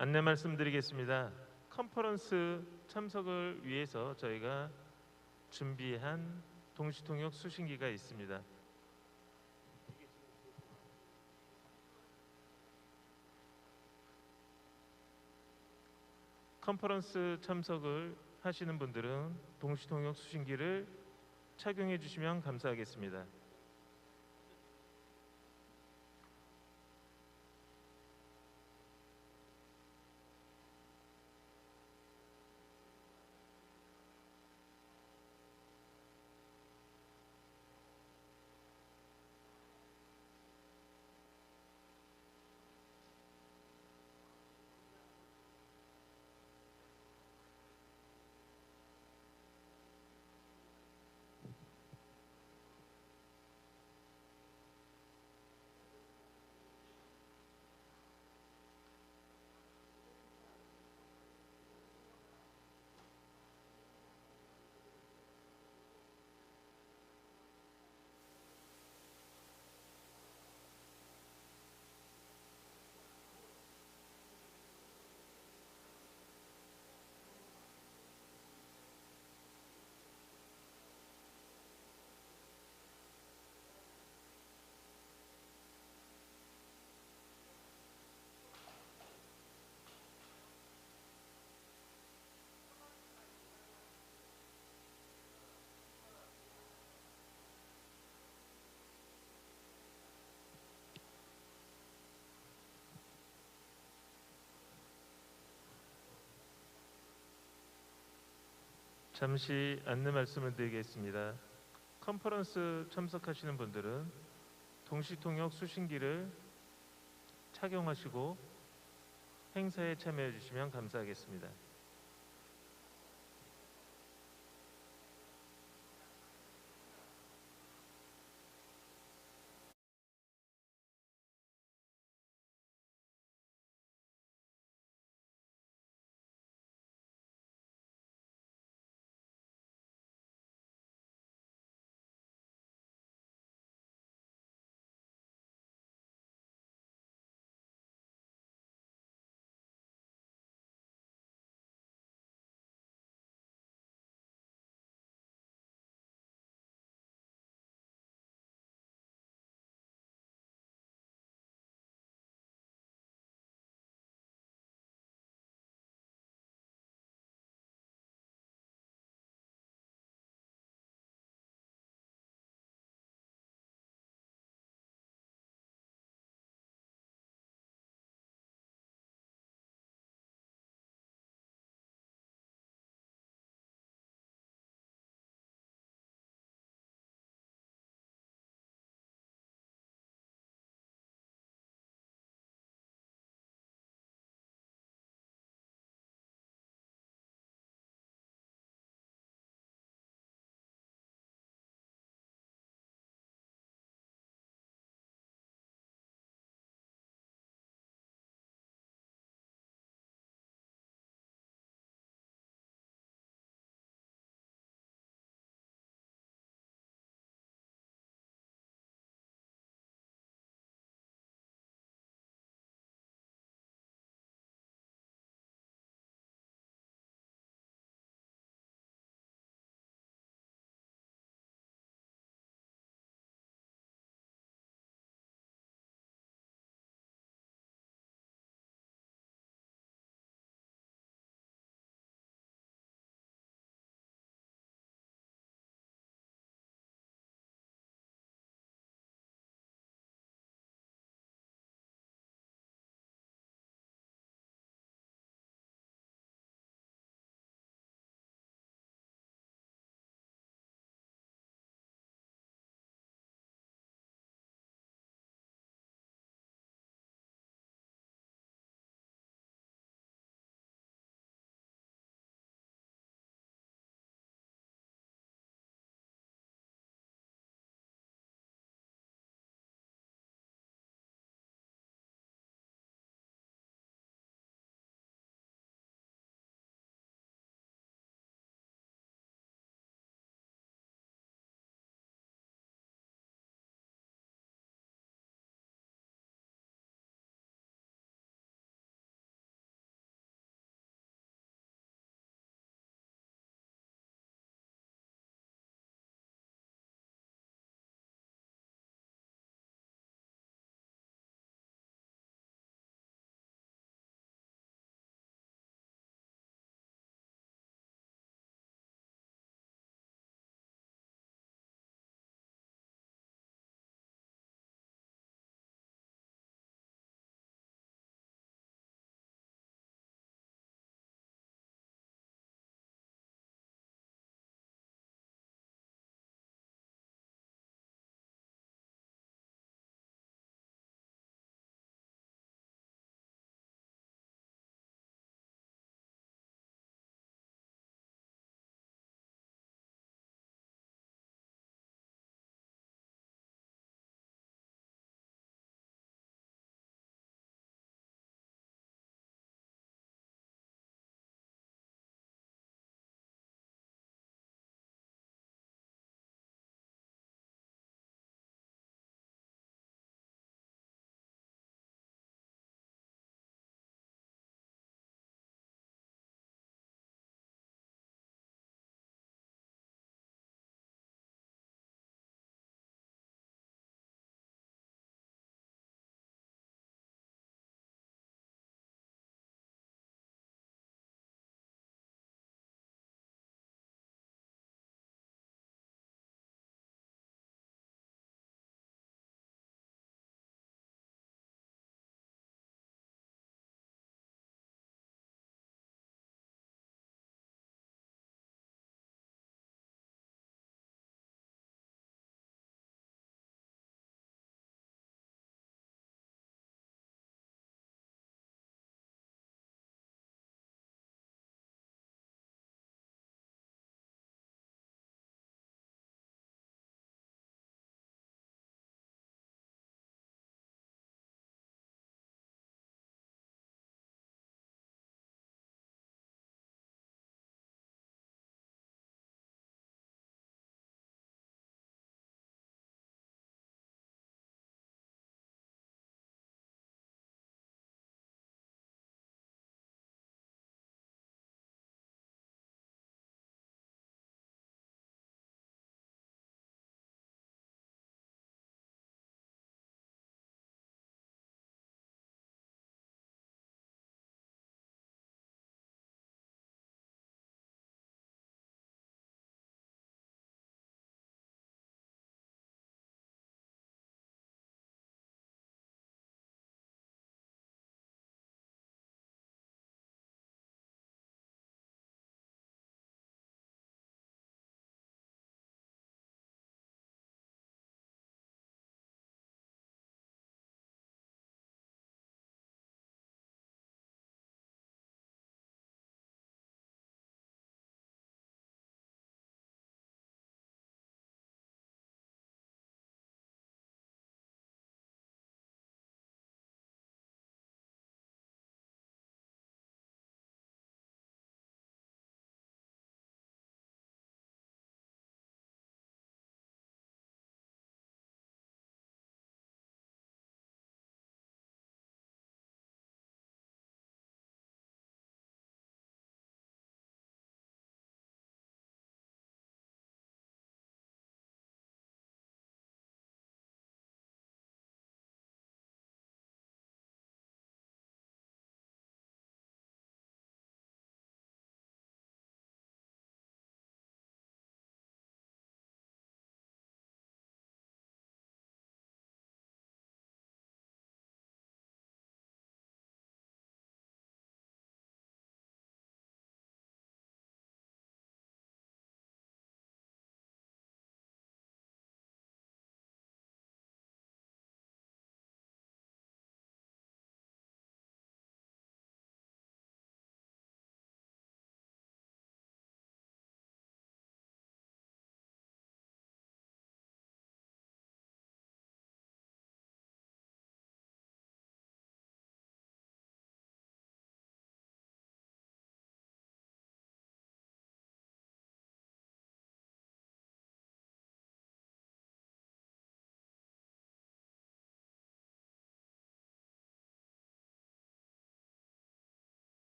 안내 말씀드리겠습니다. 컨퍼런스 참석을 위해서 저희가 준비한 동시통역 수신기가 있습니다. 컨퍼런스 참석을 하시는 분들은 동시통역 수신기를 착용해 주시면 감사하겠습니다. 잠시 안내 말씀을 드리겠습니다. 컨퍼런스 참석하시는 분들은 동시통역 수신기를 착용하시고 행사에 참여해 주시면 감사하겠습니다.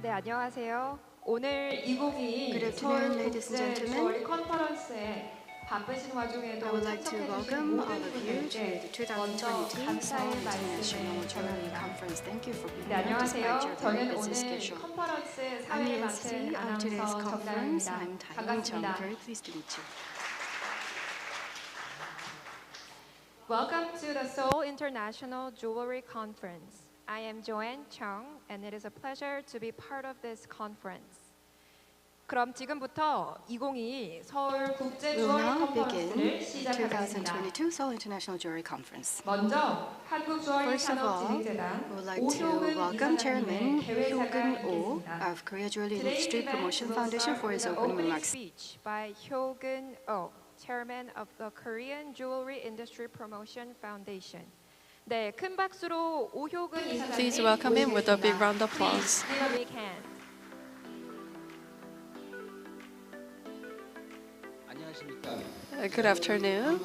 네, 안녕하세요. 오늘 2022 Good afternoon, ladies and 서울국제 gentlemen. 주얼리 컨퍼런스에 바쁘신 I 와중에도 would like to 참석해주신 welcome all 모든 of you to the 분들께 먼저 2022 Seoul 감사의 International 말씀을 Jewelry 전합니다. Conference. Thank you for being 네, here despite 안녕하세요. your very 저는 busy 오늘 schedule. 컨퍼런스 I'm 사회를 the 맡은 MC of today's 아나운서 conference. 정다은입니다. I'm Dae Jung. 반갑습니다. Very pleased to meet you. Welcome to the Seoul International Jewelry Conference. I am Joanne Chung, and it is a pleasure to be part of this conference. 그럼 지금부터 2022 서울 국제 We'll 주얼리 now 컨퍼런스를 begin 시작하겠습니다. 2022 Seoul International Jewelry Conference. 먼저 한국 주얼리 First of all, 산업진흥재단 we would like to 오효근 welcome Chairman 이사장님의 계획사가 Hyokun Oh 있겠습니다. of Korea Jewelry Today's Industry event Promotion will Foundation start for his with an opening opening remarks. speech by Hyokun Oh, Chairman of the Korean Jewelry Industry Promotion Foundation. 네, 큰 박수로 오효근 이사장님 Please welcome him with a big round of Please applause. give a big hand. Good afternoon.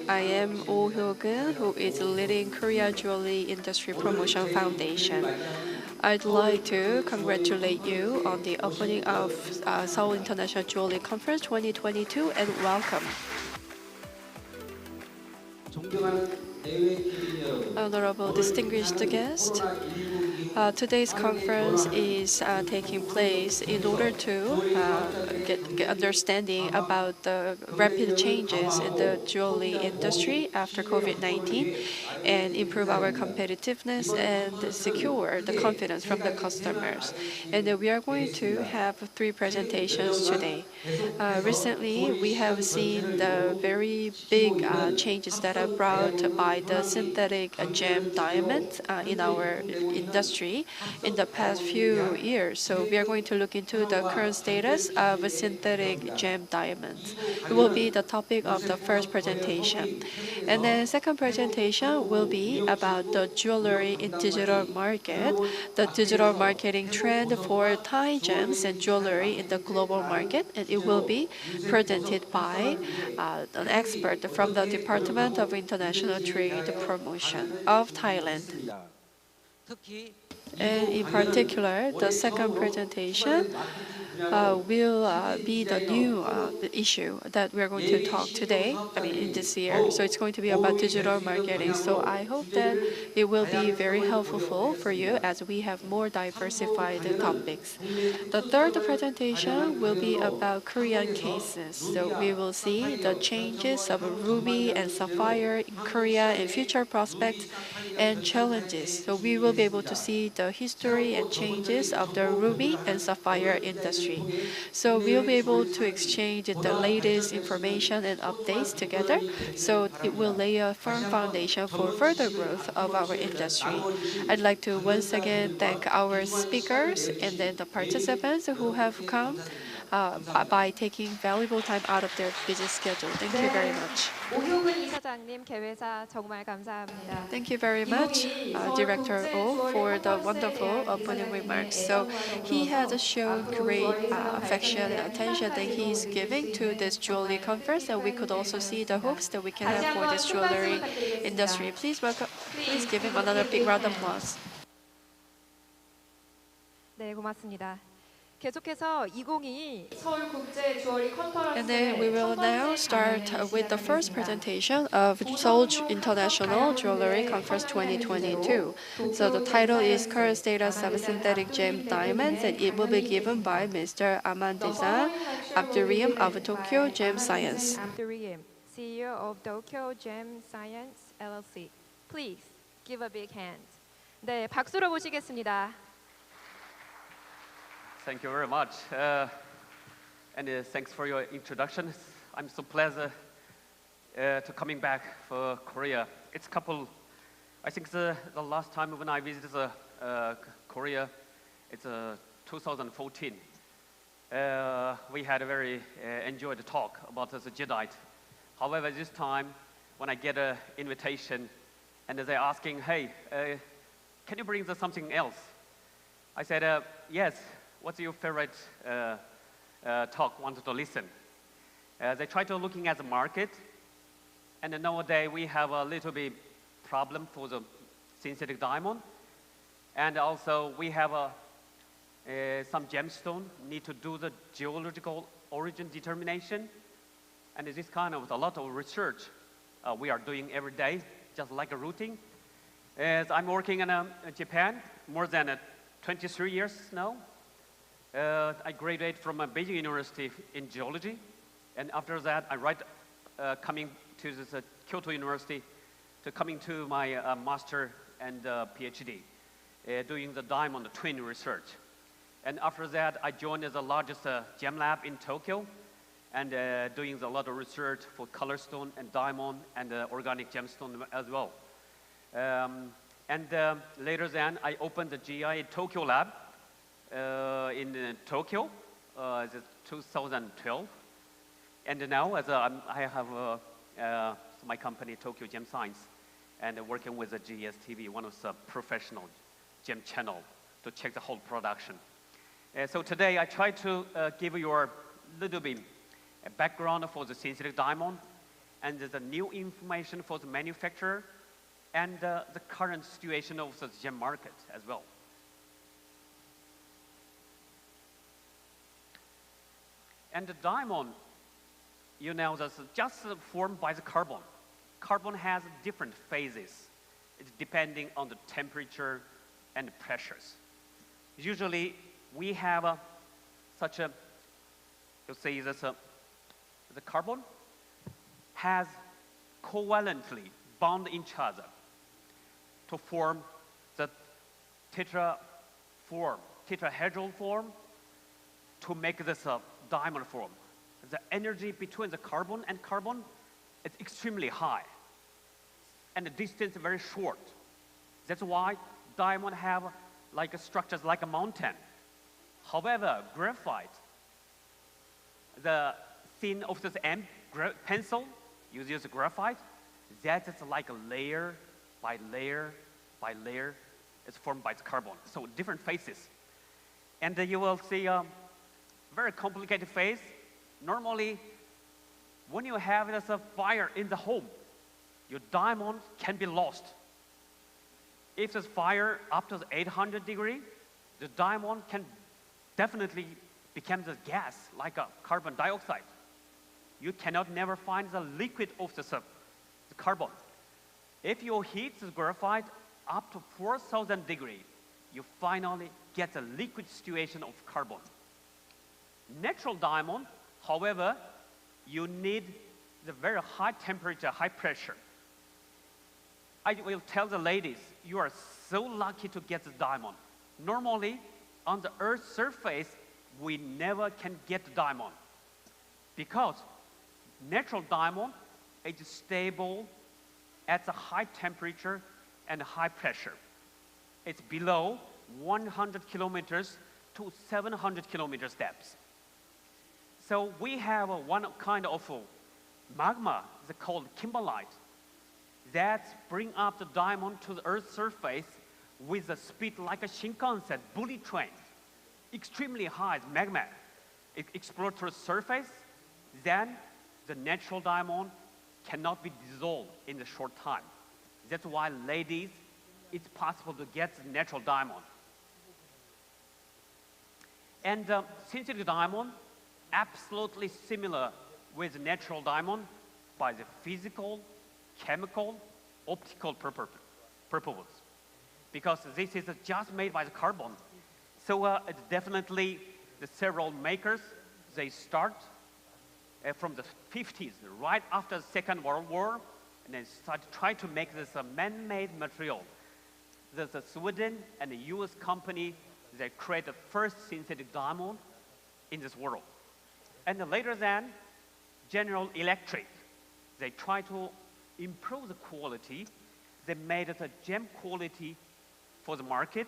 I am Oh Hyokun, who is leading Korea Jewelry Industry Promotion Foundation. I'd like to congratulate you on the opening of Seoul International Jewelry Conference 2022 and welcome. Honorable distinguished guests, today's conference is taking place in order to get understanding about the rapid changes in the jewelry industry after COVID-19 and improve our competitiveness and secure the confidence from the customers. And we are going to have 3 presentations today. Recently, we have seen the very big changes that are brought by the synthetic gem diamonds in our industry in the past few years. So we are going to look into the current status of synthetic gem diamonds. It will be the topic of the first presentation. And then second presentation will be about the jewelry in digital market, the digital marketing trend for Thai gems and jewelry in the global market. And it will be presented by an expert from the Department of International Trade Promotion of Thailand. And in particular, the second presentation will be the new issue that we're going to talk today, in this year. So it's going to be about digital marketing. So I hope that it will be very helpful for you as we have more diversified topics. The third presentation will be about Korean cases. So we will see the changes of Ruby and Sapphire in Korea and future prospects and challenges. So we will be able to see the history and changes of the Ruby and Sapphire industry. So we'll be able to exchange the latest information and updates together, so it will lay a firm foundation for further growth of our industry. I'd like to once again thank our speakers and then the participants who have come by taking valuable time out of their busy schedule. Thank you very much. 오효근 이사장님 개회사 정말 감사합니다. Thank you very much, Director Oh, for the wonderful opening remarks. So he has shown great affection and attention that he is giving to this jewelry conference, and we could also see the hopes that we can have for this jewelry industry. Please give him another big round of applause. 네, 고맙습니다. 계속해서 2022 서울국제 주얼리 컨퍼런스 And then we will now start with the first presentation of Seoul International Jewelry Conference 2022. So the title is Current Status of Synthetic Gem Diamonds, and it will be given by Mr. Amandiza Abdurrahim of Tokyo Gem Science. Abdurrahim, CEO of Tokyo Gem Science LLC. Please give a big hand. 네, 박수로 모시겠습니다. Thank you very much. And thanks for your introduction. I'm so pleased to coming back for Korea. It's I think the last time when I visited Korea, it's 2014. We had a very enjoyed talk about the jadeite. However, this time when I get an invitation and they're asking, hey, can you bring something else? I said, yes. What's your favorite talk wanted to listen? They try to looking at the market, and nowadays we have a little bit problem for the synthetic diamond, and also we have some gemstone need to do the geological origin determination. And this kind of a lot of research we are doing every day, just like a routine. As I'm working in Japan more than 23 years now. I graduated from Beijing University in geology. And after that, coming to this Kyoto University, coming to my master and PhD, doing the diamond twin research. And after that, I joined the largest gem lab in Tokyo, and doing a lot of research for color stone and diamond and organic gemstone as well. Later then, I opened the GI Tokyo lab in Tokyo, 2012. And now, I have my company, Tokyo Gem Science, and working with the GSTV, one of the professional gem channel, to check the whole production. So today, I try to give you a little bit a background for the synthetic diamond and the new information for the manufacturer and the current situation of the gem market as well. And the diamond, you know, that's just formed by the carbon. Carbon has different phases. It's depending on the temperature and pressures. Usually, we have you'll see this, the carbon has covalently bound each other to form the tetrahedral form to make this diamond form. The energy between the carbon and carbon is extremely high, and the distance is very short. That's why diamond have like structures like a mountain. However, graphite, the thin of this end pencil uses graphite, that is like a layer by layer by layer. It's formed by the carbon. So different phases. And you will see a very complicated phase. Normally, when you have this fire in the home, your diamond can be lost. If there's fire up to 800 degrees, the diamond can definitely become the gas, like a carbon dioxide. You cannot never find the liquid of the carbon. If you heat the graphite up to 4,000 degrees, you finally get a liquid situation of carbon. Natural diamond, however, you need the very high temperature, high pressure. I will tell the ladies, you are so lucky to get the diamond. Normally, on the Earth's surface, we never can get the diamond because natural diamond is stable at a high temperature and high pressure. It's below 100 kilometers to 700 kilometers depth. So we have one kind of magma that's called kimberlite that bring up the diamond to the Earth's surface with a speed like a Shinkansen bullet train, extremely high magma. It explodes through the surface, then the natural diamond cannot be dissolved in a short time. That's why, ladies, it's possible to get the natural diamond. And synthetic diamond, absolutely similar with natural diamond by the physical, chemical, optical purposes. Because this is just made by the carbon. So it's definitely the several makers, they start from the 50s, right after the Second World War, and then start trying to make this a man-made material. There's a Sweden and a US company that create the first synthetic diamond in this world. And later then, General Electric, they try to improve the quality. They made it a gem quality for the market,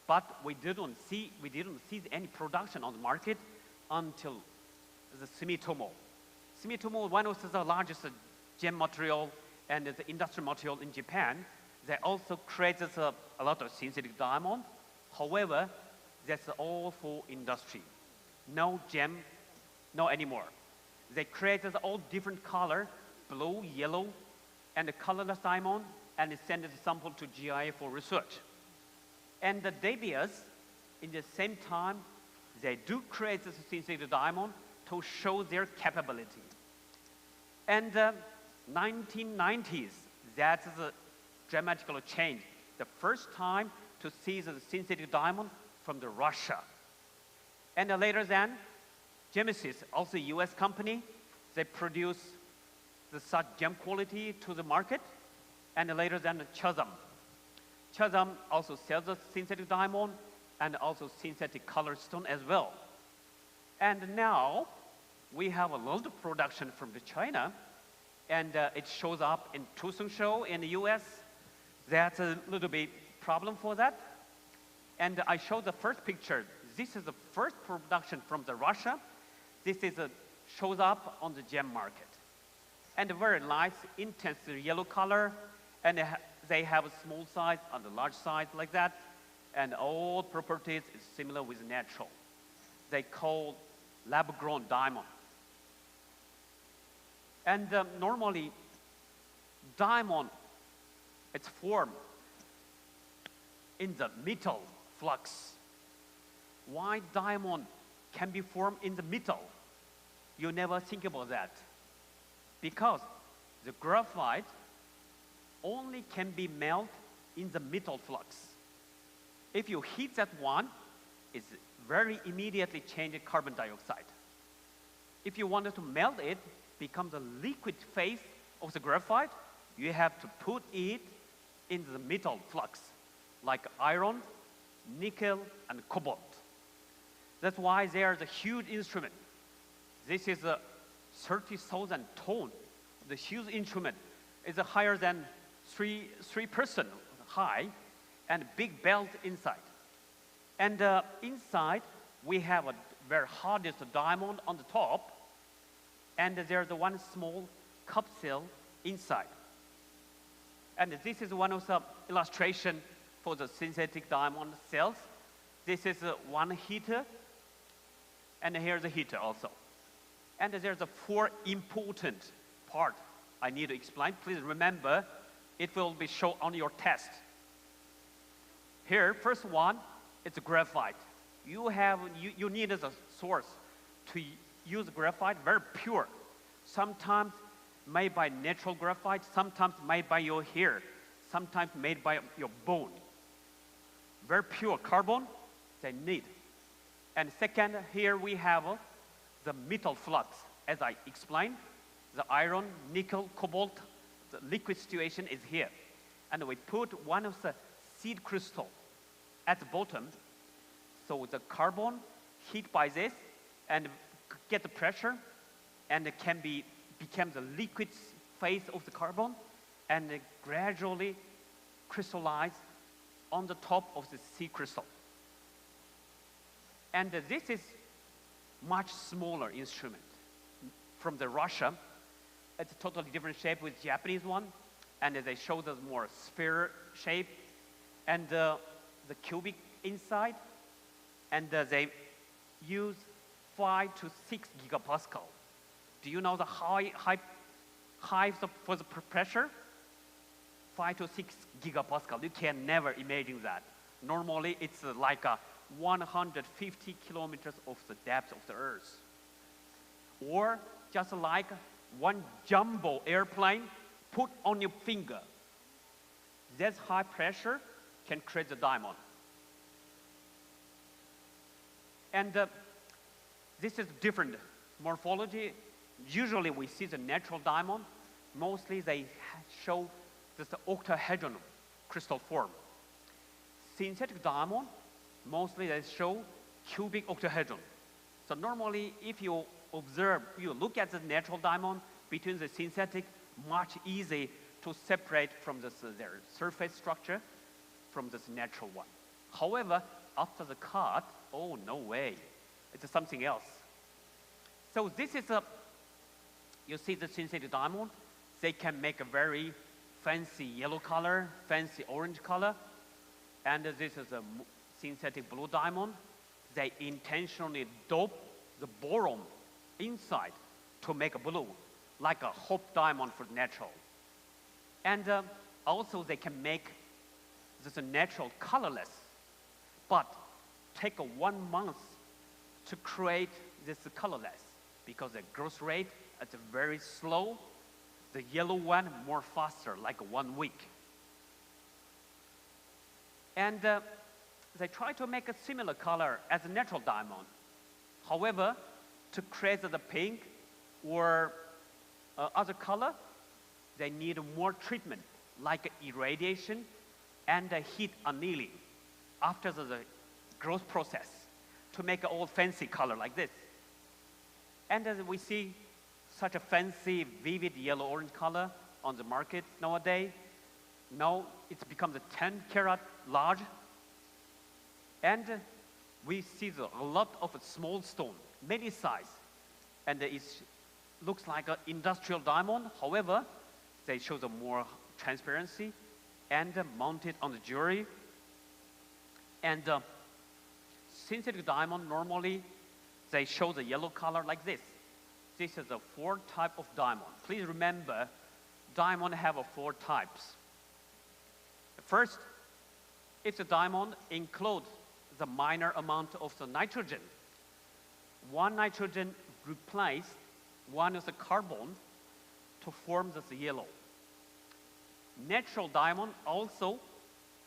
but we didn't see any production on the market until the Sumitomo. Sumitomo, one of the largest gem material and the industrial material in Japan. They also created a lot of synthetic diamond. However, that's all for industry. No gem, no anymore. They created all different color, blue, yellow, and the colorless diamond, and send the sample to GIA for research. And the De Beers, in the same time, they do create the synthetic diamond to show their capability. And 1990s, that's the dramatic change. The first time to see the synthetic diamond from the Russia. And later then, Genesis, also a US company, they produce the such gem quality to the market. And later then, Chazam. Chazam also sells the synthetic diamond and also synthetic color stone as well. And now, we have a lot of production from the China, and it shows up in Tucson show in the US. That's a little bit problem for that. And I showed the first picture. This is the first production from the Russia. This is shows up on the gem market. And a very nice, intense yellow color, and they have a small size and a large size like that, and all properties is similar with natural. They call lab-grown diamond. And normally, diamond, it's formed in the metal flux. Why diamond can be formed in the metal? You never think about that. Because the graphite only can be melted in the metal flux. If you heat that one, it's very immediately changes carbon dioxide. If you wanted to melt it, becomes a liquid phase of the graphite, you have to put it in the metal flux, like iron, nickel, and cobalt. That's why there's a huge instrument. This is a 30,000 ton. The huge instrument is higher than three person high, and big belt inside. And inside, we have a very hardest diamond on the top, and there's one small capsule inside. And this is one of the illustration for the synthetic diamond cells. This is one heater, and here's a heater also. And there's 4 important part I need to explain. Please remember, it will be shown on your test. Here, first one, it's graphite. You need as a source to use graphite, very pure. Sometimes made by natural graphite, sometimes made by your hair, sometimes made by your bone. Very pure carbon they need. And second, here we have the metal flux. As I explained, the iron, nickel, cobalt, the liquid situation is here. And we put one of the seed crystal at the bottom, so the carbon heat by this and get the pressure, and it can become the liquid phase of the carbon, and it gradually crystallize on the top of the seed crystal. And this is much smaller instrument from the Russia. It's a totally different shape with Japanese one, and they show the more sphere shape and the cubic inside, and they use 5 to 6 gigapascal. Do you know the high for the pressure? 5 to 6 gigapascal. You can never imagine that. Normally, it's like 150 kilometers of the depth of the Earth. Or just like one jumbo airplane put on your finger. That high pressure can create the diamond. And this is different morphology. Usually we see the natural diamond. Mostly they show this octahedron crystal form. Synthetic diamond, mostly they show cubic octahedron. So normally if you observe, you look at the natural diamond between the synthetic, much easy to separate from their surface structure from this natural one. However, after the cut, oh, no way. It's something else. So this is you see the synthetic diamond, they can make a very fancy yellow color, fancy orange color. And this is a synthetic blue diamond. They intentionally dope the boron inside to make a blue, like a hope diamond for natural. And also they can make this natural colorless. But take 1 month to create this colorless because the growth rate is very slow. The yellow one more faster, like 1 week. And they try to make a similar color as a natural diamond. However, to create the pink or other color, they need more treatment, like irradiation and heat annealing after the growth process to make an all fancy color like this. And as we see such a fancy, vivid yellow-orange color on the market nowadays, now it becomes a 10 karat large. And we see a lot of small stone, many size. And it looks like an industrial diamond. However, they show the more transparency and mounted on the jewelry. And synthetic diamond, normally, they show the yellow color like this. This is a 4 type of diamond. Please remember, diamond have 4 types. First, if the diamond includes the minor amount of the nitrogen, 1 nitrogen replace 1 of the carbon to form this yellow. Natural diamond also,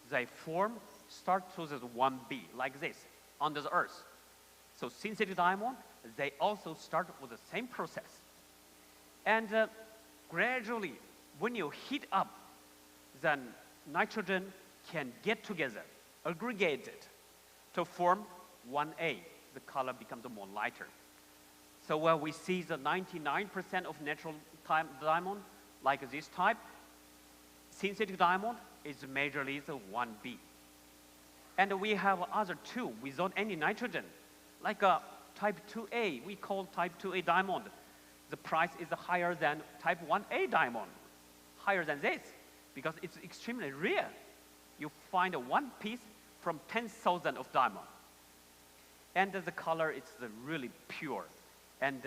they form, start to this 1B, like this, under the earth. So synthetic diamond, they also start with the same process. And gradually, when you heat up, then nitrogen can get together, aggregated to form 1A. The color becomes more lighter. So we see the 99% of natural diamond, like this type. Synthetic diamond is majorly the 1B. And we have other 2 without any nitrogen, like a type 2A, we call type 2A diamond. The price is higher than type 1A diamond, higher than this, because it's extremely rare. You find 1 piece from 10,000 of diamond. And the color is really pure. And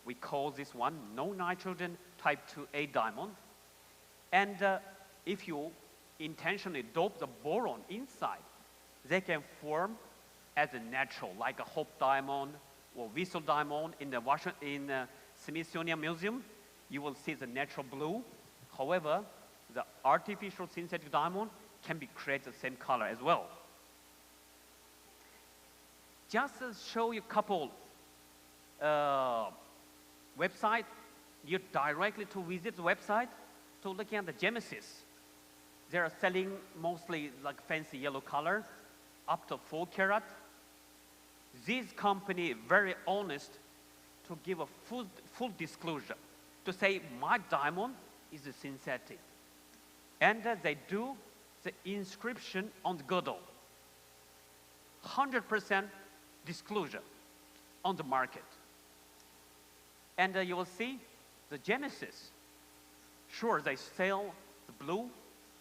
we call this one no nitrogen type 2A diamond. And if you intentionally dope the boron inside, they can form as a natural, like a Hope diamond or Whistle diamond in the Smithsonian Museum. You will see the natural blue. However, the artificial synthetic diamond can be created the same color as well. Just to show you a couple website, you directly to visit the website to look at the gemesis. They are selling mostly like fancy yellow color, up to 4 karat. This company very honest to give a full disclosure, to say my diamond is a synthetic. And they do the inscription on the girdle. 100% disclosure on the market. And you will see the genesis. Sure, they sell the blue,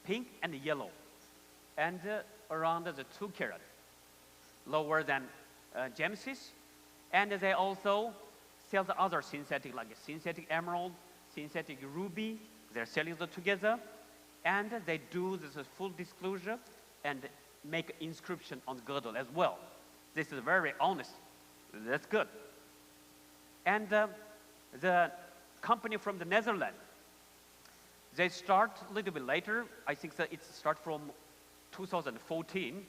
pink, and the yellow. And around the 2 karat, lower than genesis. And they also sell the other synthetic, like a synthetic emerald, synthetic ruby. They're selling them together. And they do this full disclosure and make inscription on the girdle as well. This is very honest. That's good. And the company from the Netherlands, they start a little bit later. I think that it starts from 2014.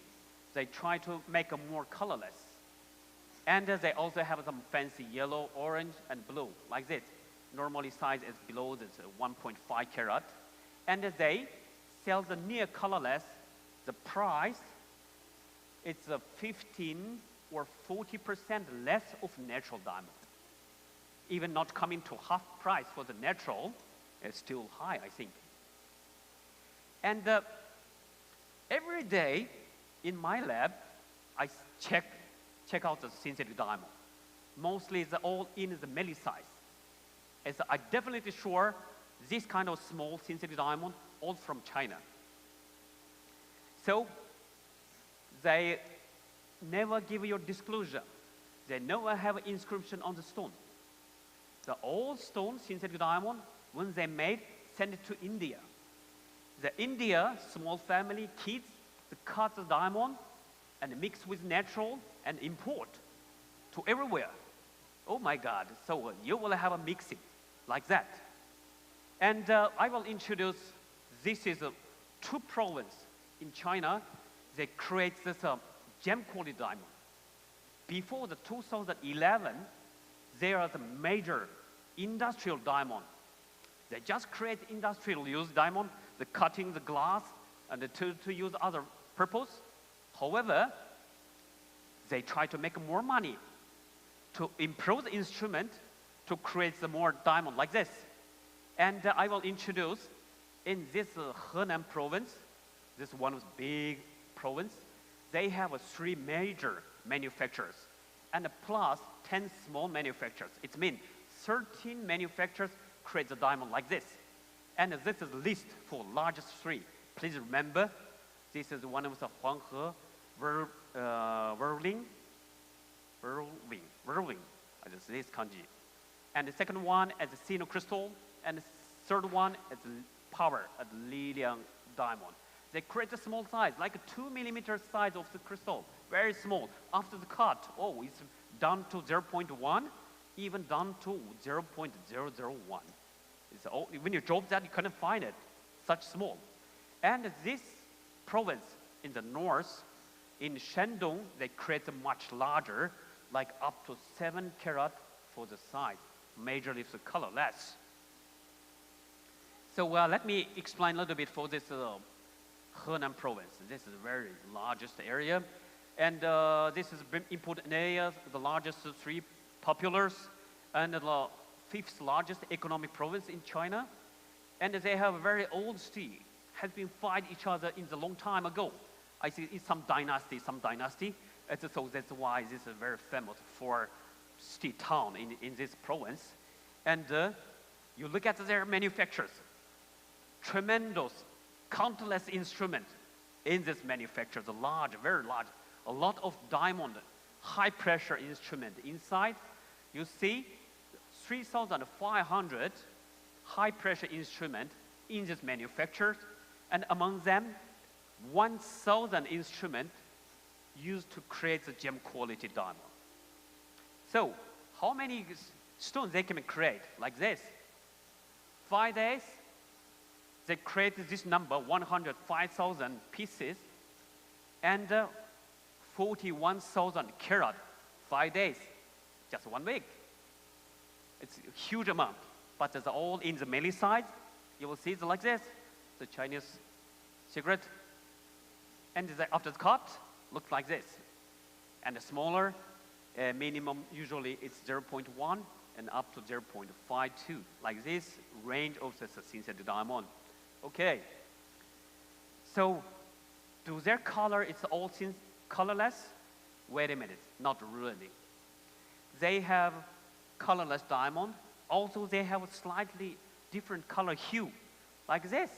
They try to make a more colorless. And they also have some fancy yellow, orange, and blue, like this. Normally size is below this 1.5 karat. And they sell the near colorless. The price, it's 15 or 40% less of natural diamond. Even not coming to half price for the natural, it's still high, I think. And every day in my lab, I check out the synthetic diamond. Mostly it's all in the milli size. As I'm definitely sure this kind of small synthetic diamond, all from China. So they never give you disclosure. They never have an inscription on the stone. The old stone, synthetic diamond, when they made, send it to India. The India, small family, kids, they cut the diamond and mix with natural and import to everywhere. Oh my God, so you will have a mixing like that. And I will introduce, this is two provinces in China. They create this gem quality diamond. Before the 2011, they are the major industrial diamond. They just create industrial use diamond, the cutting the glass, and to use other purpose. However, they try to make more money to improve the instrument to create the more diamond like this. And I will introduce in this Henan province, this one is big province, they have 3 major manufacturers and plus 10 small manufacturers. It means 13 manufacturers create the diamond like this. And this is list for largest 3. Please remember, this is one of the Huanghe, Whirling, this kanji. And the second one is the Sino crystal, and the third one is power at Liliang diamond. They create a small size, like a 2 millimeter size of the crystal, very small. After the cut, oh, it's down to 0.1, even down to 0.001. It's all, when you drop that, you couldn't find it, such small. And this province in the north, in Shandong, they create a much larger, like up to 7 carat for the size, majorly the colorless. So let me explain a little bit for this Henan province. This is the very largest area. And this is important area, the largest 3 populars, and the 5th largest economic province in China. And they have a very old city, has been fight each other in the long time ago. I see it's some dynasty. And so that's why this is very famous for city town in this province. And you look at their manufacturers, tremendous, countless instruments in this manufacture, the large, very large, a lot of diamond, high pressure instrument inside. You see 3,500 high pressure instrument in this manufacture, and among them 1,000 instrument used to create the gem quality diamond. So how many stones they can create like this? 5 days, they created this number, 105,000 pieces, and 41,000 carat, 5 days, just 1 week. It's a huge amount, but it's all in the melee side. You will see it like this, the Chinese secret. And after the cut, looks like this. And the smaller, minimum usually it's 0.1 and up to 0.52, like this range of the synthetic diamond. Okay, so do their color, it's all colorless? Wait a minute, not really. They have colorless diamond, also they have a slightly different color hue, like this.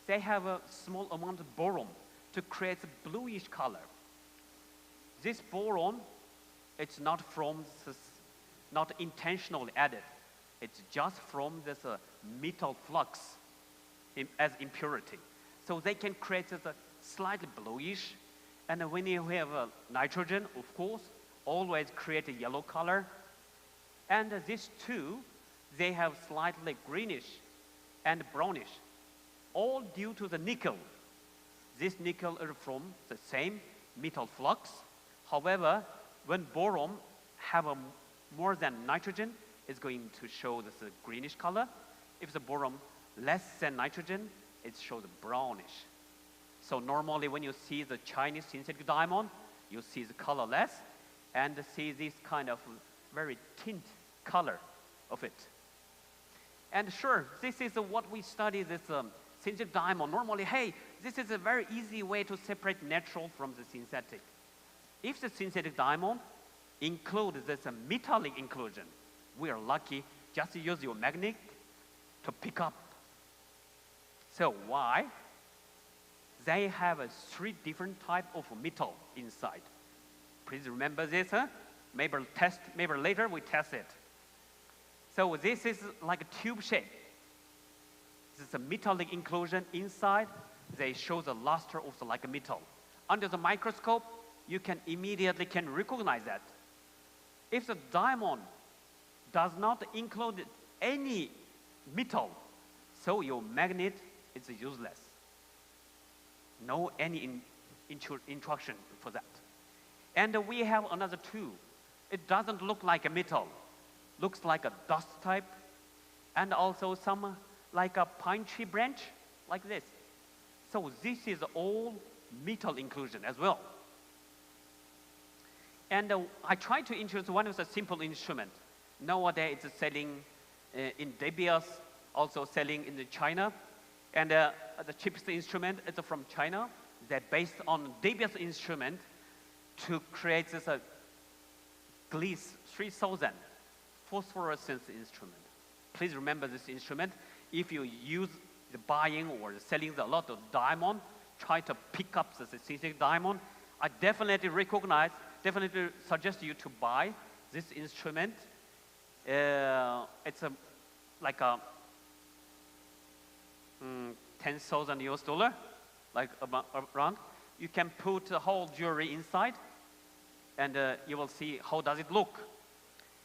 They have a small amount of boron to create a bluish color. This boron, it's not from this, not intentionally added. It's just from this metal flux as impurity. So they can create a slightly bluish, and when you have nitrogen, of course, always create a yellow color. And these two, they have slightly greenish and brownish, all due to the nickel. This nickel is from the same metal flux. However, when boron have more than nitrogen, it's going to show this greenish color. If the boron less than nitrogen, it shows brownish. So normally when you see the Chinese synthetic diamond, you see the colorless and see this kind of very tint color of it. And sure, this is what we study this synthetic diamond. Normally, hey, this is a very easy way to separate natural from the synthetic. If the synthetic diamond includes this metallic inclusion, we are lucky, just use your magnet to pick up. So why? They have 3 different types of metal inside. Please remember this, huh? Maybe later we test it. So this is like a tube shape. This is a metallic inclusion inside. They show the luster also like a metal. Under the microscope, you can immediately recognize that. If the diamond does not include any metal, so your magnet is useless. No any interaction for that. And we have another two. It doesn't look like a metal, looks like a dust type, and also some like a pine tree branch, like this. So this is all metal inclusion as well. And I tried to introduce one of the simple instrument. Nowadays it's selling in Dabias, also selling in China. And the cheapest instrument is from China. That based on Dabias instrument to create this Gliss 3000 phosphorescence instrument. Please remember this instrument. If you use the buying or selling a lot of diamond, try to pick up the synthetic diamond. I definitely suggest you to buy this instrument. It's like a 10,000 US dollar, like around. You can put the whole jewelry inside, and you will see how does it look.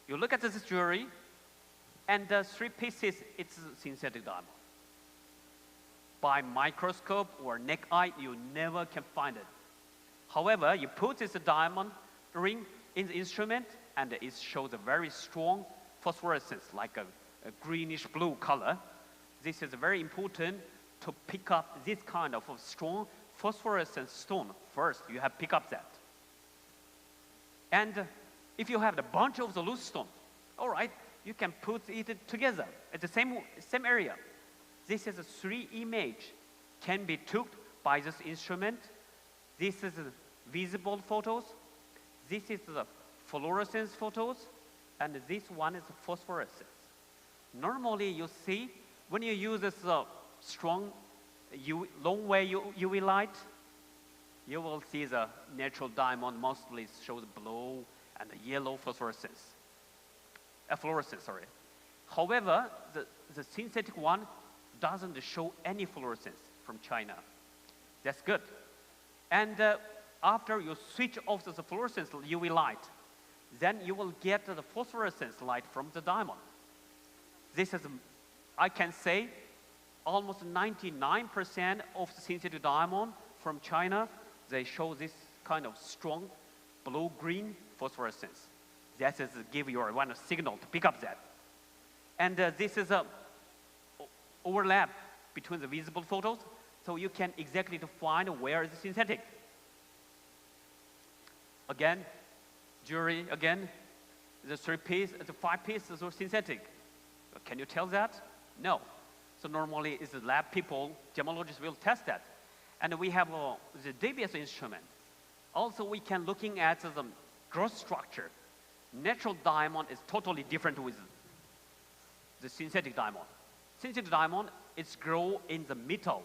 You look at this jewelry, and the three pieces, it's synthetic diamond. By microscope or naked eye, you never can find it. However, you put this diamond ring in the instrument, and it shows a very strong phosphorescence, like a greenish blue color. This is very important to pick up this kind of strong phosphorescent stone. First, you have to pick up that. And if you have a bunch of the loose stone, all right, you can put it together at the same area. This is a 3 image can be took by this instrument. This is visible photos. This is the fluorescence photos, and this one is phosphorescence. Normally, you see when you use this strong long wave UV light, you will see the natural diamond mostly shows blue and yellow fluorescence. However, the synthetic one doesn't show any fluorescence from China. That's good. And after you switch off the fluorescence UV light, then you will get the phosphorescence light from the diamond. This is, I can say, almost 99% of the synthetic diamond from China, they show this kind of strong blue-green phosphorescence. That is give you one signal to pick up that. And this is a overlap between the visible photos, so you can exactly define where is the synthetic. Again, jewelry, again, the 3-piece, the 5 pieces are synthetic. Can you tell that? No. So normally it's the lab people, gemologists will test that. And we have the Dabias instrument. Also we can looking at the growth structure. Natural diamond is totally different with the synthetic diamond. Synthetic diamond is grow in the metal.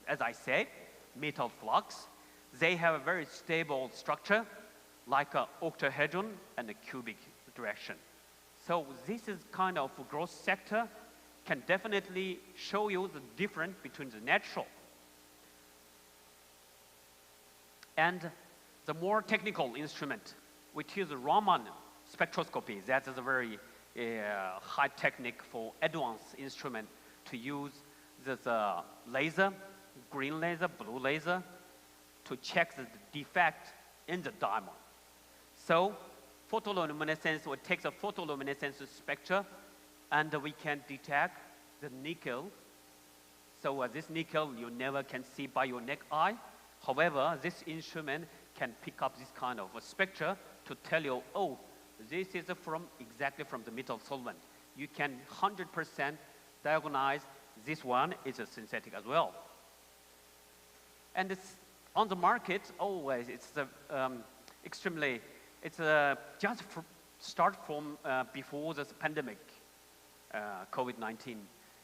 As I said, metal flux. They have a very stable structure, like an octahedron and a cubic direction. So this is kind of growth sector can definitely show you the difference between the natural and the more technical instrument, which is Raman spectroscopy. That is a very high technique for advanced instrument to use the laser, green laser, blue laser, to check the defect in the diamond. So photoluminescence will take the photoluminescence spectra, and we can detect the nickel. So this nickel you never can see by your naked eye. However, this instrument can pick up this kind of a spectra to tell you, oh, this is exactly from the metal solvent. You can 100% diagnose this one is a synthetic as well. And it's on the market always. It's extremely. It's just start from before this pandemic, COVID-19.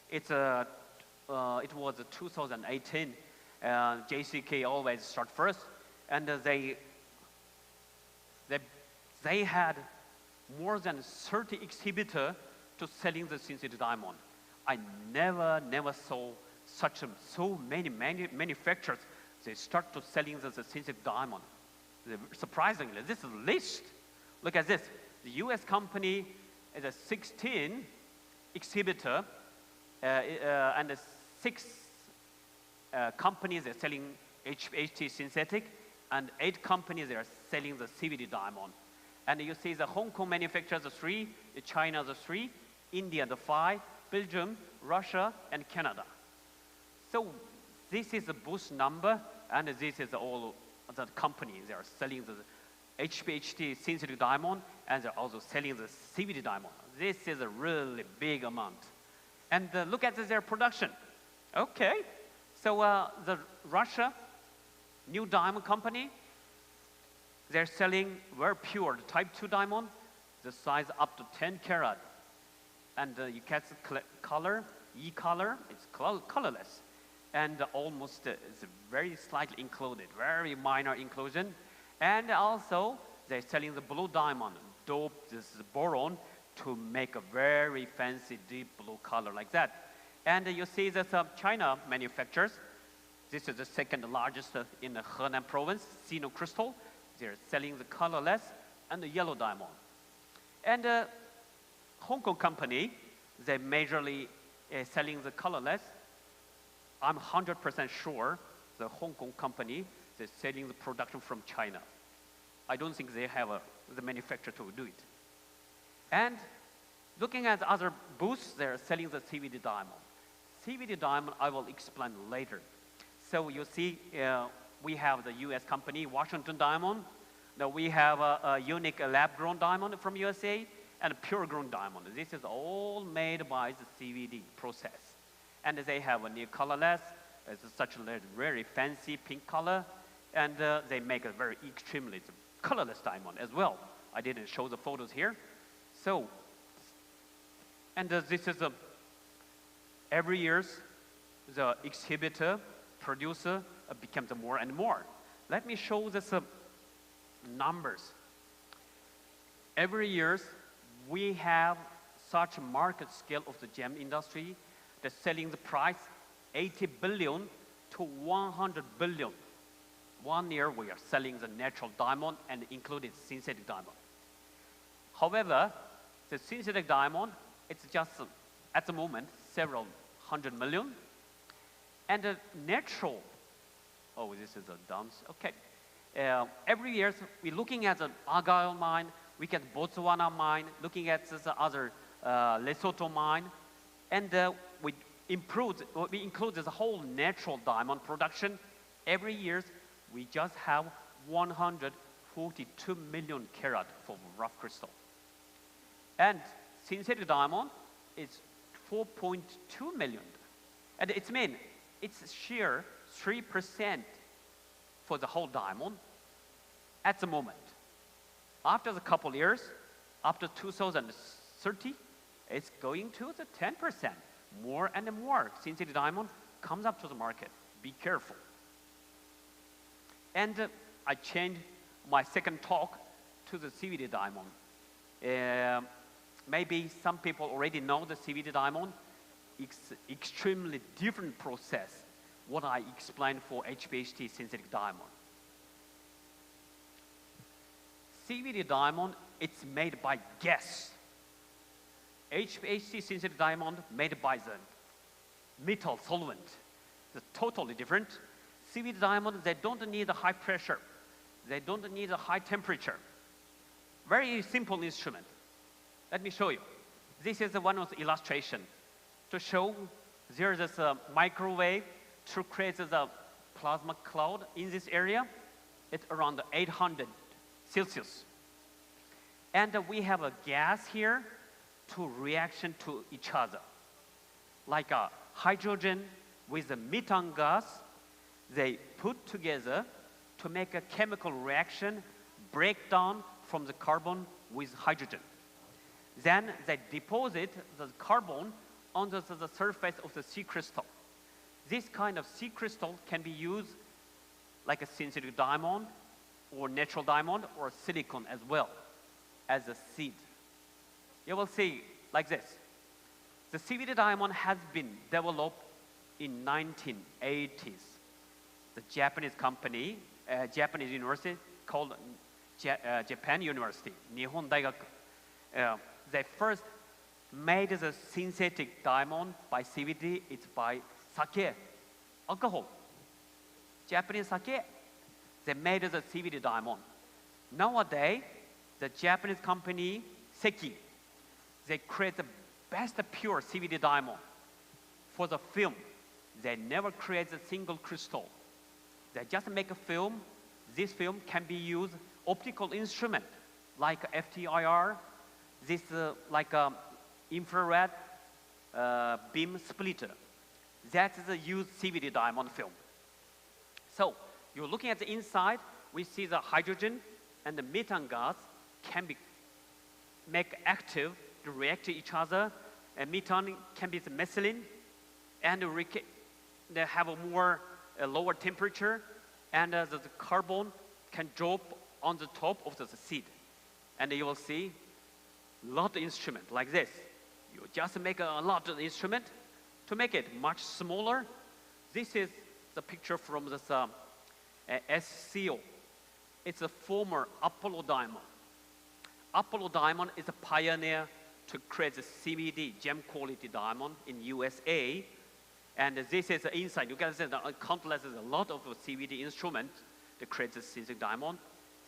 It was 2018. JCK always start first, and they had more than 30 exhibitors to selling the synthetic diamond. I never saw so many manufacturers they start to selling the synthetic diamond. Surprisingly, this is a list. Look at this. The U.S. company is a 16 exhibitor, and 6 companies are selling HT synthetic, and 8 companies are selling the CVD diamond. And you see the Hong Kong manufacturers the 3, China the 3, India the 5, Belgium, Russia, and Canada. So this is the booth number, and this is all the companies. They are selling the HT synthetic diamond, and they're also selling the CVD diamond. This is a really big amount. And look at their production. Okay, so the Russia new diamond company, they're selling very pure type 2 diamond, the size up to 10 karat. And you catch the color, E-color, it's colorless. And almost it's very slightly included, very minor inclusion. And also, they're selling the blue diamond, doped this boron to make a very fancy deep blue color like that. And you see that China manufacturers, this is the second largest in the Henan province, Sino Crystal. They're selling the colorless and the yellow diamond. And Hong Kong company, they're majorly selling the colorless. I'm 100% sure the Hong Kong company, they're selling the production from China. I don't think they have the manufacturer to do it. And looking at other booths, they're selling the CVD diamond. CVD diamond, I will explain later. So you see, we have the US company, Washington Diamond. Now we have a unique lab-grown diamond from USA and a pure-grown diamond. This is all made by the CVD process. And they have a new colorless, it's such a very fancy pink color, and they make a very extremely colorless diamond as well. I didn't show the photos here. So, and this is every year, the exhibitor, producer becomes more and more. Let me show this numbers. Every year, we have such market scale of the gem industry. They're selling the price 80 billion to 100 billion. 1 year we are selling the natural diamond and included synthetic diamond. However, the synthetic diamond, it's just at the moment several 100 million. And the natural, oh, this is a dance, okay. Every year we're looking at the Argyle mine, we get Botswana mine, looking at the other Lesotho mine, and we include the whole natural diamond production. Every year, we just have 142 million carat for rough crystal. And synthetic diamond is 4.2 million. And it's mean, it's sheer 3% for the whole diamond at the moment. After the couple years, after 2030, it's going to the 10%. More and more synthetic diamond comes up to the market. Be careful. And I changed my second talk to the CVD diamond. Maybe some people already know the CVD diamond. It's extremely different process what I explained for HPHT synthetic diamond. CVD diamond, it's made by gas. HPHT synthetic diamond made by the metal solvent. It's totally different. CVD diamond, they don't need a high pressure. They don't need a high temperature. Very simple instrument. Let me show you. This is one of the illustration to show there's this microwave to create the plasma cloud in this area. It's around 800 Celsius. And we have a gas here to reaction to each other. Like a hydrogen with a methane gas, they put together to make a chemical reaction, break down from the carbon with hydrogen. Then they deposit the carbon onto the surface of the sea crystal. This kind of sea crystal can be used like a synthetic diamond or natural diamond or silicon as well as a seed. You will see like this. The CVD diamond has been developed in 1980s. the Japanese company, Japanese university called Japan University, Nihon Daigaku. They first made the synthetic diamond by CVD. It's by sake, alcohol. Japanese sake. They made the CVD diamond. Nowadays, the Japanese company Seki, they create the best pure CVD diamond. For the film, they never create a single crystal. They just make a film. This film can be used optical instrument like FTIR, this like infrared beam splitter. That's the used CVD diamond film. So you're looking at the inside, we see the hydrogen and the methane gas can be make active to react to each other. And methane can be the methylene, and they have a lower temperature, and the carbon can drop on the top of the seed. And you will see a lot of instrument like this. You just make a lot of instrument to make it much smaller. This is the picture from this SCO. It's a former Apollo diamond. Apollo diamond is a pioneer to create the CVD, gem quality diamond in USA. And this is the inside. You can see the countless, a lot of CVD instruments to create the synthetic diamond.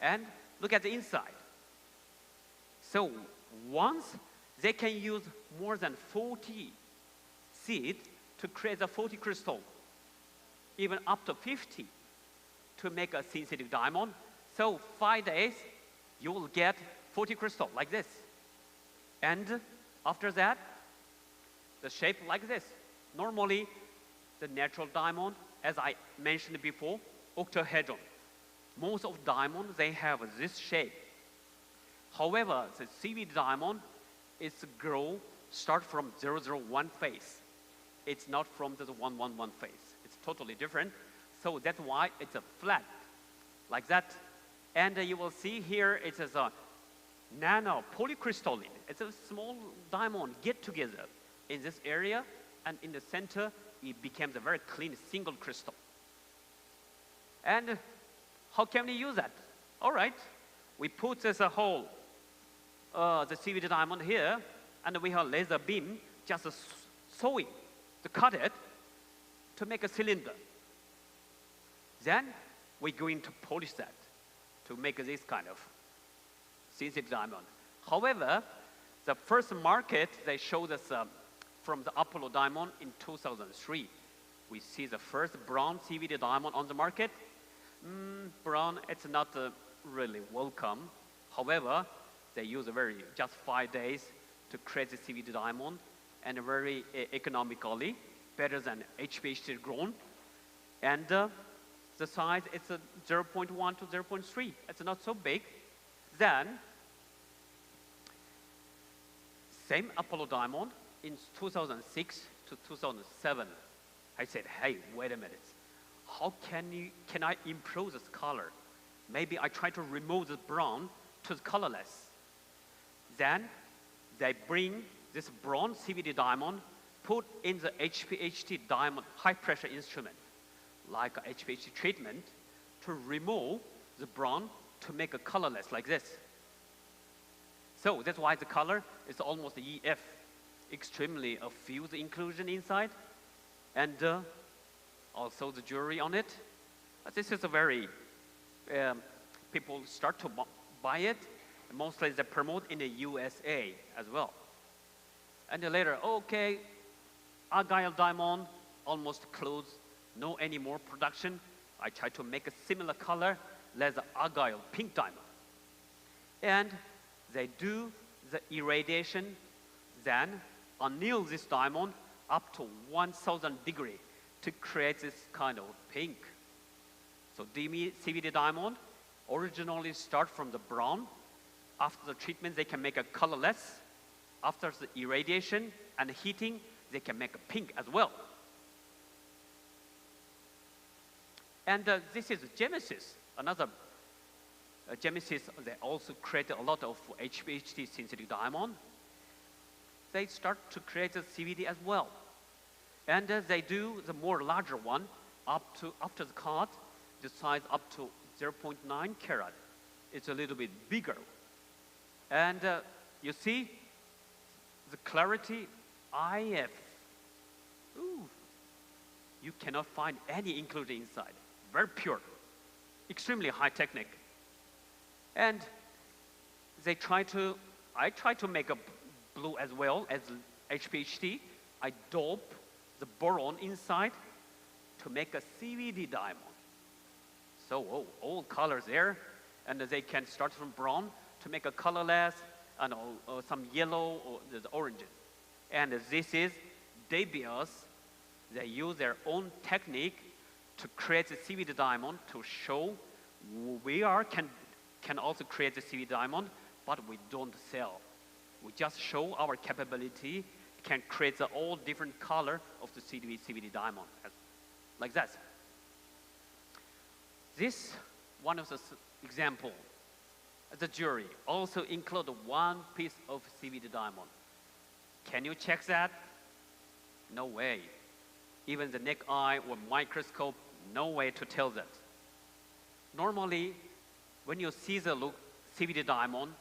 And look at the inside. So once they can use more than 40 seeds to create the 40 crystal, even up to 50 to make a synthetic diamond. So 5 days, you will get 40 crystal like this. And after that, the shape like this. Normally, the natural diamond, as I mentioned before, octahedron. Most of diamonds, they have this shape. However, the CVD diamond is start from 001 phase. It's not from the 111 phase. It's totally different. So that's why it's a flat, like that. And you will see here, it is a nano polycrystalline. It's a small diamond get together in this area, and in the center, it becomes a very clean single crystal. And how can we use that? All right, we put this whole, the CVD diamond here, and we have laser beam, just sewing to cut it to make a cylinder. Then we're going to polish that to make this kind of synthetic diamond. However, the first market, they showed us from the Apollo diamond in 2003. We see the first brown CVD diamond on the market. Brown, it's not really welcome. However, they use just 5 days to create the CVD diamond, and very economically, better than HPHT grown. And the size, it's a 0.1 to 0.3. It's not so big. Then, same Apollo diamond in 2006 to 2007. I said, hey, wait a minute. How can I improve this color? Maybe I try to remove the brown to the colorless. Then they bring this brown CVD diamond, put in the HPHT diamond high pressure instrument, like a HPHT treatment, to remove the brown to make a colorless like this. So that's why the color is almost EF, extremely a fused inclusion inside, and also the jewelry on it. This is a very, people start to buy it. Mostly they promote in the USA as well. And then later, okay, Argyle diamond almost closed, no any more production. I try to make a similar color, like the Argyle pink diamond. And they do the irradiation, then anneal this diamond up to 1000 degrees to create this kind of pink. So CVD diamond originally start from the brown. After the treatment, they can make a colorless. After the irradiation and heating, they can make a pink as well. And this is Genesis, another Genesis. They also create a lot of HPHT synthetic diamond. They start to create a CVD as well. And they do the more larger one after the cut, the size up to 0.9 carat. It's a little bit bigger. And you see the clarity, IF. Ooh, you cannot find any included inside. Very pure, extremely high technique. And I try to make a blue as well as HPHT. I dope the boron inside to make a CVD diamond. So all colors there, and they can start from brown to make a colorless, and some yellow or the oranges. And this is De Beers. They use their own technique to create the CVD diamond to show we can also create the CVD diamond, but we don't sell. We just show our capability, can create all different color of the CVD diamond, like that. This one of the example. The jewelry also include one piece of CVD diamond. Can you check that? No way. Even the naked eye or microscope, no way to tell that. Normally, when you see the CVD diamond,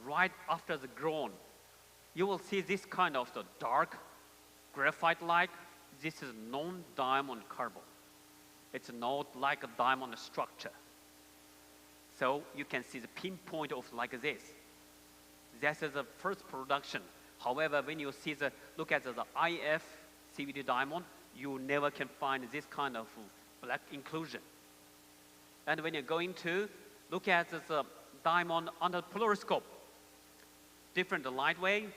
right after the grown, you will see this kind of the dark graphite-like. This is non-diamond carbon. It's not like a diamond structure. So you can see the pinpoint of like this. This is the first production. However, when you look at the IF CVD diamond, you never can find this kind of black inclusion. And when you're going to look at the diamond under fluoroscope, different light wave,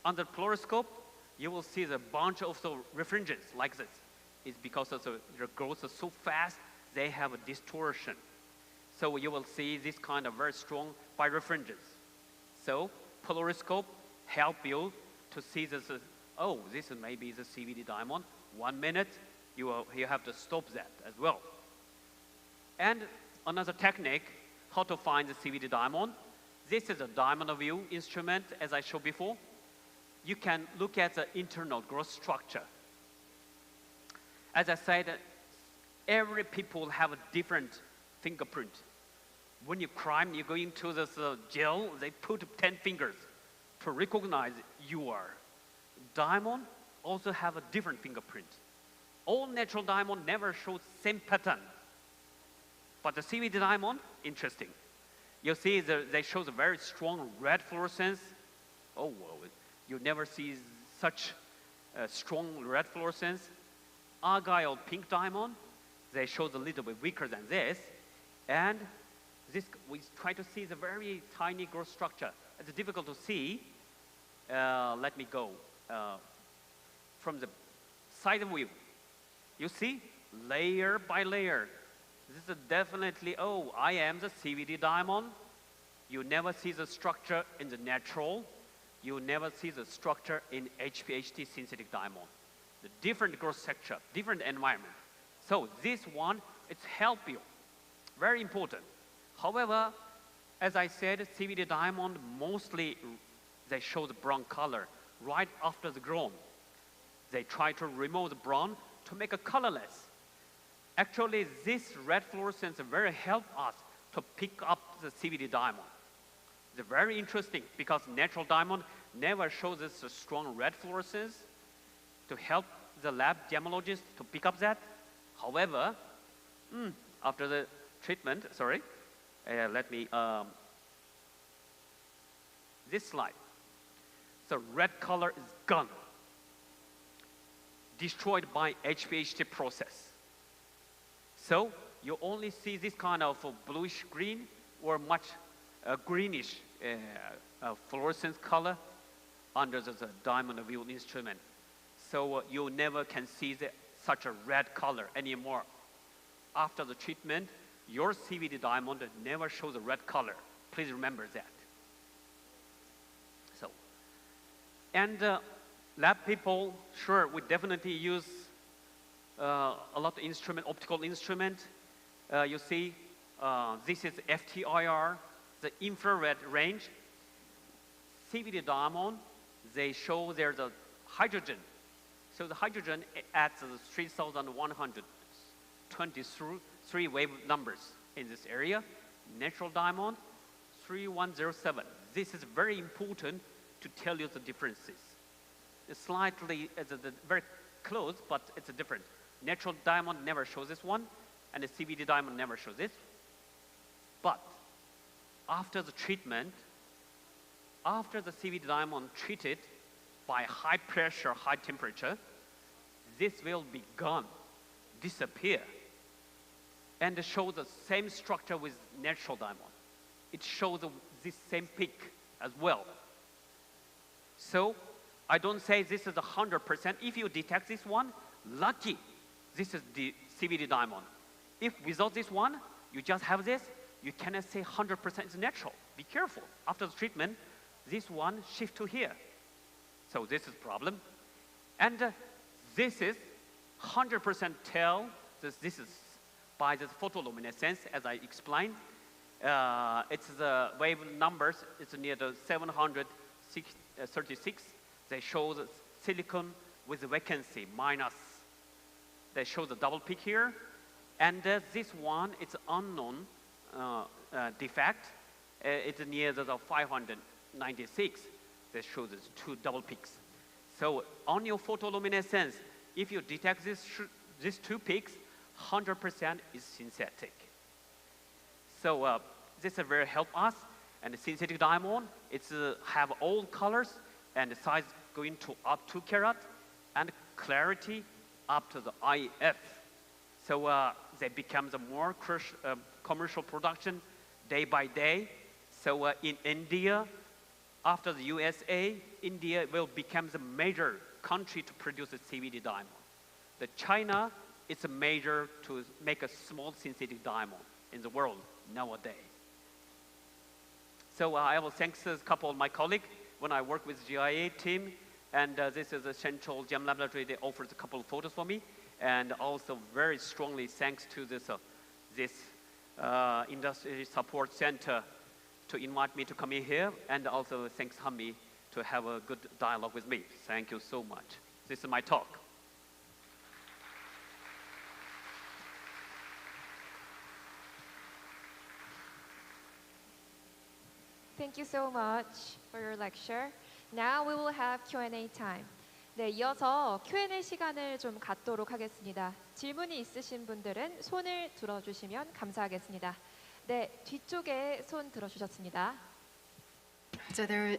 under fluoroscope, you will see the bunch of the refringents like this. It's because of their growth is so fast, they have a distortion. So you will see this kind of very strong birefringence. So fluoroscope help you to see this. This is maybe the CVD diamond. 1 minute, you have to stop that as well. And another technique, how to find the CVD diamond. This is a diamond view instrument, as I showed before. You can look at the internal growth structure. As I said, every people have a different fingerprint. When you climb, you go into this gel, they put 10 fingers to recognize you are. Diamond also have a different fingerprint. All natural diamond never show same pattern. But the CVD diamond, interesting. You see they show the very strong red fluorescence. Oh, well, you never see such strong red fluorescence. Argyle pink diamond, they show a little bit weaker than this. And this, we try to see the very tiny growth structure. It's difficult to see. Let me go from the side view. You see, layer by layer. This is definitely, I am the CVD diamond. You never see the structure in the natural. You never see the structure in HPHT synthetic diamond. The different growth structure, different environment. So this one, it's help you. Very important. However, as I said, CVD diamond mostly they show the brown color right after the grown. They try to remove the brown to make a colorless. Actually, this red fluorescence very help us to pick up the CVD diamond. It's very interesting because natural diamond never shows this strong red fluorescence to help the lab gemologist to pick up that. However, after the treatment, let me, this slide. The red color is gone, destroyed by HPHT process. So you only see this kind of bluish green or much greenish fluorescence color under the diamond view instrument. So you never can see such a red color anymore. After the treatment, your CVD diamond never shows a red color. Please remember that. So, and lab people, sure, we definitely use a lot of instrument, optical instrument. You see, this is FTIR, the infrared range. CVD diamond, they show there's a hydrogen. So the hydrogen at 3,100 23 wave numbers in this area. Natural diamond, 3107. This is very important to tell you the differences. It's slightly, very close, but it's different. Natural diamond never shows this one, and the CVD diamond never shows this. But after the treatment, after the CVD diamond treated by high pressure, high temperature, this will be gone, disappear, and show the same structure with natural diamond. It shows this same peak as well. So I don't say this is 100%. If you detect this one, lucky, this is the CVD diamond. If without this one, you just have this, you cannot say 100% is natural. Be careful. After the treatment, this one shift to here. So this is problem. And this is 100% tell this is by the photoluminescence, as I explained. It's the wave numbers, it's near the 736. They show the silicon with vacancy, minus. They show the double peak here. And this one, it's unknown defect. It's near the 596. They show these two double peaks. So on your photoluminescence, if you detect these two peaks, 100% is synthetic. So this very help us. And the synthetic diamond, it's have all colors and the size going to up 2 carat and clarity up to the IF. So they become the more commercial production day by day. So in India, after the USA, India will become the major country to produce a CVD diamond. The China is a major to make a small synthetic diamond in the world nowadays. So I will thank a couple of my colleagues when I work with GIA team, and this is a Central Gem Laboratory. They offered a couple of photos for me, and also very strongly thanks to this Industry Support Center to invite me to come in here, and also thanks Hami to have a good dialogue with me. Thank you so much. This is my talk. Thank you so much for your lecture. Now we will have Q&A time. 네, 이어서 Q&A 시간을 좀 갖도록 하겠습니다. 질문이 있으신 분들은 손을 들어주시면 감사하겠습니다. 네, 뒤쪽에 손 들어주셨습니다. So there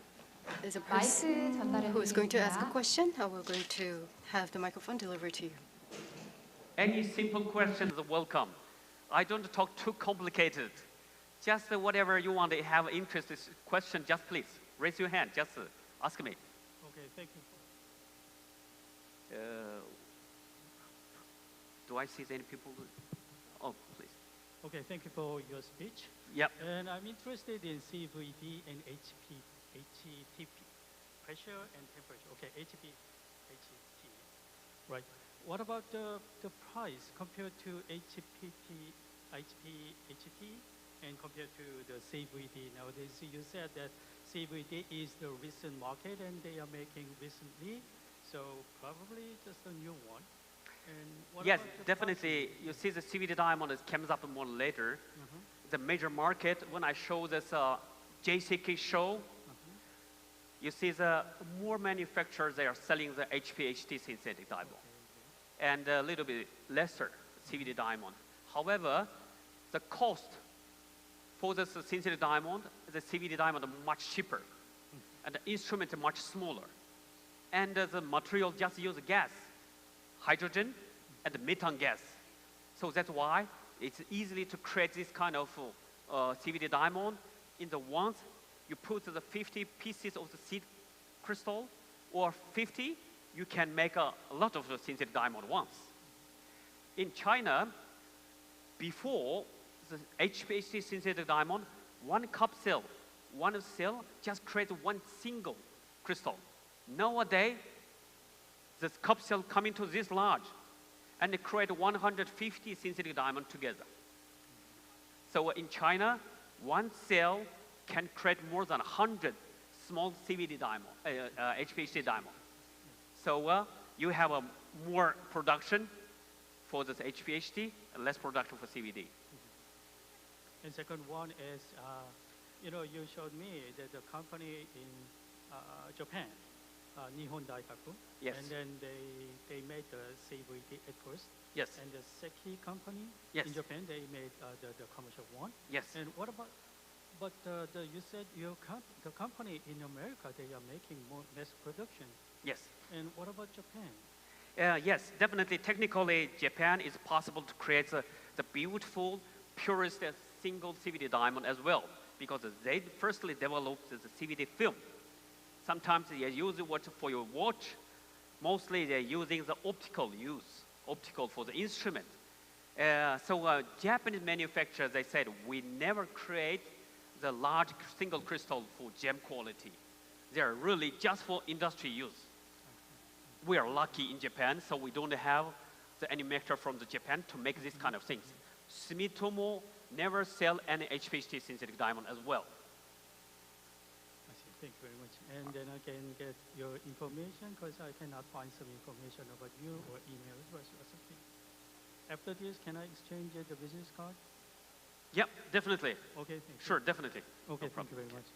is a 마이크 person 전달해 who is going to ask a 드리겠습니다. question. We're going to have the microphone delivered to you. Any simple questions are welcome. I don't talk too complicated. Just whatever you want to have interest in question, just please raise your hand. Just ask me. Okay, thank you. Do I see any people? Oh, please. Okay, thank you for your speech. Yep. And I'm interested in CVD and HTP, pressure and temperature. Okay, HT. Right. What about the price compared to HT, and compared to the CVD nowadays? You said that CVD is the recent market and they are making recently, so probably just a new one. And what Yes, about the definitely. You see the CVD diamond comes up more later. The major market, when I show this JCK show, you see the more manufacturers, they are selling the HPHT synthetic diamond. And a little bit lesser CVD diamond. However, the cost for the synthetic diamond, the CVD diamond are much cheaper, and the instrument is much smaller. And the material just use gas, hydrogen, and methane gas. So that's why it's easily to create this kind of CVD diamond. In the once you put the 50 pieces of the seed crystal, or 50, you can make a lot of the synthetic diamond once. In China, before the HPHT synthetic diamond, one cell just creates one single crystal. Nowadays, this cup cell come into this large, and they create 150 synthetic diamond together. So in China, one cell can create more than 100 small CVD diamond, HPHT diamond. So you have a more production for this HPHT and less production for CVD. And second one is, you showed me that the company in Japan, Nihon Daikaku, Yes. and then they made the CVD at first. Yes. And the Seki company Yes. in Japan, they made the commercial one. Yes. And what about, but you said the company in America, they are making more mass production. Yes. And what about Japan? Yes, definitely. Technically, Japan is possible to create the beautiful, purest single CVD diamond as well, because they firstly developed the CVD film. Sometimes they use it for your watch. Mostly they're using the optical for the instrument. So Japanese manufacturers, they said, we never create the large single crystal for gem quality. They're really just for industry use. We are lucky in Japan, so we don't have the manufacturer from Japan to make this kind of things. Sumitomo never sell any HPHT synthetic diamond as well. I see. Thank you very much. And then I can get your information because I cannot find some information about you or email address or something. After this, can I exchange the business card? Yep, definitely. Okay, thank you. Sure, definitely. Okay, No thank you problem. very much.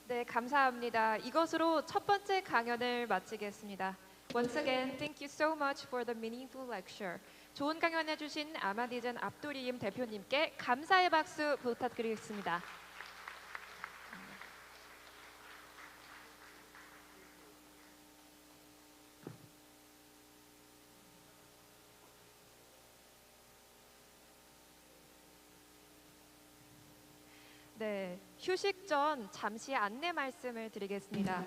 네, 감사합니다. 이것으로 첫 번째 강연을 마치겠습니다. Once again, thank you so much for the meaningful lecture. 좋은 강연해주신 아마디젠 압도리임 대표님께 감사의 박수 부탁드리겠습니다. 네, 휴식 전 잠시 안내 말씀을 드리겠습니다.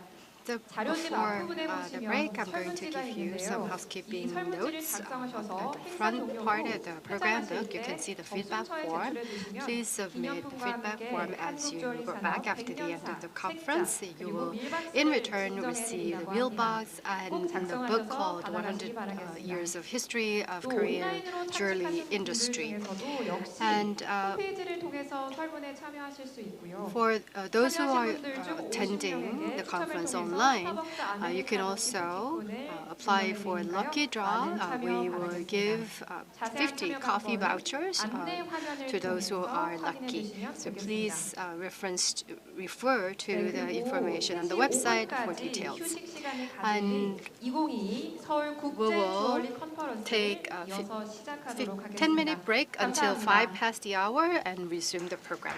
자료집 Before 앞부분에 the 보시면 break, I'm going to 설문지가 give you some 있는데요. 이 housekeeping 설문지를 notes. 작성하셔서 At the 행사 front part 동영으로 of the program 회장하실 book, you 때 can see the feedback 정순처에 form. 제출해 주시면 Please submit the feedback form as you go back after the end of the conference. You will, in return, receive the wheel box and the book called 100 Years of History of Korean Jewelry Industry. And 홈페이지를 통해서 설문에 참여하실 수 있고요. for those who are attending the conference online, you can also apply for lucky draw. We will give 50 coffee vouchers to those who are lucky. So please refer to the information on the website for details. And we will take a 10-minute break until 5 past the hour and resume the program.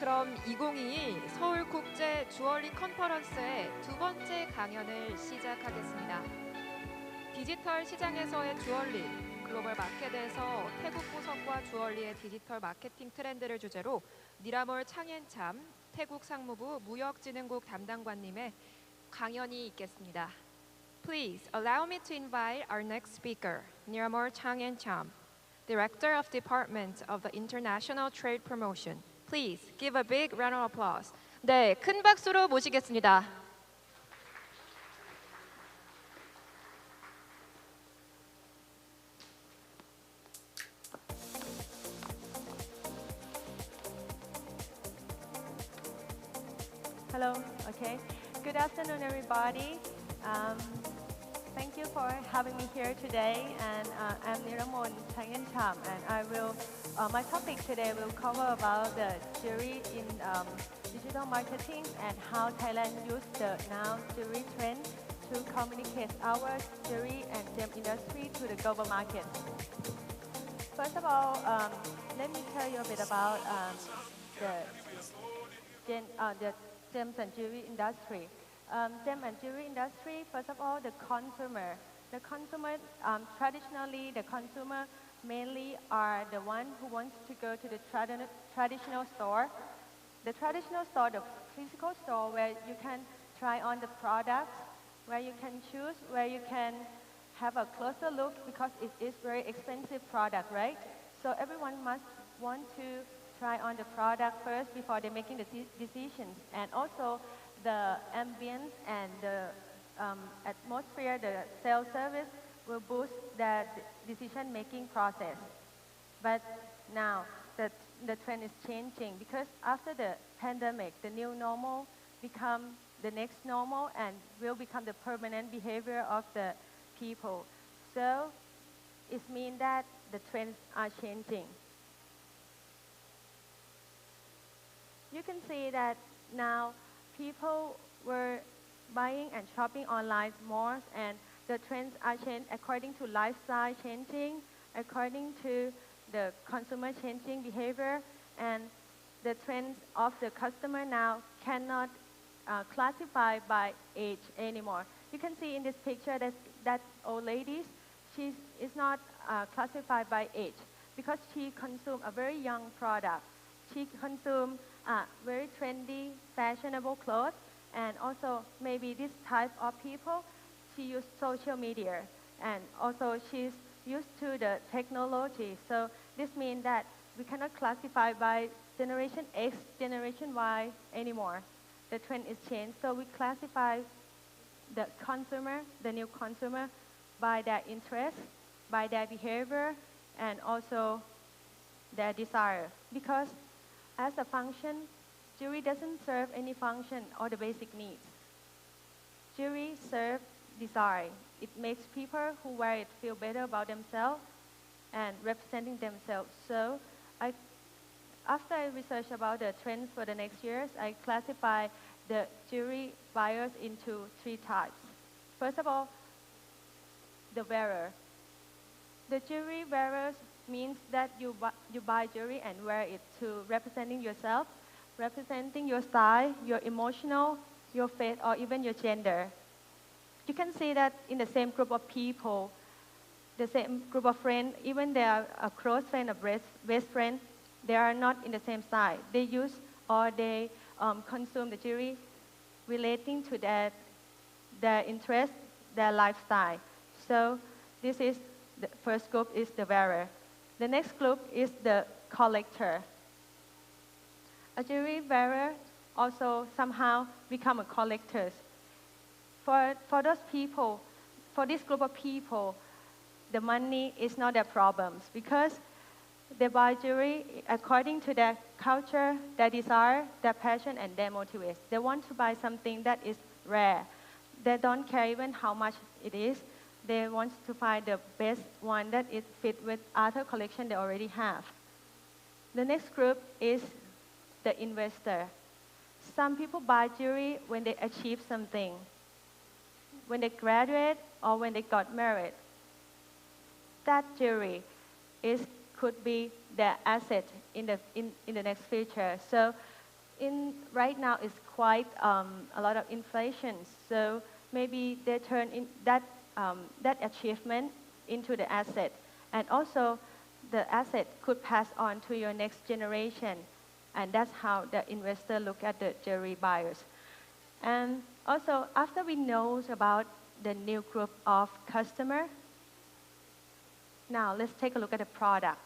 그럼 2022 서울국제주얼리 컨퍼런스의 두 번째 강연을 시작하겠습니다. 디지털 시장에서의 주얼리, 글로벌 마켓에서 태국 보석과 주얼리의 디지털 마케팅 트렌드를 주제로 니라몰 창앤참 태국 상무부 무역진흥국 담당관님의 강연이 있겠습니다. Please allow me to invite our next speaker, Niramor Chang-en-cham, Director of Department of the International Trade Promotion. Please give a big round of applause. 네, 큰 박수로 모시겠습니다. Hello. Okay. Good afternoon, everybody. Thank you for having me here today. And I'm Niramon Chang-en-cham, and I will. My topic today will cover about the jewelry in digital marketing and how Thailand use the now jewelry trend to communicate our jewelry and gem industry to the global market. First of all, let me tell you a bit about the gems and jewelry industry. Gem and jewelry industry, first of all, the consumer. The consumer, traditionally, the consumer mainly are the one who wants to go to the traditional store. The traditional store, the physical store where you can try on the products, where you can choose, where you can have a closer look because it is very expensive product, right? So everyone must want to try on the product first before they're making the decisions. And also the ambience and the atmosphere, the sales service will boost that decision-making process. But now the trend is changing because after the pandemic, the new normal become the next normal and will become the permanent behavior of the people. So it means that the trends are changing. You can see that now people were buying and shopping online more, and the trends are changing according to lifestyle changing, according to the consumer changing behavior, and the trends of the customer now cannot classify by age anymore. You can see in this picture that old lady, she is not classified by age because she consumed a very young product. She consumed very trendy, fashionable clothes, and also maybe this type of people, she used social media, and also she's used to the technology. So this means that we cannot classify by generation X, generation Y anymore. The trend is changed, so we classify the consumer, the new consumer, by their interest, by their behavior, and also their desire. Because as a function, jewelry doesn't serve any function or the basic needs. Jewelry serves desire. It makes people who wear it feel better about themselves and representing themselves. So after I researched about the trends for the next years, I classify the jewelry buyers into three types. First of all, the wearer. The jewelry wearers means that you buy jewelry and wear it to representing yourself, representing your style, your emotional, your faith, or even your gender. You can see that in the same group of people, the same group of friends, even they are a close friend, a best friend, they are not in the same side. They use or they consume the jewelry relating to their interest, their lifestyle. So this is the first group is the wearer. The next group is the collector. A jewelry wearer also somehow become a collector. For those people, for this group of people, the money is not their problems because they buy jewelry according to their culture, their desire, their passion, and their motivation. They want to buy something that is rare. They don't care even how much it is. They want to find the best one that is fit with other collection they already have. The next group is the investor. Some people buy jewelry when they achieve something, when they graduate or when they got married. That jewelry could be their asset in the next future. So right now it's quite a lot of inflation. So maybe they turn in that achievement into the asset, and also the asset could pass on to your next generation, and that's how the investor look at the jewelry buyers. And also, after we know about the new group of customer, now let's take a look at the product.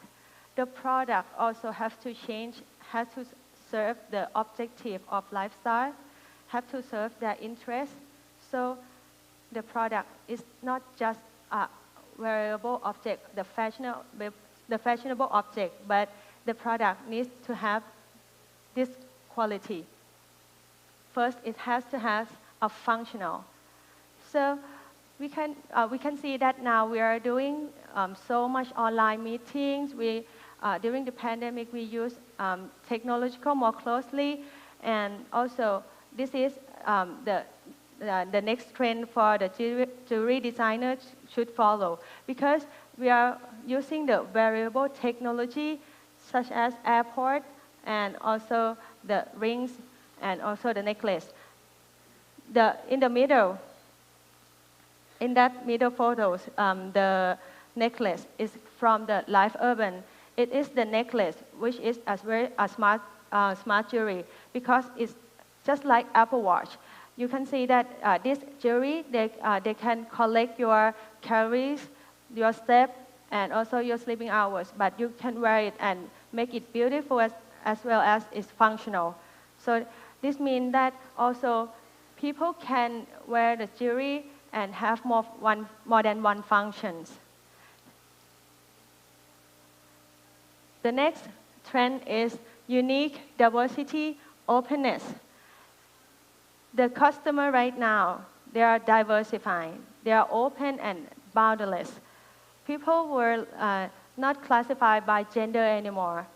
The product also has to change, has to serve the objective of lifestyle, have to serve their interest. So the product is not just a wearable object, the fashionable object, but the product needs to have this quality. First, it has to have a functional. So we can see that now we are doing so much online meetings. During the pandemic, we use technological more closely, and also this is the next trend for the jewelry designers should follow, because we are using the variable technology such as airport and also the rings and also the necklace. In that middle photos, the necklace is from the Life Urban. It is the necklace which is a smart jewelry, because it's just like Apple Watch. You can see that this jewelry, they can collect your calories, your step, and also your sleeping hours, but you can wear it and make it beautiful as well as it's functional. So this means that also people can wear the jewelry and have more than one functions. The next trend is unique, diversity, openness. The customer right now, they are diversifying. They are open and boundless. People were not classified by gender anymore.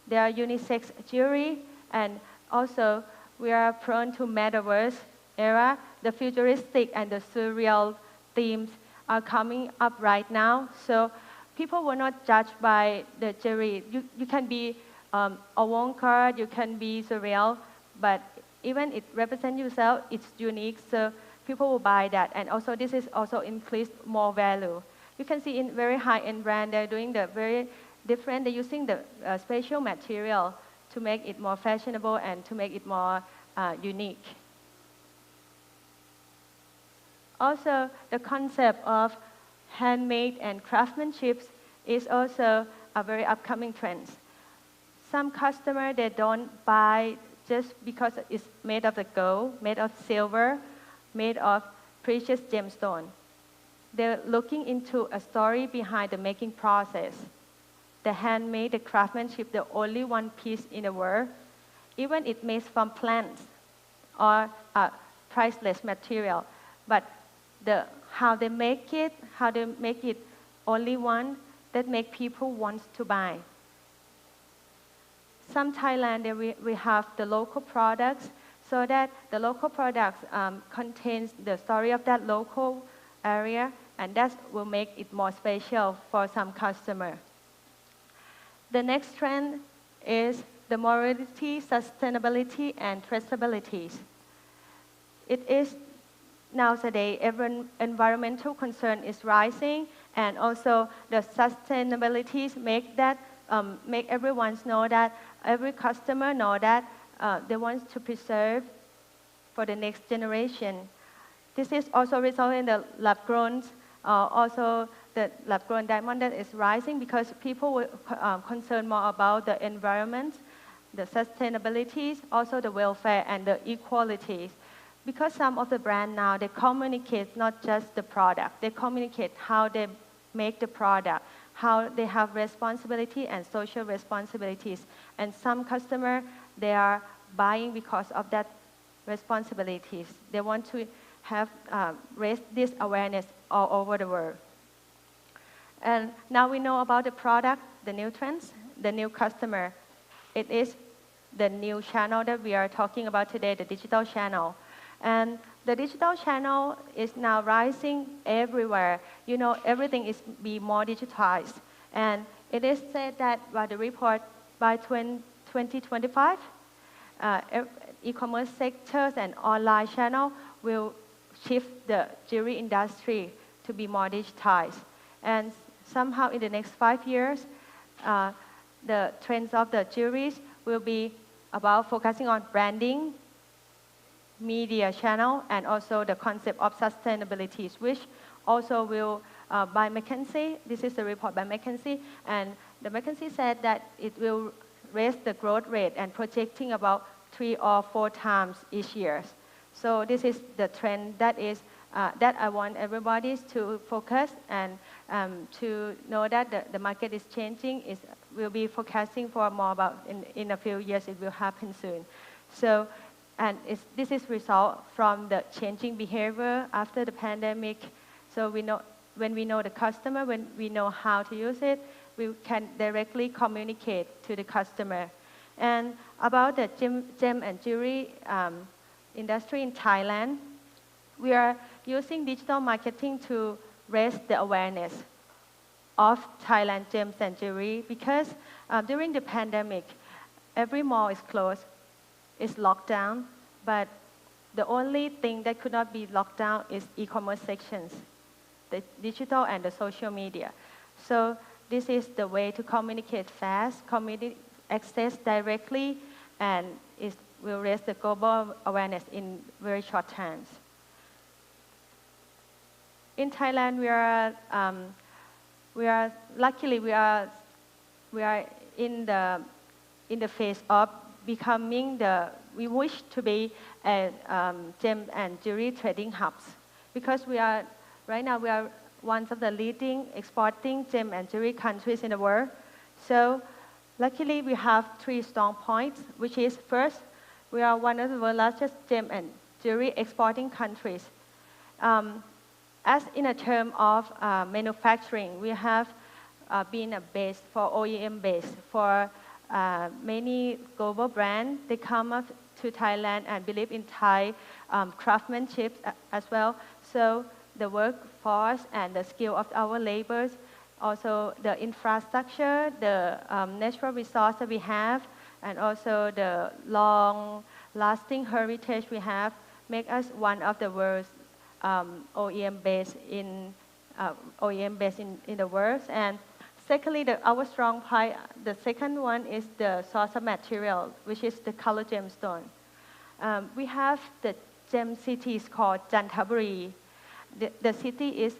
They are unisex jewelry, and also we are prone to metaverse era. The futuristic and the surreal themes are coming up right now. So people were not judged by the jewelry. You can be avant-garde, you can be surreal, but even it represents yourself, it's unique, so people will buy that. And also this is also increased more value. You can see in very high-end brand, they're doing the very different, they're using the special material to make it more fashionable and to make it more unique. Also, the concept of handmade and craftsmanship is also a very upcoming trend. Some customers, they don't buy just because it's made of the gold, made of silver, made of precious gemstone. They're looking into a story behind the making process. The handmade, the craftsmanship, the only one piece in the world. Even it made from plants or priceless material. But how they make it only one, that make people want to buy. Some Thailand, we have the local products, so that the local products contains the story of that local area, and that will make it more special for some customer. The next trend is the morality, sustainability, and traceability. It is nowadays, environmental concern is rising, and also the sustainability make everyone know that, every customer know that they want to preserve for the next generation. This is also resulting in the lab-grown, also the lab-grown diamond that is rising, because people were concerned more about the environment, the sustainability, also the welfare and the equalities. Because some of the brands now, they communicate not just the product, they communicate how they make the product, how they have responsibility and social responsibilities. And some customers, they are buying because of that responsibilities. They want to have raise this awareness all over the world. And now we know about the product, the new trends, the new customer. It is the new channel that we are talking about today, the digital channel. And the digital channel is now rising everywhere. You know, everything is be more digitized. And it is said that by the report, by 2025, e-commerce sectors and online channel will shift the jewelry industry to be more digitized. And somehow in the next 5 years, the trends of the jewelries will be about focusing on branding, media channel, and also the concept of sustainability, which also will, by McKinsey, this is the report by McKinsey, and the McKinsey said that it will raise the growth rate and projecting about 3 or 4 times each year. So this is the trend that is that I want everybody to focus and to know that the market is changing. We'll be focusing for more about in a few years. It will happen soon. So, and this is result from the changing behavior after the pandemic. So we know when we know the customer, when we know how to use it, we can directly communicate to the customer. And about the gem and jewelry industry in Thailand, we are using digital marketing to raise the awareness of Thailand gems and jewelry because during the pandemic, every mall is closed, is locked down, but the only thing that could not be locked down is e-commerce sections, the digital and the social media. So this is the way to communicate fast, access directly, and it will raise the global awareness in very short times. In Thailand, luckily we are in the phase of becoming we wish to be a gem and jewelry trading hubs because right now we are one of the leading exporting gem and jewelry countries in the world. So luckily we have 3 strong points, which is first, we are one of the world's largest gem and jewelry exporting countries. As in a term of manufacturing, we have been a base for OEM base for many global brands. They come up to Thailand and believe in Thai craftsmanship as well. So the workforce and the skill of our laborers, also the infrastructure, the natural resource that we have, and also the long-lasting heritage we have, make us one of the world's OEM based in the world. And secondly, our strong point, the second one is the source of material, which is the color gemstone. We have the gem cities called Jantaburi. The city is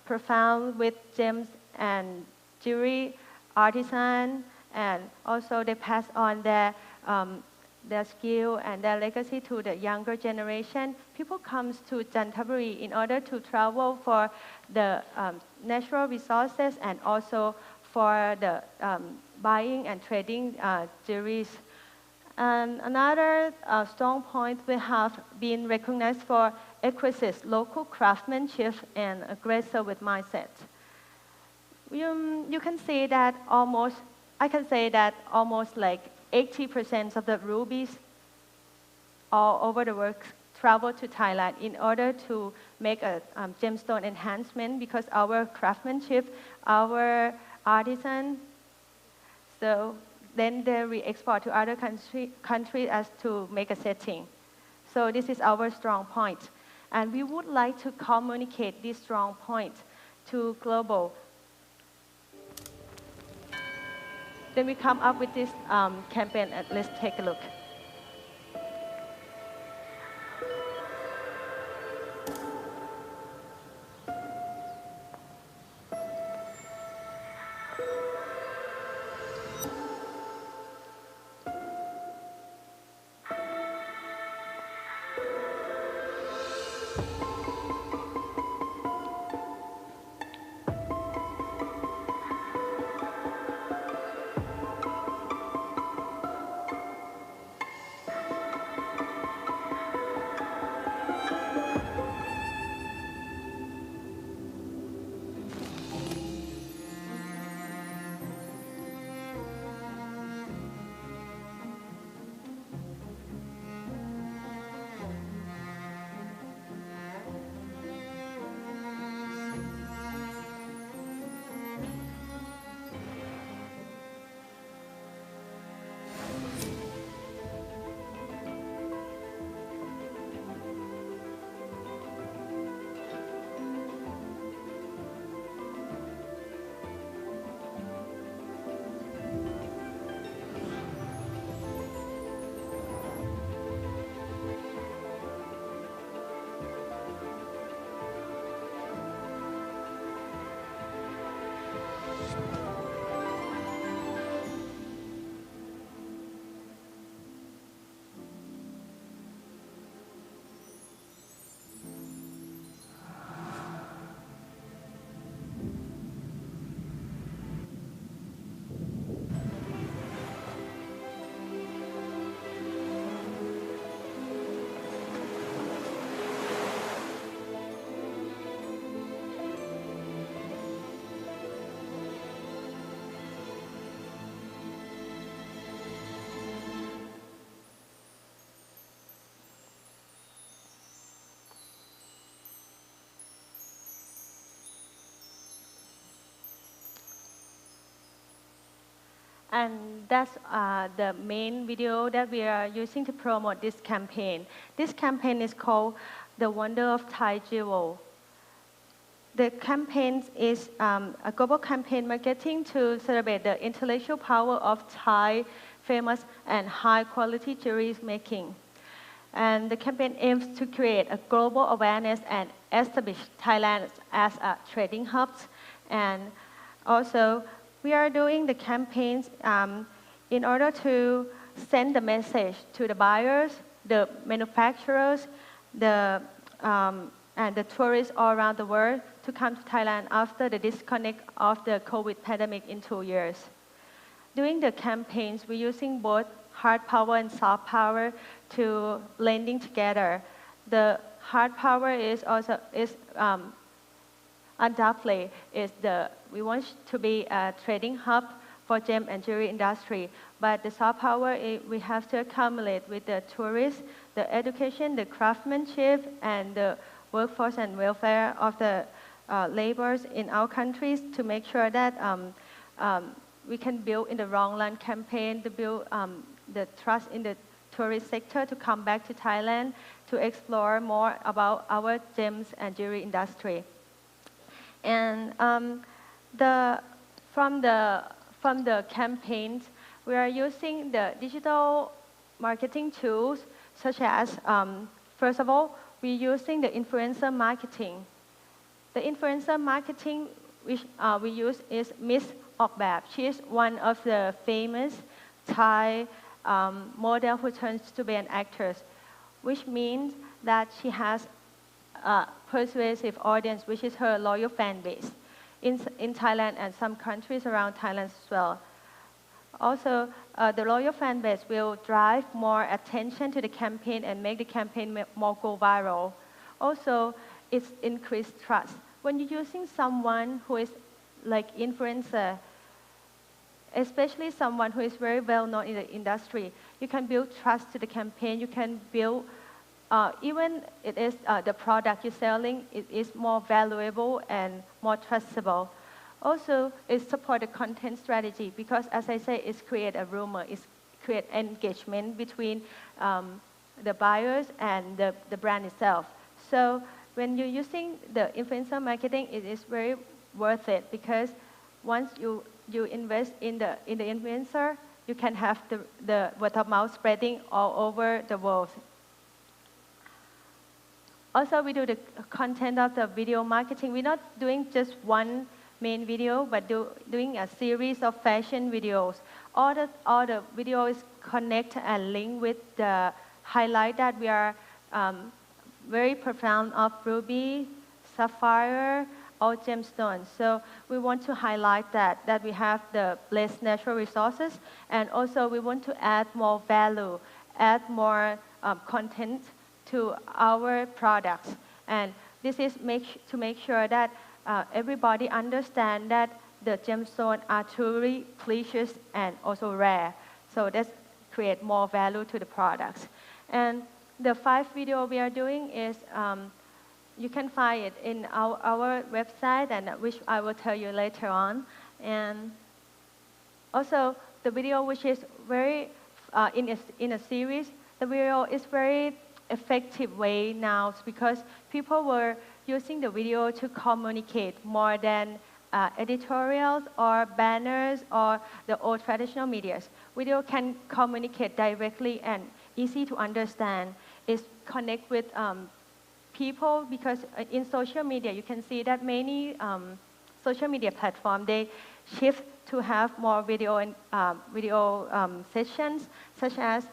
profound with gems and jewelry artisan, and also they pass on their skill and their legacy to the younger generation. People come to Jantaburi in order to travel for the natural resources and also for the buying and trading jewelries. And another strong point, we have been recognized for exquisite local craftsmanship and a great service mindset. You can say that I can say that almost like 80% of the rubies all over the world travel to Thailand in order to make a gemstone enhancement because our craftsmanship, our artisan, so then they re-export to other countries as to make a setting. So this is our strong point. And we would like to communicate this strong point to global. Then we come up with this campaign, and let's take a look. And that's the main video that we are using to promote this campaign. This campaign is called The Wonder of Thai Jewel. The campaign is a global campaign marketing to celebrate the intellectual power of Thai famous and high-quality jewelry making. And the campaign aims to create a global awareness and establish Thailand as a trading hub. And also, we are doing the campaigns in order to send the message to the buyers, the manufacturers, and the tourists all around the world to come to Thailand after the disconnect of the COVID pandemic in 2 years. During the campaigns, we're using both hard power and soft power to blending together. The hard power is also undoubtedly we want to be a trading hub for gem and jewelry industry. But the soft power we have to accumulate with the tourists, the education, the craftsmanship, and the workforce and welfare of the laborers in our countries to make sure that we can build in the long run campaign to build the trust in the tourist sector to come back to Thailand to explore more about our gems and jewelry industry. And from the campaigns, we are using the digital marketing tools such as, first of all, we're using the influencer marketing. The influencer marketing which we use is Miss Okbab. She is one of the famous Thai model who turns to be an actress, which means that she has a persuasive audience, which is her loyal fan base in Thailand and some countries around Thailand as well. Also, the loyal fan base will drive more attention to the campaign and make the campaign more go viral. Also, it's increased trust. When you're using someone who is like influencer, especially someone who is very well known in the industry, you can build trust to the campaign. You can build, even it is the product you're selling, it is more valuable and more trustable. Also, it supports the content strategy because, as I say, it's create a rumor, it's create engagement between the buyers and the brand itself. So when you're using the influencer marketing, it is very worth it because once you invest in the influencer, you can have the word of mouth spreading all over the world. Also, we do the content of the video marketing. We're not doing just one main video, but doing a series of fashion videos. All the videos connect and link with the highlight that we are very profound of ruby, sapphire, or gemstones. So we want to highlight that we have the blessed natural resources, and also we want to add more value, add more content to our products. And this is to make sure that everybody understand that the gemstones are truly precious and also rare. So that's create more value to the products. And the 5 video we are doing is you can find it in our website, and which I will tell you later on. And also the video which is very in a series, the video is very effective way now because people were using the video to communicate more than editorials or banners or the old traditional medias. Video can communicate directly and easy to understand. It's connect with people because in social media you can see that many social media platforms they shift to have more video and sessions such as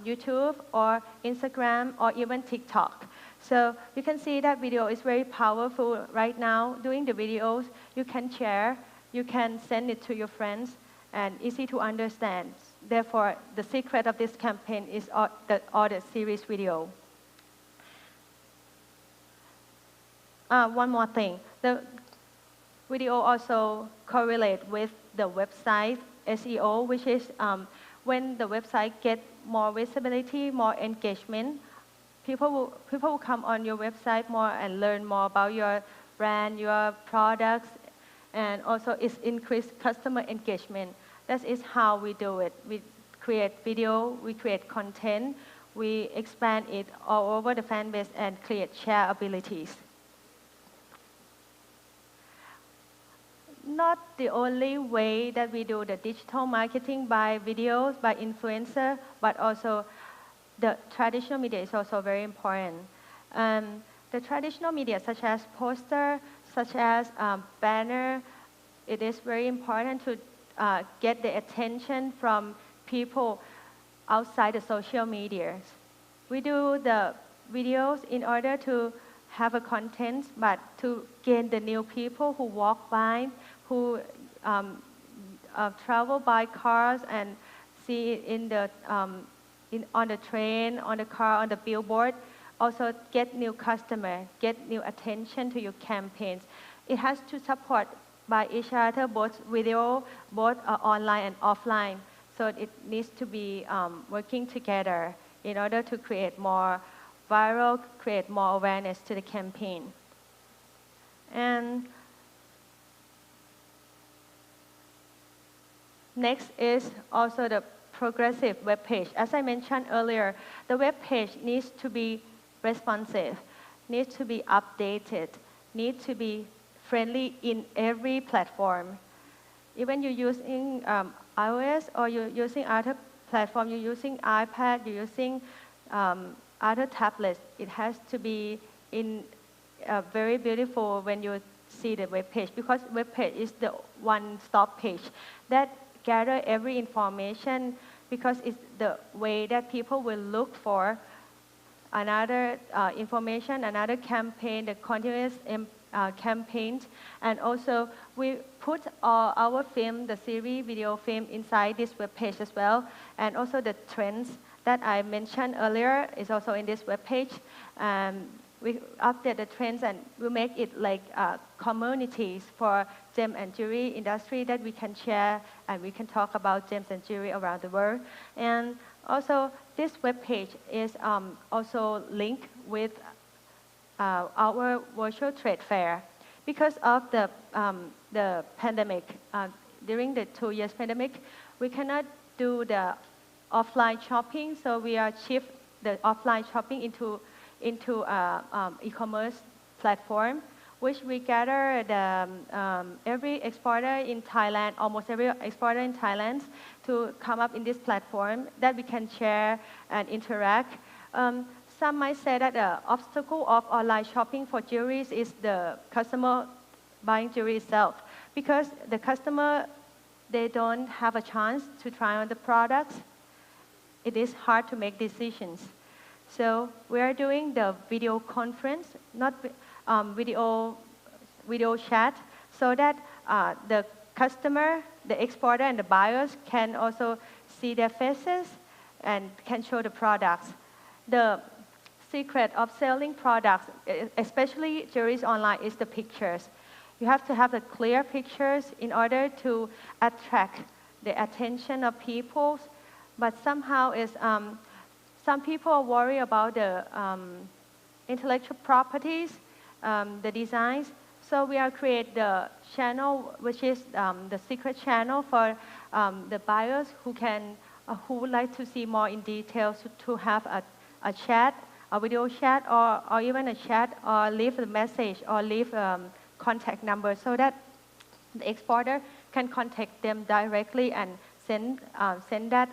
YouTube or Instagram or even TikTok. So you can see that video is very powerful right now. Doing the videos, you can share, you can send it to your friends, and easy to understand. Therefore, the secret of this campaign is all the series video. One more thing. The video also correlate with the website SEO, which is when the website get more visibility, more engagement, people will come on your website more and learn more about your brand, your products, and also it's increased customer engagement. That is how we do it. We create video, we create content, we expand it all over the fan base and create share abilities. Not the only way that we do the digital marketing by videos, by influencer, but also the traditional media is also very important. The traditional media, such as poster, such as banner, it is very important to get the attention from people outside the social media. We do the videos in order to have a content, but to gain the new people who walk by, who travel by cars and see it in the, on the train, on the car, on the billboard. Also get new customer, get new attention to your campaigns. It has to support by each other, both video, both online and offline. So it needs to be working together in order to create more viral, create more awareness to the campaign. And next is also the progressive web page. As I mentioned earlier, the web page needs to be responsive, needs to be updated, needs to be friendly in every platform. Even you're using iOS or you're using other platform, you're using iPad, you're using other tablets, it has to be in very beautiful when you see the web page, because web page is the one-stop page that gather every information, because it's the way that people will look for another information, another campaign, the continuous campaigns. And also we put our film, the series video film, inside this web page as well. And also the trends that I mentioned earlier is also in this web page. We update the trends and we make it like communities for gem and jewelry industry that we can share and we can talk about gems and jewelry around the world. And also this web page is also linked with our virtual trade fair. Because of the pandemic, during the 2 years pandemic, we cannot do the offline shopping, so we are shift the offline shopping into e-commerce platform, which we gather the every exporter in Thailand, almost every exporter in Thailand, to come up in this platform that we can share and interact. Some might say that the obstacle of online shopping for jewelry is the customer buying jewelry itself, because the customer, they don't have a chance to try on the products. It is hard to make decisions. So we are doing the video conference, not video chat, so that the customer, the exporter, and the buyers can also see their faces and can show the products. The secret of selling products, especially jewelry online, is the pictures. You have to have the clear pictures in order to attract the attention of people. But somehow is some people are worried about the intellectual properties, the designs. So we are create the channel, which is the secret channel for the buyers who would like to see more in detail, to have a chat, a video chat, or even a chat, or leave a message, or leave contact number, so that the exporter can contact them directly and send that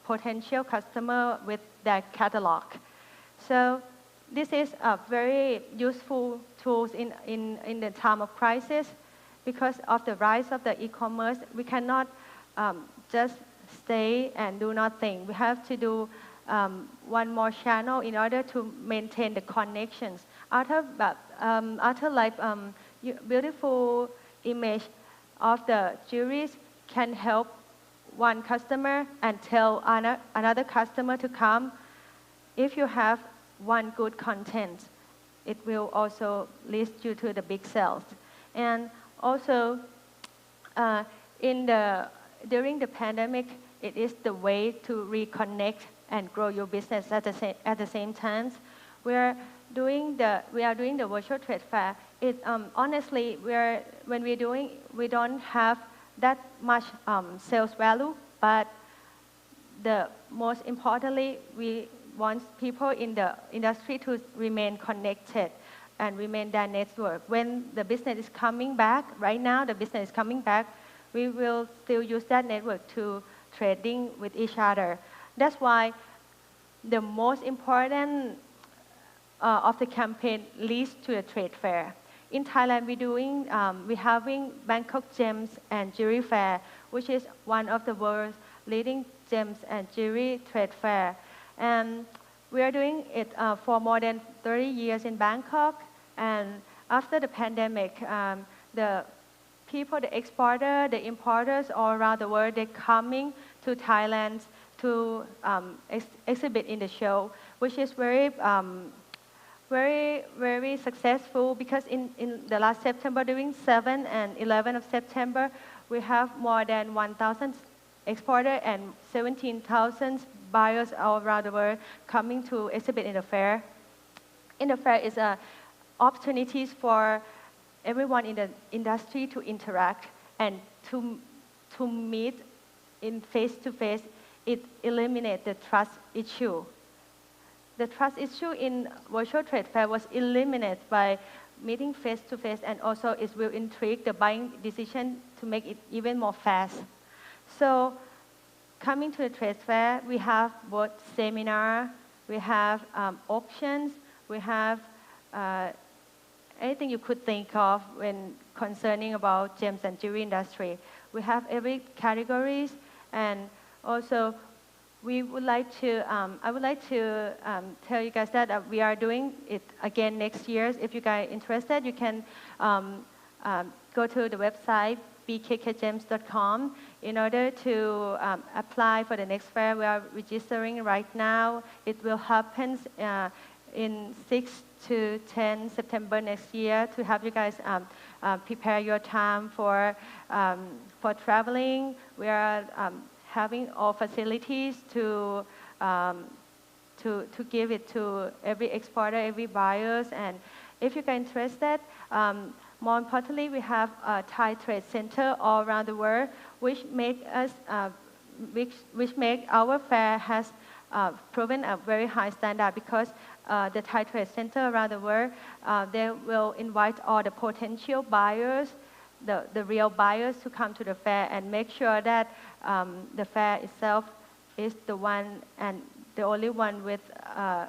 potential customer with their catalog. So this is a very useful tools in the time of crisis. Because of the rise of the e-commerce, we cannot just stay and do nothing. We have to do one more channel in order to maintain the connections. After like beautiful image of the jewelries can help one customer and tell another customer to come. If you have one good content, it will also lead you to the big sales. And also, during the pandemic, it is the way to reconnect and grow your business at the same time. We are doing the virtual trade fair. Honestly, we don't have that much sales value, but the most importantly, we want people in the industry to remain connected and remain their network. When the business is coming back, right now the business is coming back, we will still use that network to trading with each other. That's why the most important of the campaign leads to a trade fair. In Thailand, we're having Bangkok Gems and Jewelry Fair, which is one of the world's leading gems and jewelry trade fair. And we are doing it for more than 30 years in Bangkok. And after the pandemic, the people, the exporters, the importers all around the world, they're coming to Thailand to exhibit in the show, which is very successful because in the last September, during 7 and 11 of September, we have more than 1,000 exporters and 17,000 buyers all around the world coming to exhibit in the fair. In the fair is opportunities for everyone in the industry to interact and to meet in face-to-face. It eliminates the trust issue. The trust issue in virtual trade fair was eliminated by meeting face-to-face, and also it will intrigue the buying decision to make it even more fast. So coming to the trade fair, we have both seminar, we have auctions, we have anything you could think of when concerning about gems and jewelry industry. We have every categories, and also we would like to, I would like to tell you guys that we are doing it again next year. If you guys are interested, you can go to the website bkkgems.com in order to apply for the next fair. We are registering right now. It will happen in 6 to 10 September next year to have you guys prepare your time for traveling. We are having all facilities to give it to every exporter, every buyers, and if you are interested, more importantly, we have a Thai trade center all around the world, which make us, which make our fair has proven a very high standard because the Thai trade center around the world, they will invite all the potential buyers, the real buyers to come to the fair and make sure that the fair itself is the one and the only one with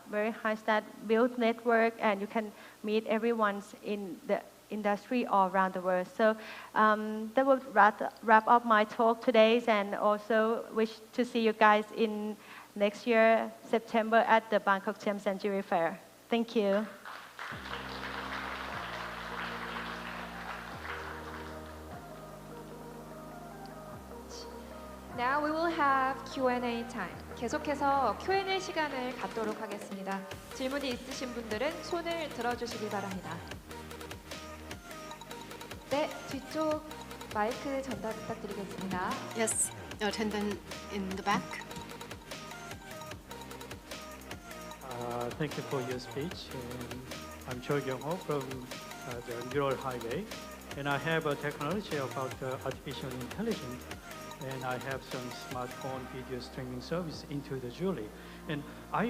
very high standard built network, and you can meet everyone in the industry all around the world. So that will wrap up my talk today, and also wish to see you guys in next year, September, at the Bangkok Gems and Jewelry Fair. Thank you. Now we will have Q&A time. 계속해서 Q&A 시간을 갖도록 하겠습니다. 질문이 있으신 분들은 손을 들어주시기 바랍니다. 네, 뒤쪽 마이크 전달 부탁드리겠습니다. Yes, attendant in the back. Thank you for your speech. I'm Choi Kyung-ho from the Neural Highway, and I have a technology about artificial intelligence, and I have some smartphone video streaming service into the jewelry. And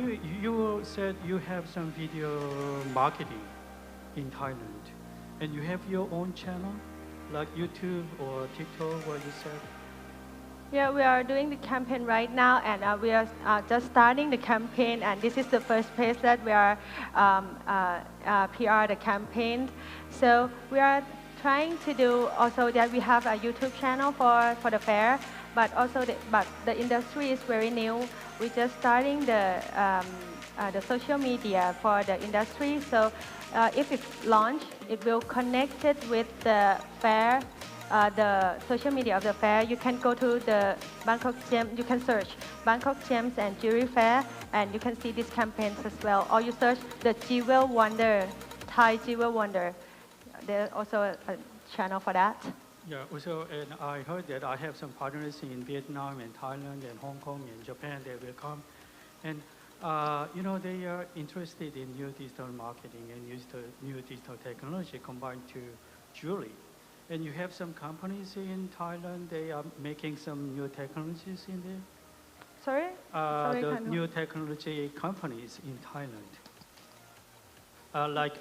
you said you have some video marketing in Thailand, and you have your own channel, like YouTube or TikTok, what you said? Yeah, we are doing the campaign right now, and we are just starting the campaign, and this is the first place that we are PR the campaign. So we are trying to do also that we have a YouTube channel for the fair, but also the industry is very new. We're just starting the social media for the industry. So if it's launched, it will connect it with the fair. The social media of the fair, you can go to the Bangkok Gems, you can search Bangkok Gems and Jewelry Fair, and you can see these campaigns as well. Or you search the Jewel Wonder, Thai Jewel Wonder. There's also a channel for that. Yeah, also, and I heard that I have some partners in Vietnam and Thailand and Hong Kong and Japan. They will come, and you know, they are interested in new digital marketing and new digital technology combined to jewelry. And you have some companies in Thailand, they are making some new technologies in there? Sorry? Sorry, The kind of- new technology companies in Thailand. Like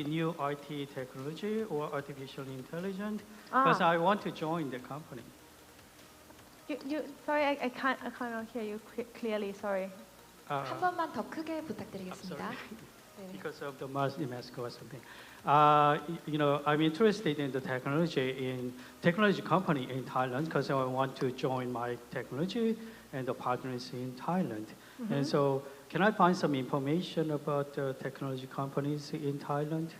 new IT technology or artificial intelligence, because I want to join the company. Sorry, I cannot hear you clearly, sorry. 한 번만 더 크게 I'm 부탁드리겠습니다. sorry, 네. because of the mask or something. I'm interested in the technology company in Thailand because I want to join my technology and the partners in Thailand. And so, can I find some information about the technology companies in Thailand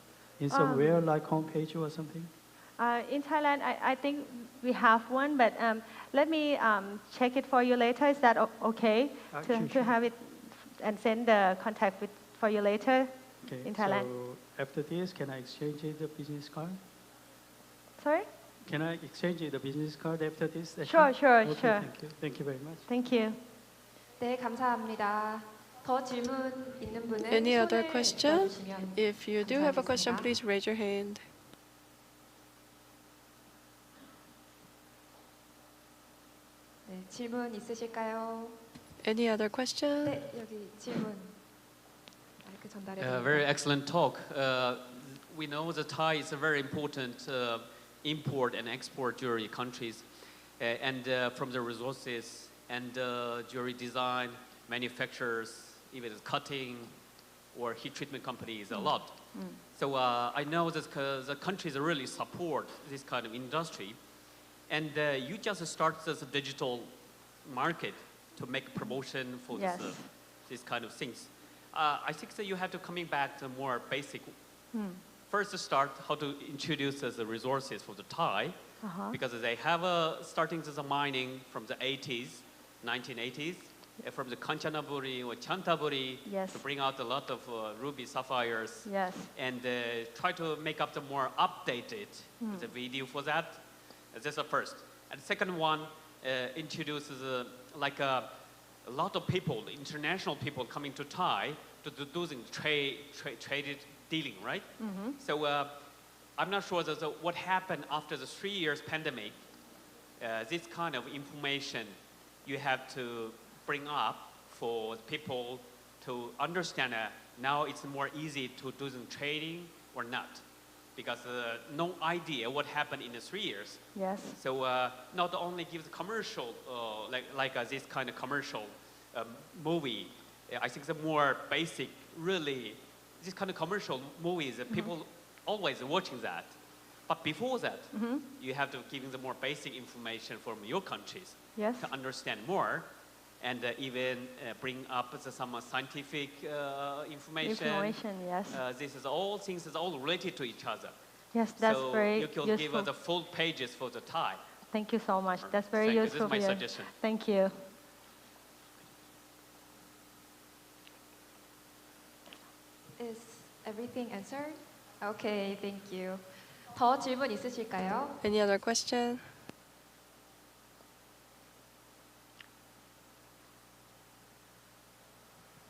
in somewhere like homepage or something? In Thailand, I think we have one, but let me check it for you later. Is that okay to have it and send the contact for you later in Thailand? So after this, can I exchange the business card? Sorry? Can I exchange the business card after this session? Sure. Okay, thank you. Thank you very much. Thank you. 네, 감사합니다. 더 질문 있는 분은 Any other 손을 question? 들어주시면 If you do have a question, 감사하겠습니다. please raise your hand. 네, 질문 있으실까요? Any other question? 네, 여기 질문. 마이크 전달해 Very 드립니다. excellent talk. We know that Thai is a very important import and export jewelry countries, and from the resources and jewelry design, manufacturers, even cutting or heat treatment companies, a lot. So I know that the countries really support this kind of industry, and you just start this digital market to make promotion for Yes. this kind of things. I think that you have to coming back to more basic. First, start how to introduce the resources for the Thai, because they have starting the mining from the 1980s, from the Kanchanaburi or Chantaburi, Yes. to bring out a lot of ruby sapphires, Yes. and try to make up the more updated the video for that. That's the first. And the second one introduces like a lot of people, international people coming to Thai to do traded dealing, right? So I'm not sure that what happened after the 3 years pandemic. This kind of information you have to bring up for people to understand. Now it's more easy to do some trading or not, because no idea what happened in the 3 years. Yes. So not only give the commercial, like this kind of commercial movie, I think the more basic, really, this kind of commercial movies, people always watching that. But before that, you have to give them more basic information from your countries Yes. to understand more, and even bring up some scientific information. Yes. This is all things is all related to each other. Yes, that's so very you can give useful. us the full pages for the Thai. Thank you so much. That's very Thank you. useful. This is my for you. suggestion. Thank you. Is everything answered? Okay, thank you. 더 질문 있으실까요? Any other question?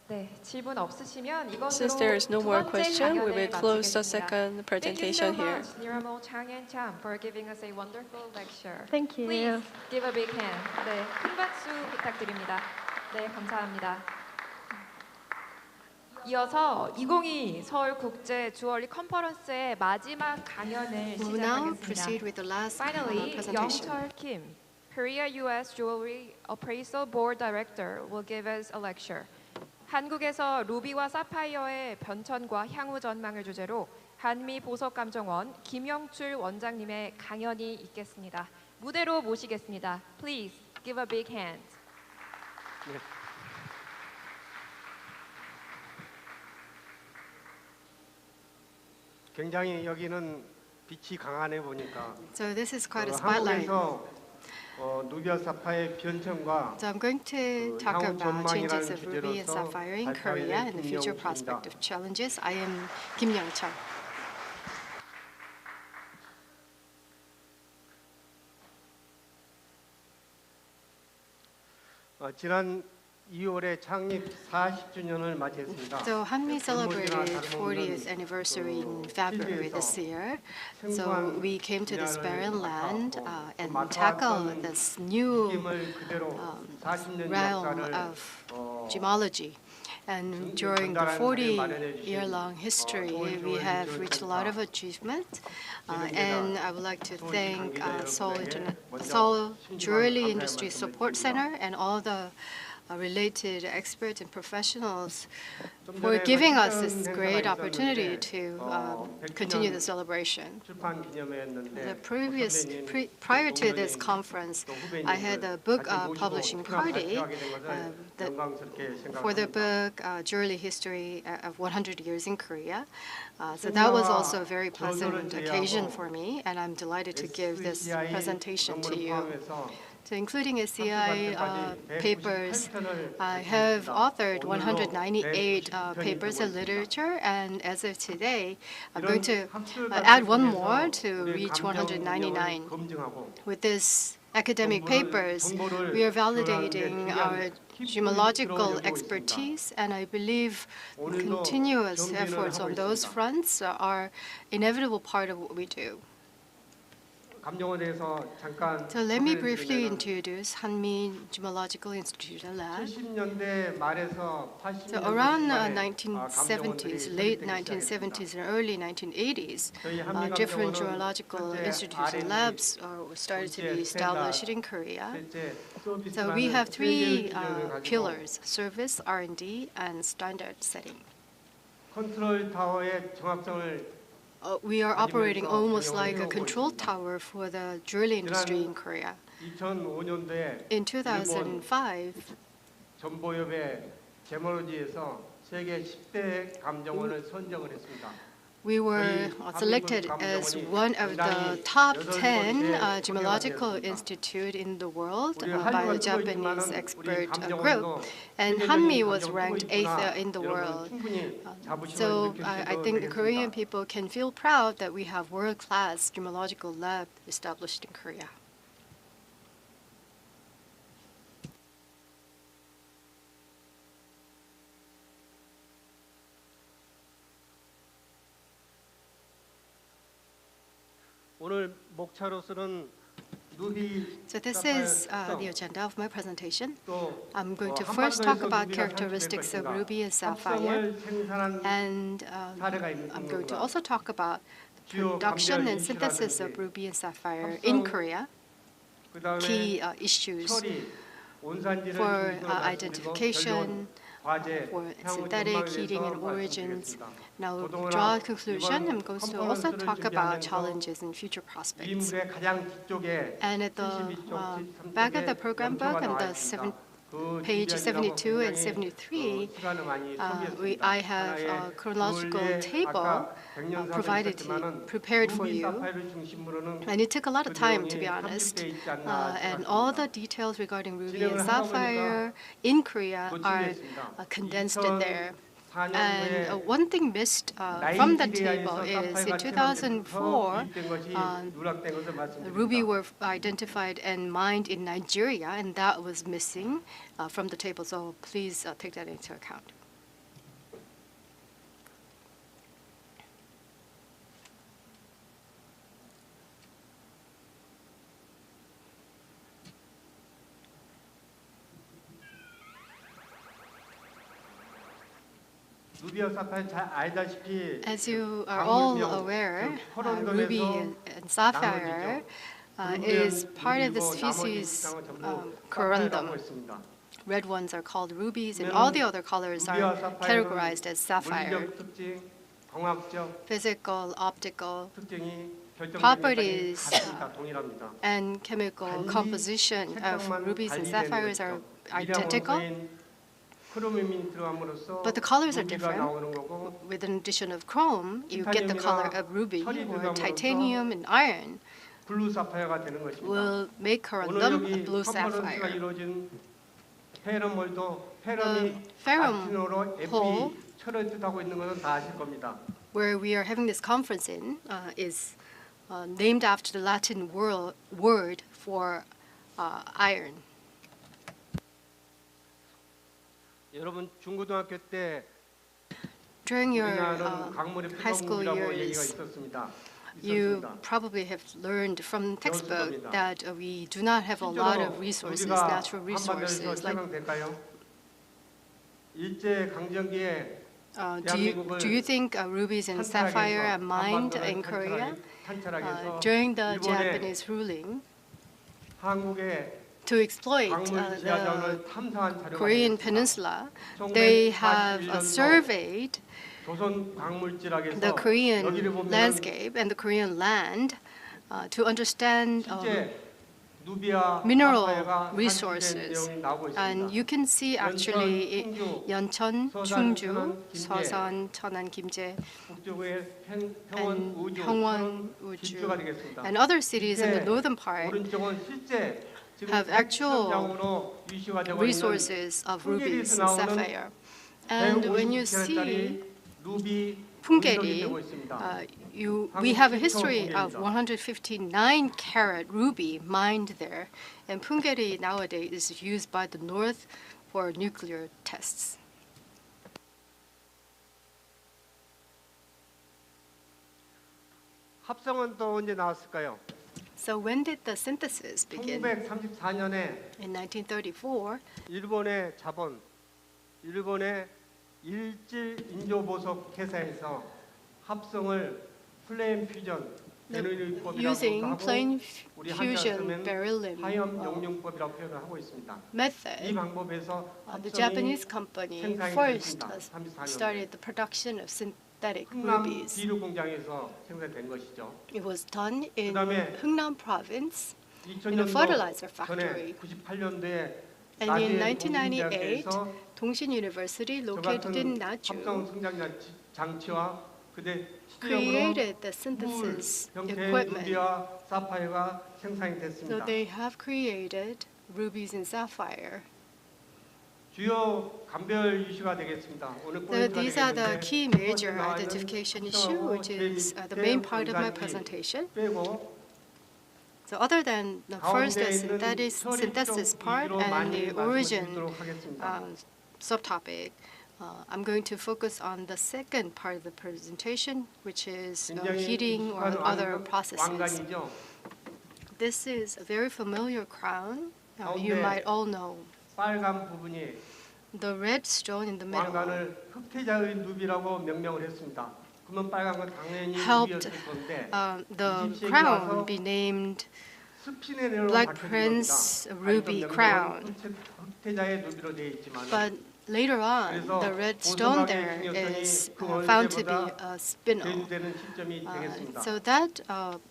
네, 질문 없으시면 이것으로 Since there is no 두 more 번째 question, we 강연을 will close the 마치겠습니다. second presentation Thank you so here. much, Niramo, Chang and Cham, for giving us a wonderful lecture. Thank you. Please give a big hand. 네, 큰 박수 부탁드립니다. 네, 감사합니다. 이어서 2022 서울 국제 주얼리 컨퍼런스의 마지막 강연을 We will now 시작하겠습니다. proceed with the last Finally, presentation. 영철 Kim, Korea-U.S. Jewelry Appraisal Board Director, will give us a lecture. 한국에서 루비와 사파이어의 변천과 향후 전망을 주제로 한미 보석감정원 김영출 원장님의 강연이 있겠습니다. 무대로 모시겠습니다. Please give a big hand. 굉장히 여기는 빛이 강하네 보니까. So this is quite a spotlight. 한국에서 누비와 사파의 변천과 So I'm going to talk 향후 about changes 전망이라는 of Ruby and 주제로서 Sapphire in 발표하게 Korea 된 and the future 김영철입니다. prospect of challenges. I am Kim Young-chul. 지난 2월에 창립 40주년을 맞이했습니다. So Hanmi celebrated 40th anniversary in February this year. So we came to this barren land and tackle this new realm of gemology. And during the 40-year-long history, we have reached a lot of achievement. And I would like to thank Seoul Jewelry Industry Support Center and all the related experts and professionals for giving us this great opportunity to continue the celebration. Prior to this conference, I had a book publishing party for the book Jewelry History of 100 Years in Korea. So that was also a very pleasant occasion for me, and I'm delighted to give this presentation to you. So including SCI papers, I have authored 198 papers in literature, and as of today, I'm going to add one more to reach 199. With this academic papers, we are validating our gemological expertise, and I believe continuous efforts on those fronts are inevitable part of what we do. So let me briefly introduce Hanmi Gemological Institute Lab. So around 1970s, late 1970s and early 1980s, different gemological institutes and labs started to be established in Korea. So we have three pillars: service, R&D, and standard setting. We are operating almost like a control tower for the jewelry industry in Korea. In 2005, we were selected as one of the top 10 gemological institute in the world by a Japanese expert group, and Hanmi was ranked 8th in the world. So I think the Korean people can feel proud that we have world-class gemological lab established in Korea. So this is the agenda of my presentation. I'm going to first talk about characteristics of Ruby and Sapphire, and I'm going to also talk about the production and synthesis of Ruby and Sapphire in Korea, key issues for identification, for synthetic, heating, and origins. Now, draw a conclusion. I'm going to also talk about challenges and future prospects. And at the back of the program book, on the page 72 and 73, I have a chronological table prepared for you. And it took a lot of time, to be honest. And all the details regarding Ruby and Sapphire in Korea are condensed in there. And one thing missed from the table is in 2004, ruby were identified and mined in Nigeria, and that was missing from the table. So please take that into account. As you are all aware, Ruby and Sapphire is part of the species corundum. Red ones are called rubies, and all the other colors are categorized as sapphire. Physical, optical properties and chemical composition of rubies and sapphires are identical. But the colors are different. With an addition of chrome, you get the color of ruby, or titanium and iron will make corundum a blue sapphire. The ferrum hole, where we are having this conference in, is named after the Latin word for iron. 여러분 중고등학교 때 During your 우리나라는 강물의 high school 표범국이라고 얘기가 years, 있었습니다. you probably have learned from textbook that we do not have a lot of resources, natural resources. Like, 일제 강점기에 do you think rubies and sapphire are mined in Korea? During the Japanese ruling, 한국의 to exploit 강물 지하자원을 탐사한 the 자료가 Korean 있습니다. peninsula, they have surveyed 조선 광물지락에서 the Korean 여기를 보면 landscape and the Korean land to understand 실제 누비아 mineral 사파이어가 resources. 내용이 나오고 And 있습니다. you can see actually 연천, 연천, 서산, 충주, 천안, 김제, 서산, 천안, 김제, 북쪽의 평원 and 우주, 평원, 집주가 우주, 되겠습니다. and other cities in the northern part 오른쪽은 실제 지금 have actual 생산량으로 유시가 되고 있는 resources of rubies and 나오는 sapphire. And when you see 루비 Punggye, 되고 있습니다. we have a history of 159 carat ruby mined there, and Punggye nowadays is used by the North for nuclear tests. 합성은 또 언제 나왔을까요? So when did the synthesis begin? 1934년에 In 1934, 일본의 자본, 일본의 일질 인조보석 회사에서 합성을 플레인 퓨전 베릴륨법이라고 using 하고 plain 우리 한자 fusion 쓰면 beryllium 화염 용융법이라고 표현을 하고 있습니다. 이 method, 방법에서 the 합성이 Japanese company 생산이 first 됐습니다. 34년에. started the production of synthetic 흥남 rubies. 비료 공장에서 생산된 것이죠. It was done in 그다음에 Hungnam province. 2000년도 fertilizer 전에 factory. 98년도에 And in 나제 1998, 공진대학교에서 Dongsin University, 저 located in 같은 합성 Naju, 성장 장치와 그대 created the 물 synthesis 형태의 equipment. 루비와 사파이어가 생산이 So 됐습니다. they have created rubies and sapphire. 주요 감별 이슈가 되겠습니다. 오늘 So 포인트가 these are the 되겠는데 key 첫 번째 major 나와 있는 identification issue, 합성하고 which is the main part of my presentation. 빼고 So other than the first 가운데 있는 synthesis 처리 part 쪽 and 위주로 the 말씀을 origin 드리도록 하겠습니다. subtopic, I'm going to focus on the second part of the presentation, which is 굉장히 heating or 익숙한 other processes. 왕관이죠. This is a very familiar crown. You 가운데 might all know. 빨간 부분이 The red stone in the middle 왕관을 흑태자의 누비라고 명명을 했습니다. 그러면 빨간 건 당연히 helped 누비였을 건데 the 20세기 crown 와서 be named 스피네르로 Black 바뀌어진 Prince 겁니다. Ruby 아직도 Crown. 명명은 흑태자의 누비로 되어 있지만 But later on, 그래서 the red stone there 보석의 is 중요성이 그 found to be 언제보다 a spinel. 대두되는 시점이 되겠습니다. So that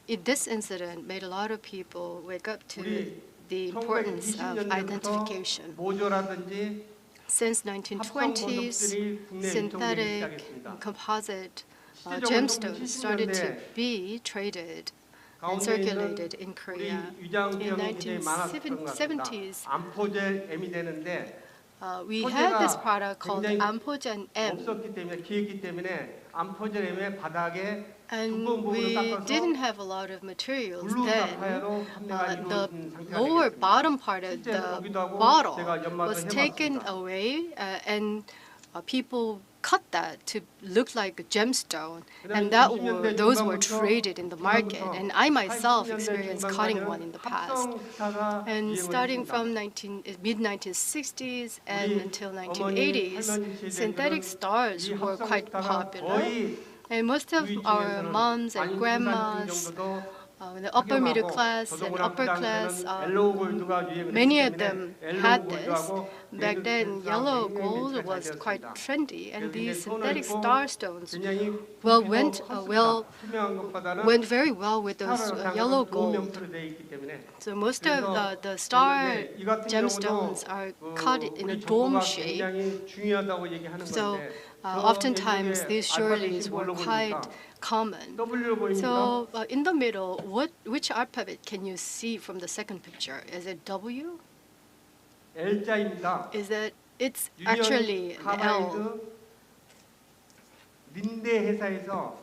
in this incident made a lot of people wake up to 우리 the importance of 1920년대부터 identification. 모조라든지 Since 합성 1920s, 보석들이 국내에 유통되기 synthetic 시작했습니다. composite 실제적으로 gemstones started to 1970년대 be traded and 가운데 있는 circulated in 우리 Korea. 유장 In 비용이 굉장히 많았던 것 같습니다. 1970s, 암포젤 M이 되는데 we had this 소재가 product called 굉장히 Ampogen M, 없었기 때문에 기했기 때문에 암포젤 M의 바닥에 and 부분부분을 we 깎아서 didn't have a lot of materials 블루 then. 사파이어로 판매가 The 이루어진 상태가 lower 되겠습니다. bottom part of 실제 the 보기도 하고 bottle 제가 연마도 was taken 해봤습니다. away, and people cut that to look like a gemstone, and those were traded in the market. And I myself experienced cutting one in the past. And starting from mid-1960s and until 1980s, synthetic stars were quite popular. And most of our moms and grandmas, the upper middle class and upper class, many of them had this. Back then, yellow gold was quite trendy, and these synthetic starstones went very well with those yellow gold. So most of the star gemstones are cut in a dome shape. So oftentimes these jewelries were quite common. So in the middle, which alphabet can you see from the second picture? Is it W? L자입니다. Is that it's actually an L? 린데 회사에서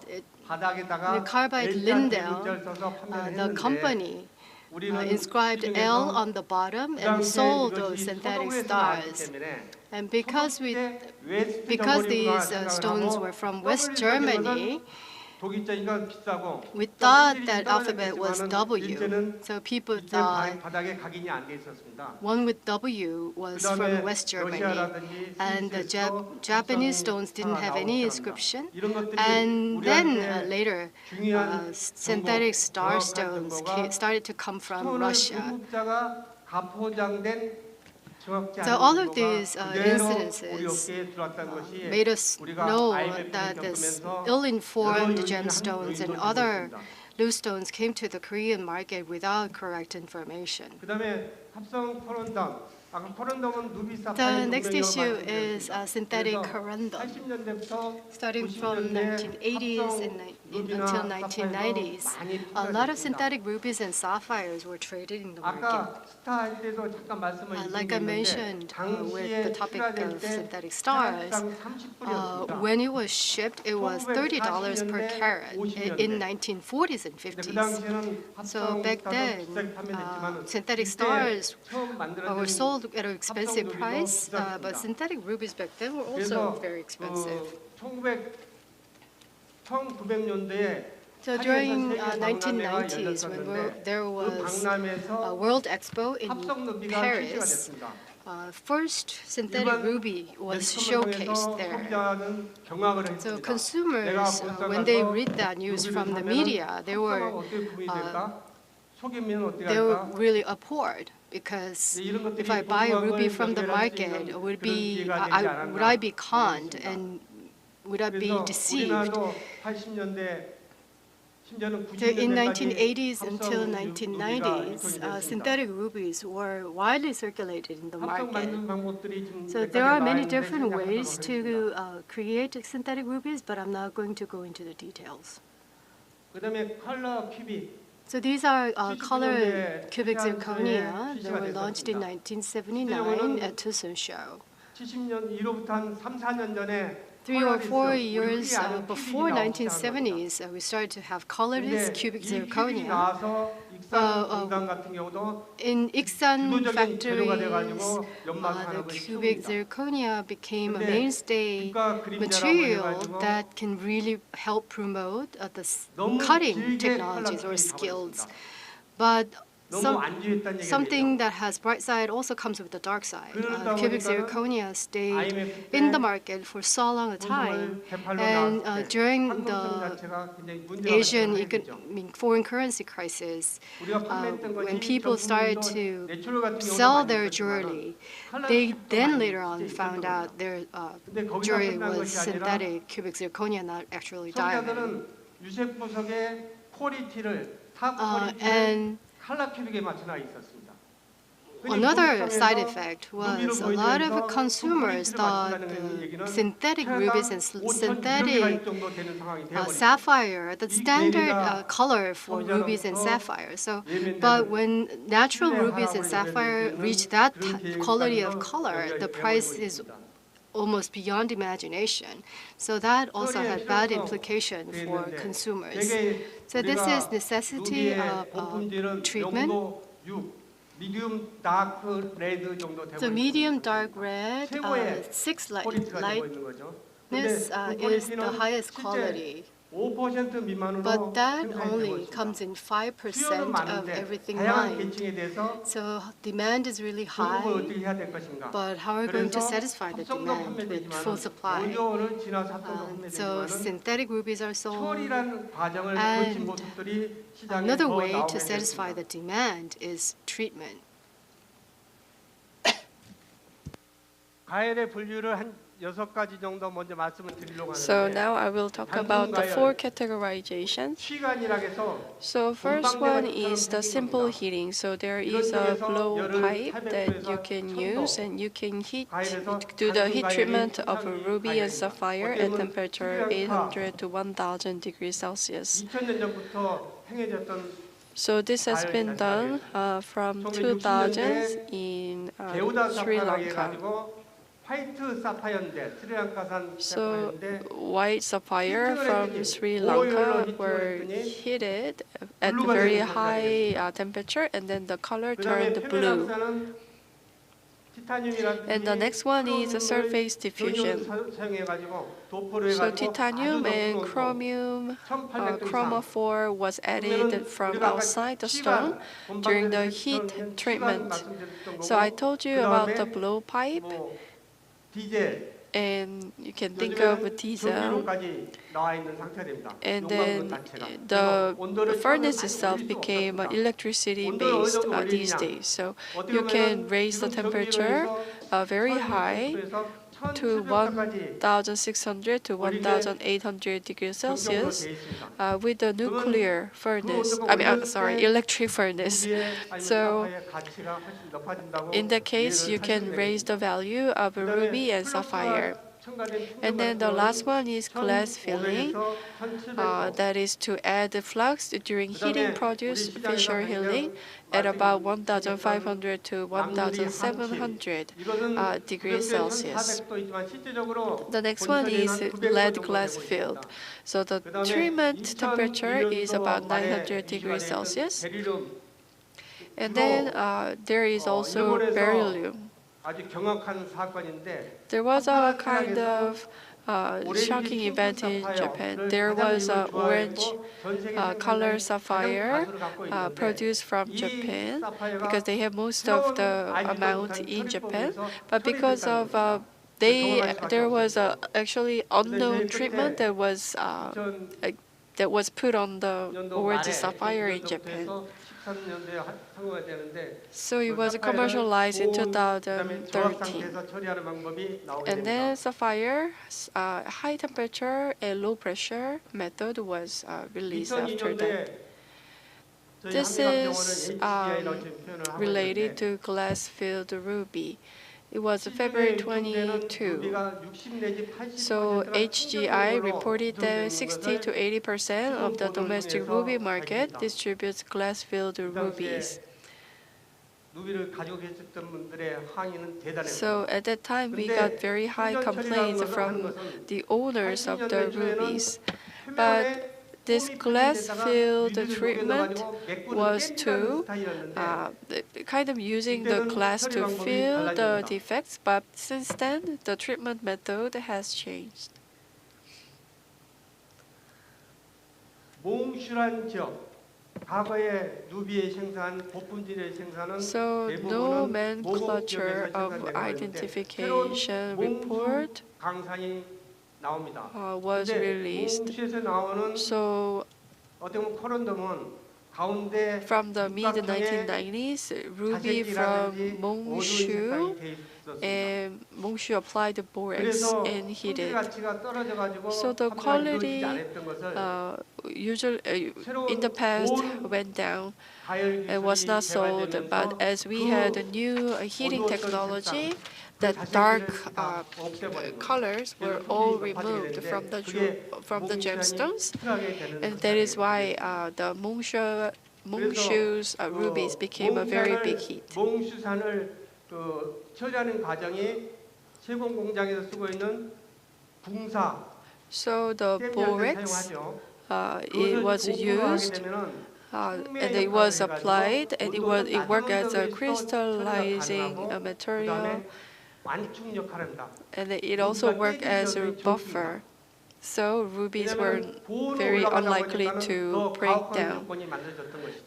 바닥에다가 The carbide L자 Lindell, 대문자를 써서 판매를 the 했는데 company 우리는 inscribed 시중에서 L on the bottom 그 and 당시에 sold 이것이 those synthetic 소동에서 나왔기 stars. 때문에 And because these stones were from West Germany, 독일자니까 비싸고 we thought that alphabet was W. So people thought 바닥에 각인이 안 돼 있었습니다. one with W was from West Germany, and the Japanese stones didn't have any inscription. And then later, synthetic star stones started to come from Russia. 중국자가 가포장된 So all of these incidences made us know that this ill-informed gemstones and other loose stones came to the Korean market without correct information. 그다음에 합성 코런담. The next issue is synthetic corundum. Starting from 1980s until 1990s, a lot of synthetic rubies and sapphires were traded in the market. Like I mentioned with the topic of synthetic stars, when it was shipped, it was $30 per carat in 1940s and 50s. So back then, synthetic stars were sold at an expensive price, but synthetic rubies back then were also very expensive. 1900년대에 So during 1990s, when there was a World Expo in Paris, first synthetic ruby was showcased there. So consumers, when they read that news from the media, they were really appalled. Because if I buy a ruby from the market, would I be conned and would I be deceived? So in 1980s until 1990s, synthetic rubies were widely circulated in the market. So there are many different ways to create synthetic rubies, but I'm not going to go into the details. So these are color cubic zirconia. They were launched in 1979 at Tucson Show. 3 or 4 years before 1970s, we started to have colorless cubic zirconia. In Iksan factories, the cubic zirconia became a mainstay material that can really help promote the cutting technologies or skills. But something that has bright side also comes with the dark side. Cubic zirconia stayed in the market for so long a time, and during the Asian foreign currency crisis, when people started to sell their jewelry, they then later on found out their jewelry was synthetic cubic zirconia, not actually diamond. And another side effect was a lot of consumers thought the synthetic rubies and synthetic sapphire, the standard color for rubies and sapphire. So, but when natural rubies and sapphire reach that quality of color, the price is almost beyond imagination. So that also had bad implication for consumers. So this is necessity of treatment. So medium dark red, 6 lightness is the highest quality. But that only comes in 5% of everything mined. So demand is really high, but how are we going to satisfy the demand with full supply? So synthetic rubies are sold, and another way to satisfy the demand is treatment. 가열의 분류를 한 6가지 정도 먼저 말씀을 드리려고 So 하는데 now I will talk about the 4 categorizations. 시간이라 해서 So first one is the simple heating. So there is a blow pipe that you can use, and you can do the heat treatment of a ruby and sapphire at temperature 800 to 1000 degrees Celsius. 2000년 전부터 행해졌던 So this has been done from 2000 in Sri Lanka. So white sapphire from Sri Lanka were heated at a very high temperature, and then the color turned blue. And the next one is a surface diffusion. So titanium and chromium chromophore was added from outside the stone during the heat treatment. So I told you about the blowpipe, and you can think of diesel. And then the furnace itself became electricity based these days. So you can raise the temperature very high to 1,600 to 1,800 degrees Celsius with the nuclear furnace. Electric furnace. So in that case, you can raise the value of ruby and sapphire. And then the last one is glass filling. That is to add flux during heating produce Fischer healing at about 1,500 to 1,700 degrees Celsius. The next one is lead glass filled. So the treatment temperature is about 900 degrees Celsius. And then there is also beryllium. There was a kind of shocking event in Japan. There was an orange color sapphire produced from Japan because they have most of the amount in Japan. But because of there was actually unknown treatment that was put on the orange sapphire in Japan. So it was commercialized in 2013. And then sapphire, high temperature and low pressure method was released after that. This is related to glass-filled ruby. It was February 22. So HGI reported that 60 to 80% of the domestic ruby market distributes glass-filled rubies. So at that time, we got very high complaints from the owners of the rubies. But this glass-filled treatment was to kind of using the glass to fill the defects, but since then, the treatment method has changed. So nomenclature of identification report was released. So from the mid-1990s, ruby from Mongshu, and Mongshu applied the borax and heated. So the quality usually in the past went down and was not sold, but as we had a new heating technology, the dark colors were all removed from the gemstones, and that is why the Mongshu's rubies became a very big hit. So the borax, it was used. And it was applied, and it worked as a crystallizing material, and it also worked as a buffer. So rubies were very unlikely to break down.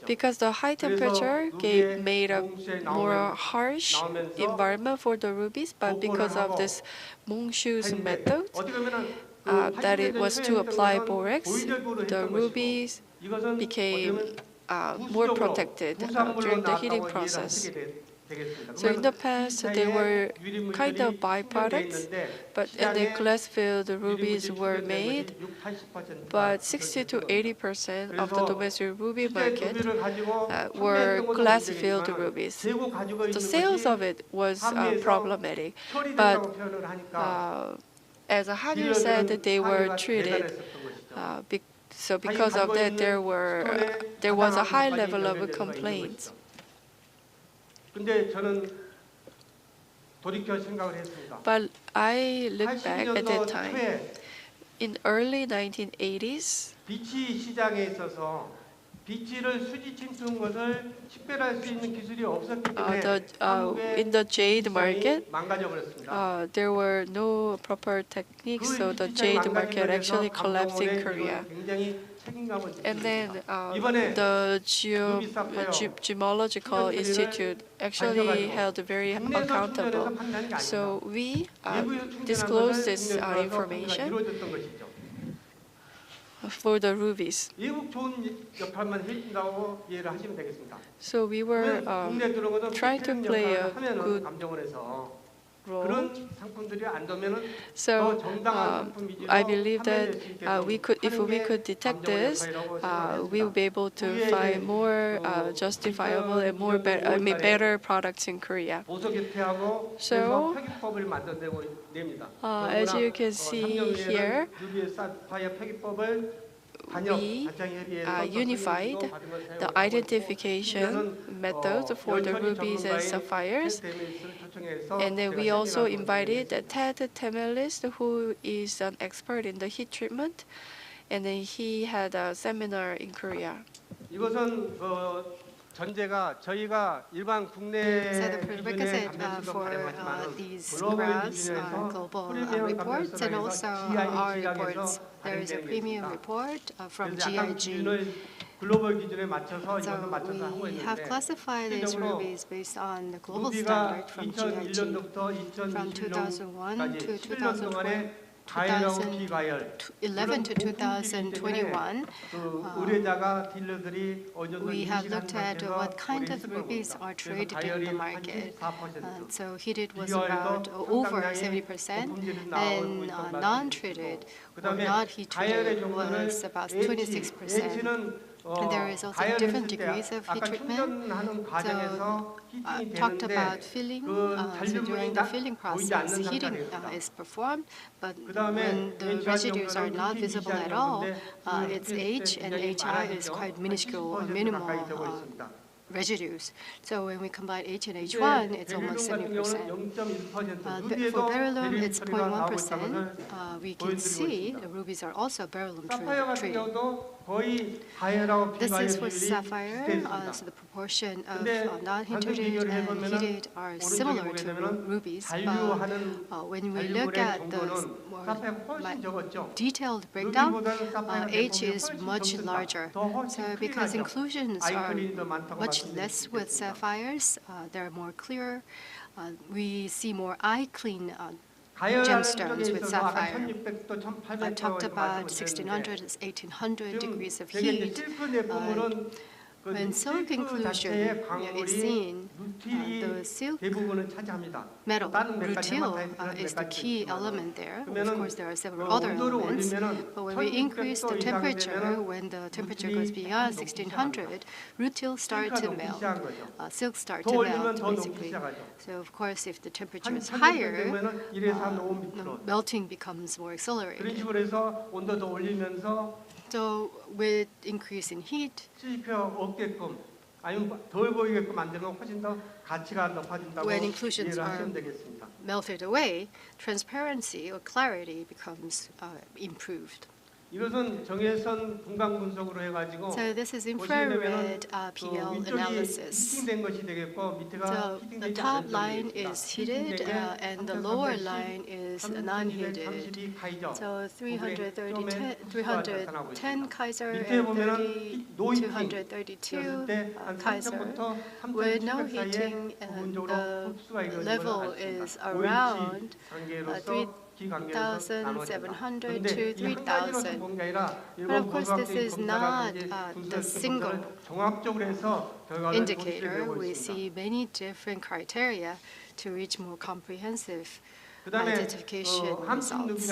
Because the high temperature made a more harsh environment for the rubies, but because of this Mongshu's method, that it was to apply borax, the rubies became more protected during the heating process. So in the past, they were kind of byproducts, and the glass-filled rubies were made, but 60 to 80% of the domestic ruby market were glass-filled rubies. The sales of it was problematic, but as Hanyu said, they were treated. So because of that, there was a high level of complaints. But I look back at that time. In early 1980s, 비치를 수지 침투한 것을 식별할 수 있는 기술이 없었기 때문에 in the jade market, 망가져 버렸습니다. there were no proper techniques, so the jade market actually collapsed in Korea. 굉장히 책임감을 And then 이번에 the Ruby Sapphire Gemological Institute actually held very 국내에서 accountable. 충전해서 판단이 아닙니다. So we 외부에서 충전한 disclosed 것을 this 국내에 들어와서 information 이루어졌던 것이죠. for the rubies. 외국 좋은 역할만 해준다고 이해를 하시면 되겠습니다. So we were 국내 들어온 것은 trying to play a 하면은 good 감정을 해서 role. 그런 상품들이 안 되면은 So 더 정당한 상품 위주로 I believe that 판매될 수 있게끔 we could, if we 하는 게 could detect 감정의 this, 역할이라고 we will be able to find more justifiable and more better products in Korea. 보석 개폐하고 So, 표기법을 만들어내고 냅니다. as you can see here, 루비의 사파이어 표기법을 we unified the identification methods for the rubies and sapphires, and then we also invited Ted Temelis, who is an expert in the heat treatment, and then he had a seminar in Korea. 이것은 전제가 저희가 일반 국내 So the prerequisite for these graphs are global reports and also our reports. There is a premium report from GIG. 글로벌 기준에 맞춰서 So 이것을 맞춰서 하고 we have 있는데 classified these rubies based on the global 루비가 standard from GIG. 2001년부터 From 2001 to 7년 동안에 가열하고 비가열 2011 to 2021, 의뢰자가 딜러들이 어느 정도 we have 인식하는 looked at 상태에서 what kind 우리 of 했을 rubies 겁니다. are 그래서 traded in the 가열이 한 market. 74%, So heated was 비가열도 about over 상당량의 70%, 거품질이 나오고 and 있던 non-treated or 그다음에 not heat 가열의 treated 종류를 was about H, 26%. H는 And there is also 가열했을 different 때 degrees of heat 아까 treatment. 충전하는 과정에서 히팅이 Talked 되는데 about filling. 그 So during the filling 보이지 process, 않는 heating 상태가 is performed, but 그다음에 when the residues are not visible at all, its H and HI is quite minuscule or minimal residues. So when we combine H and H1, it's almost 70%. For beryllium, it's 0.1%. We can see the rubies are also beryllium treated. This is for sapphire, so the proportion of non-heated and heated are similar to rubies. But when we look at the more detailed breakdown, H is much larger. So because inclusions are much less with sapphires, they're more clear. We see more eye-clean gemstones with sapphire. I talked about 1600 and 1800 degrees of heat. When silk inclusion is seen, the silk metal, rutil, is the key element there. Of course, there are several other elements. But when we increase the temperature, when the temperature goes beyond 1600, rutil start to melt. Silk start to melt, basically. So, of course, if the temperature is higher, melting becomes more accelerated. So with increase in heat, when inclusions are melted away, transparency or clarity becomes improved. 이것은 정예선 분광 분석으로 해가지고 So this is infrared PL analysis. 히팅된 것이 되겠고 밑에가 So 히팅되지 the top 않은 line is heated and the lower line is non-heated. So 310 Kaiser and 232 Kaiser with no heating, and the level is around 3,700 to 3,000. But of course, this is not the single indicator. We see many different criteria to reach more comprehensive identification results.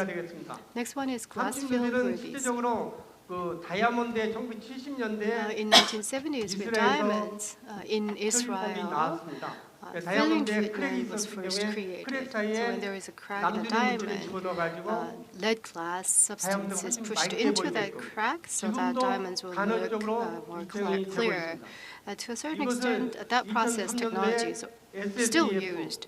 Next one is glass-filled rubies. In 1970s, with diamonds in Israel, filling treatment was first created. So when there is a crack in a diamond, lead glass substance is pushed into that crack so that diamonds will look more clear. To a certain extent, that process technology is still used.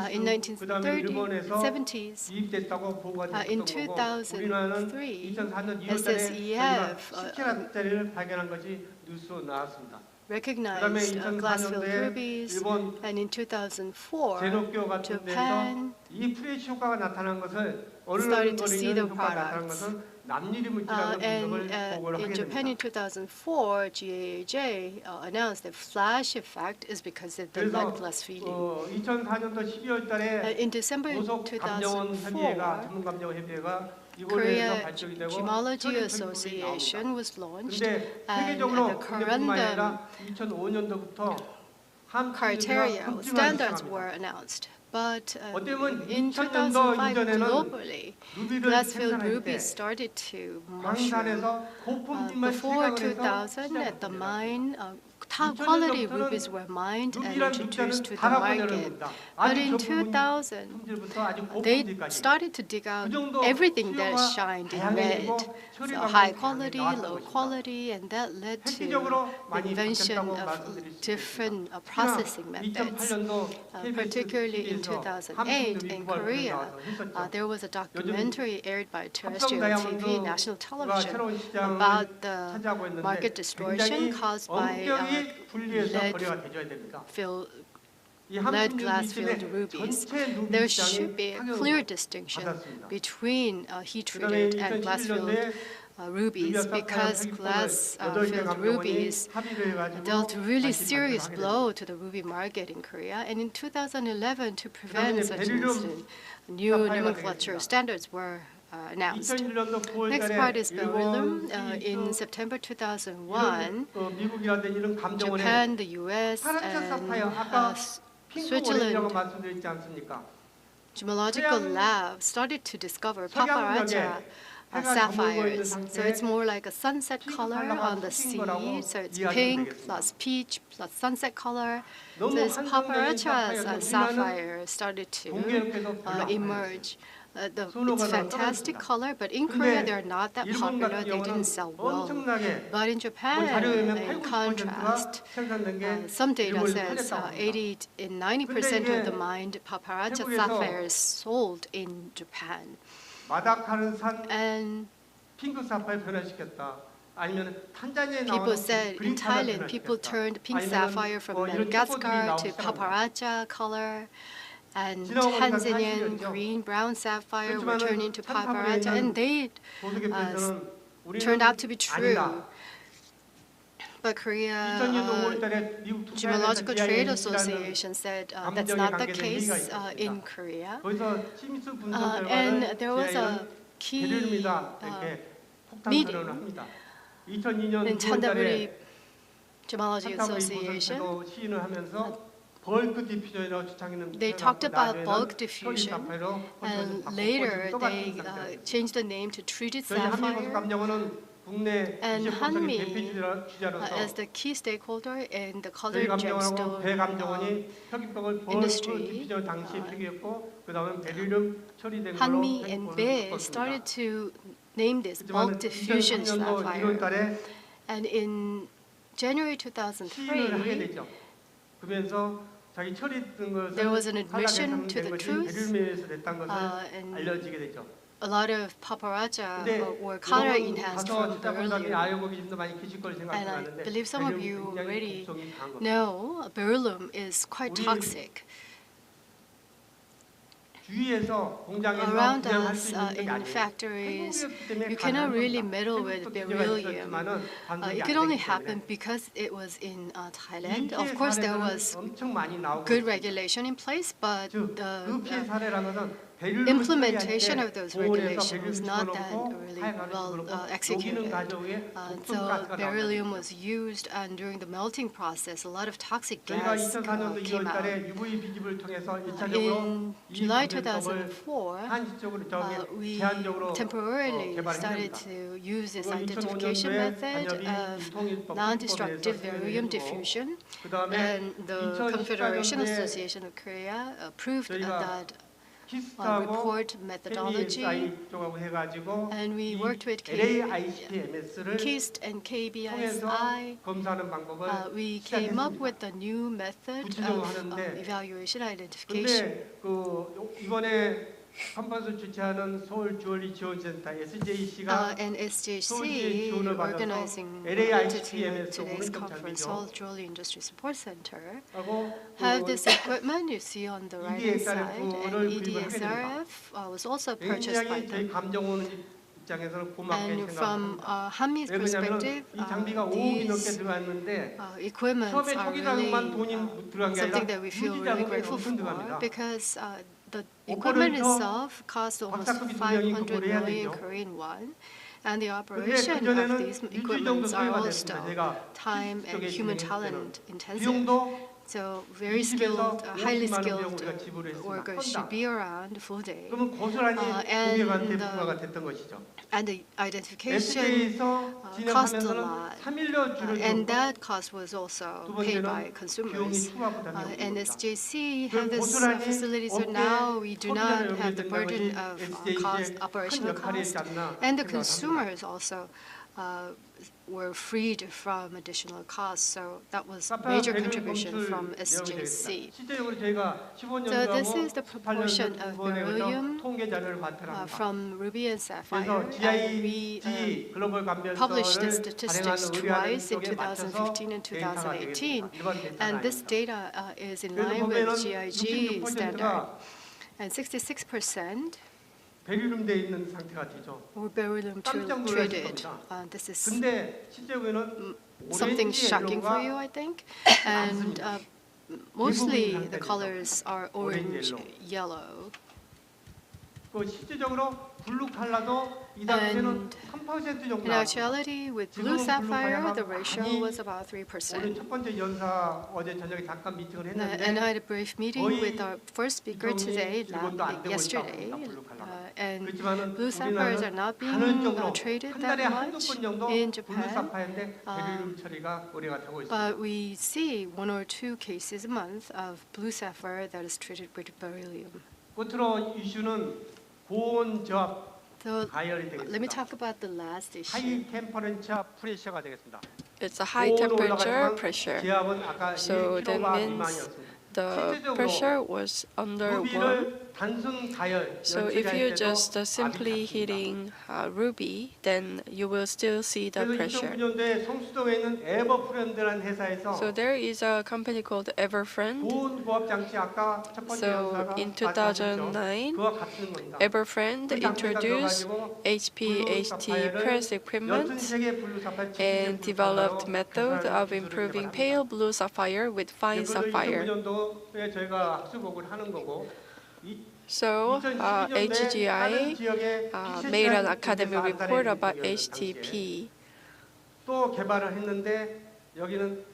in 그다음에 일본에서 1970s. 이입됐다고 보고가 In 됐던 거고 우리나라는 2003, 2004년 2월달에 저희가 17K짜리를 발견한 것이 뉴스로 나왔습니다. recognized glass-filled 2004년도에 rubies, 일본 and in 2004, 제노교 같은 데서 Japan 이 프레시 효과가 나타난 것을 started to see the 얼른거리는 효과가 나타난 products. 것은 남유리 물질이라는 분석을 And 보고를 in 하게 Japan in 됩니다. 2004, GAJ announced that flash effect is because of the 그래서 lead glass feeding. 2004년도 12월달에 In December 고속 감정원 협의회가 2004, 전문 감정원 협의회가 이번에서 Korea 발족이 되고 Gemology 혈액 Association 나옵니다. was launched, 근데 and 세계적으로 the 국내뿐만 corundum 아니라 2005년도부터 함 criteria 급증하기 standards 시작합니다. were announced. But 어떻게 보면 in 2000년도 2005 이전에는 globally, 루비를 glass-filled 생산할 때 rubies started to mushroom. 광산에서 고품질만 Before 시작을 해서 2000, at the 시작합니다. mine, top quality rubies were mined and introduced to the market. But in 2000, they started to dig out everything that shined in red. So high quality, low quality, and that led to the invention of different processing methods. Particularly in 2008 in Korea, there was a documentary aired by terrestrial TV, national television, about the market distortion caused by lead glass-filled rubies. There should be a clear distinction between heat-treated and glass-filled rubies, because glass-filled rubies dealt a really serious blow to the ruby market in Korea. And in 2011, to prevent such an incident, new nomenclature standards were announced. Next part is beryllium. In September 2001, Japan, the US, and Switzerland gemological lab started to discover paparacha sapphires. So it's more like a sunset color on the sea. So it's pink plus peach plus sunset color. So this paparacha sapphire started to emerge. It's fantastic color, but in Korea they're not that popular. They didn't sell well. But in Japan, in contrast, some data says 80 and 90% of the mined paparacha sapphires sold in Japan. And people said in Thailand, people turned pink sapphire from Madagascar to paparacha color. And Tanzanian green, brown sapphire were turned into paparacha, and they turned out to be true. But Korea Gemological Trade Association said that's not the case in Korea. And there was a key meeting in Chandabury Gemology Association. They talked about bulk diffusion, and later they changed the name to treated sapphire. And Hanmi, as the key stakeholder in the colored gemstone industry, Hanmi and Bae started to name this bulk diffusion sapphire. And in January 2003, there was an admission to the truth, and a lot of paparacha were color enhanced from beryllium. And I believe some of you already know beryllium is quite toxic. Around us in factories, you cannot really meddle with beryllium. It could only happen because it was in Thailand. Of course, there was good regulation in place, but the implementation of those regulations was not that really well executed. So beryllium was used, and during the melting process, a lot of toxic gas came out. In July 2004, we temporarily started to use this identification method of non-destructive beryllium diffusion, and the Confederation Association of Korea approved that report methodology, KBSI 쪽하고 해가지고 and we worked with LAICPMS를 KIST and 통해서 KBSI. 검사하는 방법을 We came up 시작했습니다. with a new method 구체적으로 of 하는데 evaluation identification. 근데 이번에 컨퍼런스 주최하는 서울 주얼리 지원센터 SJC가 And SJC, 지원을 받아서 organizing LAICPM에서 entity to today's 오른쪽 conference, 장비죠. Seoul Jewelry Industry Support Center, 하고 have this equipment you see on the right hand side, EDSRF를 and 구입을 하게 됩니다. EDSRF was also purchased by 굉장히 저희 them. 감정원 입장에서는 고맙게 And from 생각합니다. Hanmi's 왜 그러냐면 perspective, 이 장비가 5억이 넘게 these 들어갔는데 equipments 처음에 are 초기 really 자금만 돈이 들어간 게 something 아니라 that we feel 유지 really 자금이 grateful 엄청 for 들어갑니다. because the equipment itself cost almost 박사급이 2명이 500 그걸 해야 million 되죠. Korean won. And the 근데 operation of 그전에는 these 일주일 정도 equipments are 소요가 also 됐습니다. 제가 time and 쪽에 human 진행했을 talent 때는 intensive. 비용도 So very 20에서 skilled, highly 50만 원 skilled 비용 우리가 지불을 했습니다. workers should be around full day. 그러면 고스란히 and 고객한테 the- 부과가 됐던 것이죠. And the identification SJ에서 cost a 진행하면서는 lot. 3일여 줄을 And 줬고 that cost was also 두 paid 번째는 by 비용이 consumers. 추가 부담이 And 없습니다. SJC 그 have this 고스란히 facility, so 업계 now we do not 소비자를 have the 연결된다는 burden 것이 of SJC의 큰 operational 역할이지 cost. 않나 And the 생각합니다. consumers also were freed from additional costs. So that was major contribution from SJC. 실제적으로 저희가 15년도하고 So this is the 18년도 proportion 두 of 번에 걸쳐 beryllium 통계 자료를 발표합니다. from Ruby and Sapphire. 그래서 And we GIG 글로벌 published the 감별서를 statistics 발행하는 twice in 의뢰하는 쪽에 맞춰서 2015 and 데이터가 2018. 되겠습니다. 일반 데이터가 And this 아닙니다. data is in 그래서 line 보면은 with GIG standard. 66%가 And 66% 베릴륨돼 있는 상태가 되죠. were beryllium 깜짝 놀라실 treated. 겁니다. This is 근데 실제로는 something 오렌지 shocking for 옐로우가 you, I think. And mostly the colors are orange, yellow. 그 실질적으로 블루 칼라도 이 당시에는 3% 정도 In 나왔습니다. actuality, with blue sapphire, the ratio was about 오늘 3%. 첫 번째 연사 어제 저녁에 잠깐 미팅을 했는데 And I had a brief meeting with our first speaker today, 일본도 안 되고 yesterday. 있다고 블루 칼라가. And 그렇지만은 blue sapphires are not being 가능적으로 traded 한 달에 that 한두 much 건 정도 in 블루 Japan. 사파인데 베릴륨 처리가 의뢰가 되고 있습니다. But we see 1 or 2 cases a month of blue sapphire that is treated with beryllium. 끝으로 이슈는 고온 저압 So 가열이 let me 되겠습니다. talk about the last issue. 하이 템퍼런처 프레셔가 되겠습니다. It's a high temperature pressure. 기압은 아까 So 1kg that means 미만이었습니다. The pressure was under 1. 루비를 단순 가열, So if 연체할 you 때도 just simply 압이 잡힙니다. hitting ruby, then you will still see the 그래서 pressure. 2009년도에 성수동에 있는 에버프렌드라는 회사에서 So there is a company called Everfriend. 고온 고압 장치 아까 첫 번째 So 연사가 in 말씀하셨죠? 2009, 그와 같은 겁니다. Everfriend 그 장치가 introduced 들어가지고 HPHT press equipment 13개 블루 사파이어 and developed method of improving pale blue sapphire with fine sapphire. 2009년도에 저희가 학술복을 하는 거고 So HGI made an academic report about HTP. 또 개발을 했는데 여기는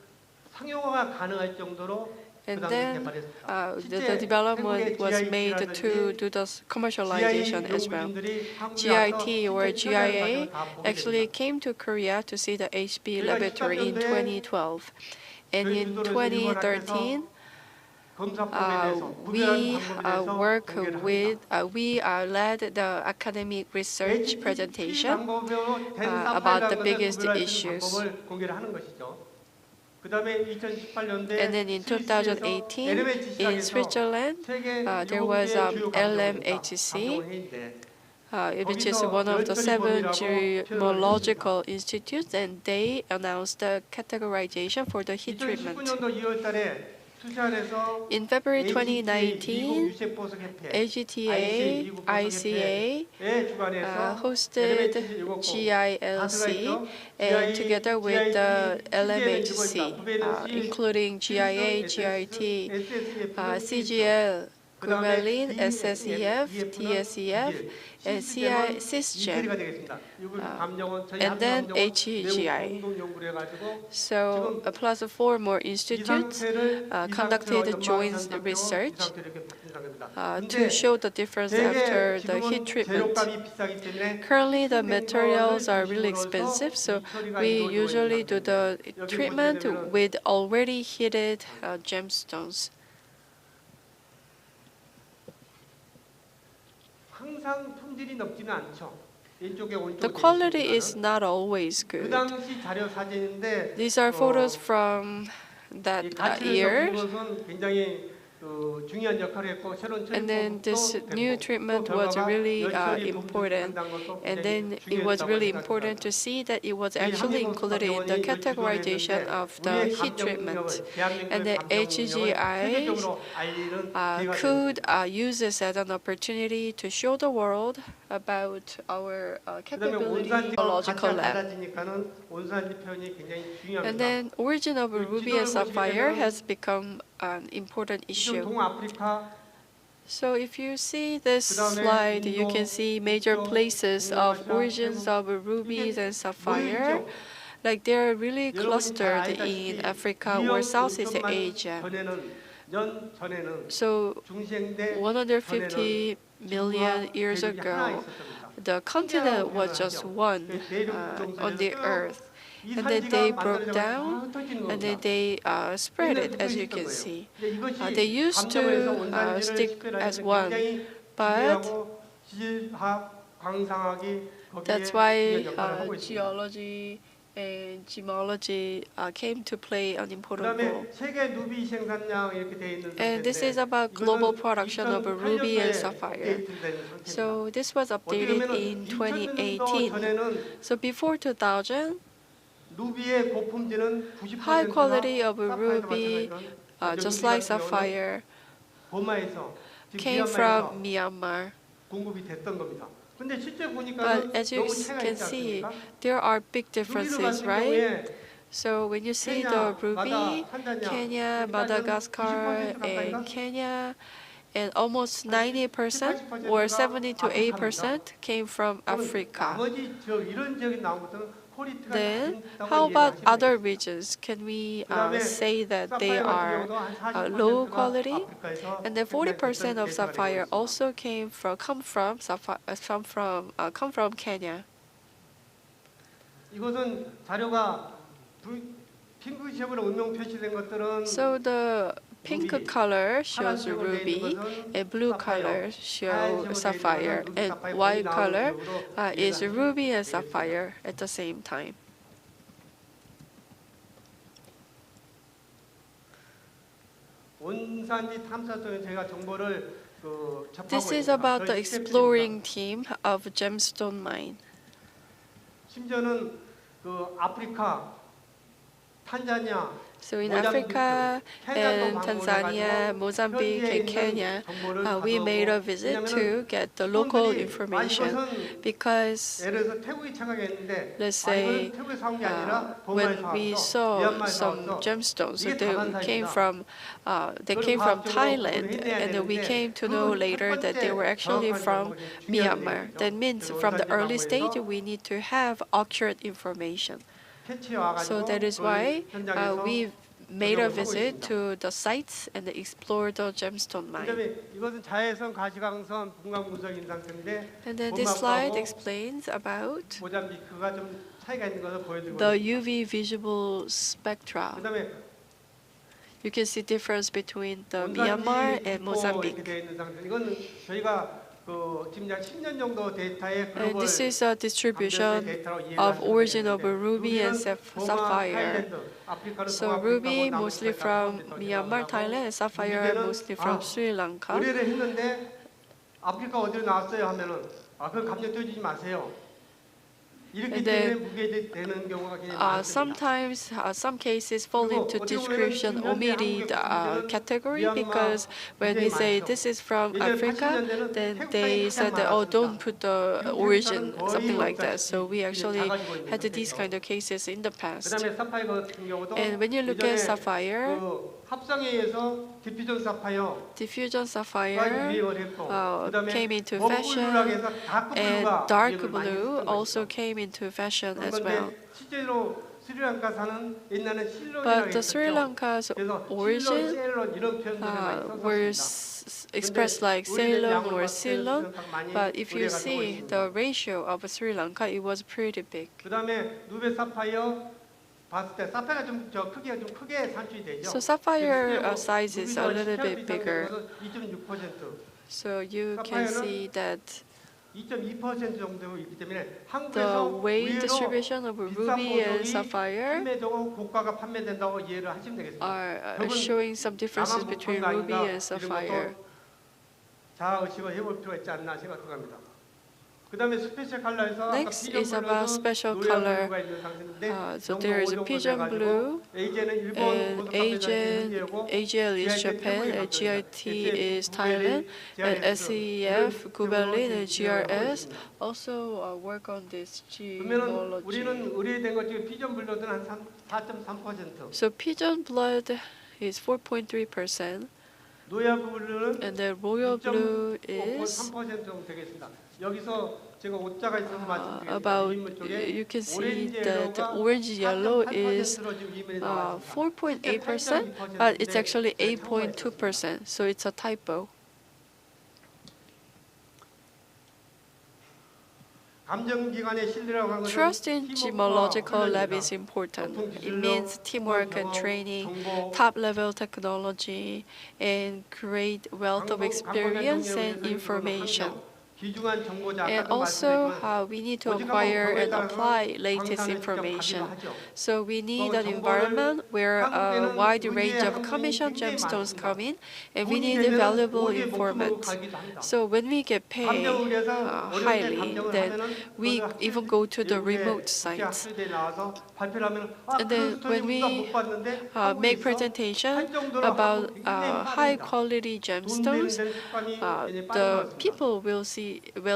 상용화가 가능할 정도로 And 그 then 당시 개발했습니다. the development was made to do the commercialization as well. GIT or GIA actually came to Korea to see the HB laboratory in 2012. And in 2013, we led the academic research presentation about the biggest issues. And then in 2018, in Switzerland, there was LMHC, which is one of the 7 gemological institutes, and they announced the categorization for the heat treatment. In February 2019, AGTA, ICA hosted GILC and together with the LMHC, including GIA, GIT, CGL, Gumelin, SSEF, TSEF, and CISGEN, and then HEGI. So, plus 4 more institutes conducted joint research to show the difference after the heat treatment. Currently, the materials are really expensive, so we usually do the treatment with already heated gemstones. 항상 품질이 높지는 않죠. 왼쪽에 오른쪽에 The quality is 보시면은 not always 그 good. 당시 자료 사진인데 These are photos from 이 that 가치를 year. 높인 것은 굉장히 중요한 역할을 했고 새로운 And then this new treatment was really important. And then it was really important to see that it was actually included in the categorization of the heat treatment. And the HGI could use this as an opportunity to show the world about our capability biological lab. And then origin of ruby and sapphire has become an important issue. So if you see this slide, you can see major places of origins of rubies and sapphire. Like they're really clustered in Africa or Southeast Asia. So 150 million years ago, the continent was just one on the earth. And then they broke down, and then they spread it, as you can see. They used to stick as one, but that's why geology and gemology came to play an important role. And this is about global production of ruby and sapphire. So this was updated in 2018. So before 2000, high quality of ruby, just like sapphire, came from Myanmar. But as you can see, there are big differences, right? So when you see the ruby, Kenya, Madagascar, and Kenya, and almost 90% or 70 to 80% came from Africa. Then, how about other regions? Can we say that they are low quality? And then 40% of sapphire also come from Kenya. So the pink color shows ruby, and blue color shows sapphire, and white color is ruby and sapphire at the same time. This is about the exploring team of gemstone mine. So in Africa and Tanzania, Mozambique and Kenya, we made a visit to get the local information because, let's say, when we saw some gemstones, they came from Thailand, and then we came to know later that they were actually from Myanmar. That means from the early stage, we need to have accurate information. So that is why we made a visit to the sites and explored the gemstone mine. And then this slide explains about the UV visible spectra. You can see difference between the Myanmar and Mozambique. And this is a distribution of origin of ruby and sapphire. So ruby mostly from Myanmar, Thailand, and sapphire mostly from Sri Lanka. And then sometimes some cases fall into description omitted category, because when we say this is from Africa, then they said that, oh, don't put the origin, something like that. So we actually had these kind of cases in the past. And when you look at sapphire, diffusion sapphire came into fashion, and dark blue also came into fashion as well. But the Sri Lanka's origin was expressed like Ceylon or Ceylon, but if you see the ratio of Sri Lanka, it was pretty big. So sapphire size is a little bit bigger. So you can see that 2.2% 정도 있기 때문에 The 한국에서 weight 의외로 distribution of 비싼 ruby and 보석이 sapphire 판매되고 고가가 판매된다고 이해를 하시면 되겠습니다. are 결국은 showing some differences 나만 between 못한 거 ruby 아닌가 and sapphire. 이런 것도 자아의식을 해볼 필요가 있지 않나 생각도 합니다. 그다음에 스페셜 컬러에서 Next 아까 is 피전 about 블루도 special 노란 color. 블루가 있는 상태인데 So there is a pigeon blue, AG는 일본 and 보석 판매자의 AGL 현지이고 is Japan, and GIT is Thailand, and SEF, Gubelin, and GRS also work on this 그러면 우리는 gemology. 의뢰된 것 중에 피전 블루는 한 4.3%, So pigeon blood is 4.3%, 노야 블루는 and the royal blue is 3% 정도 되겠습니다. 여기서 제가 옷자가 있어서 말씀드리겠습니다. about, 이민물 쪽에 you can see 오렌지 that the 옐로우가 orange yellow is 4.8%로 지금 이민이 나왔습니다. 4.8%, but it's actually 8.2%, so it's a typo. 감정기관의 신뢰라고 하는 것은 Trust in 팀워크와 gemological lab 훈련입니다. is important. 보통 It 기술력, means teamwork and 경험, training, 정보, top-level technology, and great wealth of experience and information. 귀중한 정보자 And 아까도 also, 말씀드렸지만 we need to 오직 acquire 한번 and 경우에 apply 따라서 latest 광산에 직접 information. 가기도 하죠. So we need 또 an 정보를 environment where a 한국에는 wide 의지의 range of 항목이 commission 굉장히 gemstones 많습니다. come in, and we 돈이 need 되면 valuable 오디에 목숨을 informant. 걸기도 합니다. So when we get paid 감정을 위해서 어려운데 highly, 감정을 then 하면은 we 그걸 even go to the 외국의 remote 국제 sites. 학술대에 나와서 발표를 하면 And 그런 then 스토리 when 우리가 we 못 봤는데 make 한국에서 presentation 할 정도로 about 하고 굉장히 high 빠릅니다. quality 돈 되는 gemstones, 데는 습관이 굉장히 빠른 것 the 같습니다. people will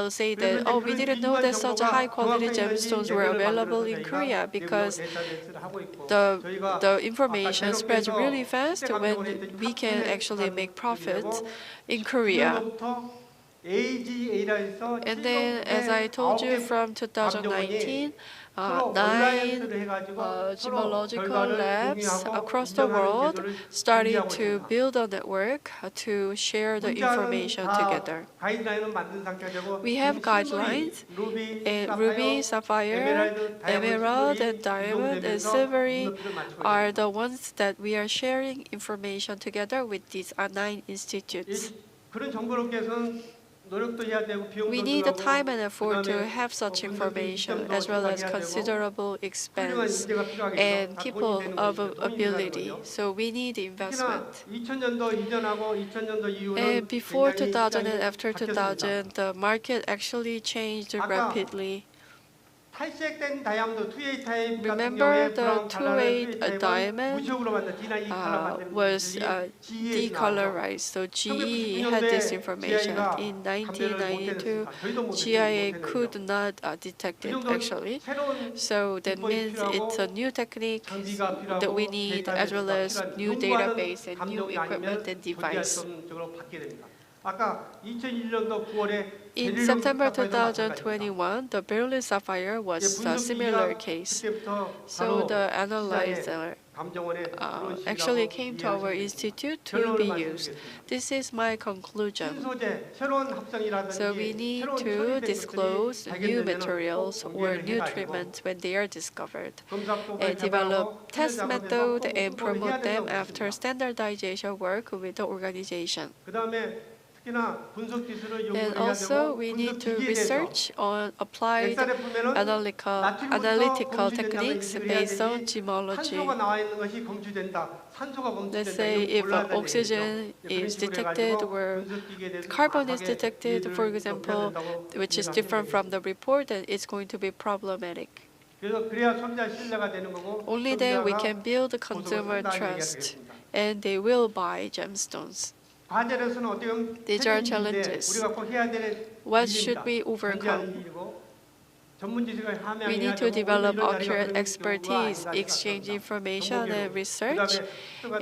say that, 그래서 oh, 이제 we 그런 didn't know 귀중한 that such 정보가 high quality 정확하게 gemstones were 레벨을 available 만들어서 in 저희가 Korea 내부적 because 데이터베이스를 하고 있고 the 저희가 information 아까 spreads 대륙에서 really fast 실제 when 감정원에 있던 we can 탑10 actually make profits 되고 in Korea. 19년부터 AGA라 해서 And then, as I told you, from 2019, 9 gemological labs across the world started to build a network to share the information together. We have guidelines, and ruby, sapphire, emerald, and diamond, and silvery are the ones that we are sharing information together with these 9 institutes. 그런 정보를 얻기 위해서는 노력도 해야 되고 비용도 We need the 들어가고 time and effort to 그다음에 have such 분석도 information, 시점도 as well as 들어가야 되고 considerable 훌륭한 expense 인재가 필요하겠죠. and 다 돈이 people 되는 of 것이죠. 돈이 ability. 들어가는 거죠. So we need 특히나 investment. 2000년도 이전하고 2000년도 이후는 And before 굉장히 2000 and 시장이 after 바뀌었습니다. 2000, the market actually changed 아까 rapidly. 탈색된 다이아몬드 2A 타입 같은 Remember 경우에 the 브라운 컬러의 2A 2A 타입은 diamond 무역으로 만든 D9 컬러 만드는 was 기술이 GE에서 나와요. decolorized. So GE had this information. In 1992, GIA could not detect it actually. So that means it's a new technique that we need, as well as new database and new equipment and device. 아까 2001년도 9월에 In September 2021, the beryllium sapphire was a similar case. So the analyzer actually came to our institute to be used. This is my conclusion. So we need to disclose new materials or new treatments when they are discovered, and develop test methods and promote them after standardization work with the organization. And also, we need to research on applied analytical techniques based on gemology. Let's say if oxygen is detected or carbon is detected, for example, which is different from the report, then it's going to be problematic. Only then we can build consumer trust, and they will buy gemstones. These are challenges. What should we overcome? We need to develop accurate expertise, exchange information and research,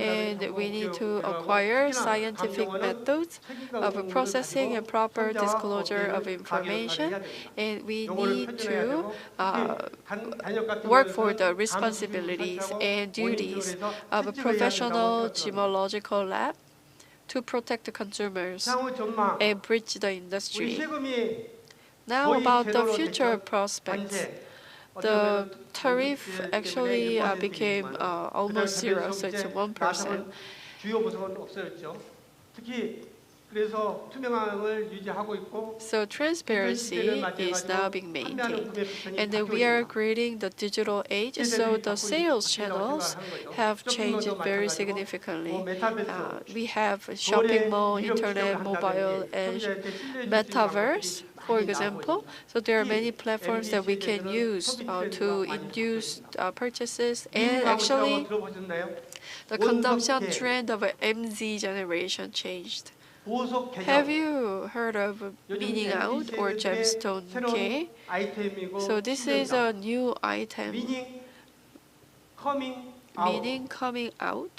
and we need to acquire scientific methods of processing and proper disclosure of information, and we need to work for the responsibilities and duties of a professional gemological lab to protect the consumers and bridge the industry. Now about the future prospects. The tariff actually became almost zero, so it's 1%. 그래서 투명함을 유지하고 있고 So transparency is now being maintained. And then we are creating the digital age, so the sales channels have changed very significantly. We have shopping mall, internet, mobile, and metaverse, for example. So there are many platforms that we can use to induce purchases. And actually, the consumption trend of MZ generation changed. Have you heard of meaning out or gemstone K? So this is a new item, meaning coming out.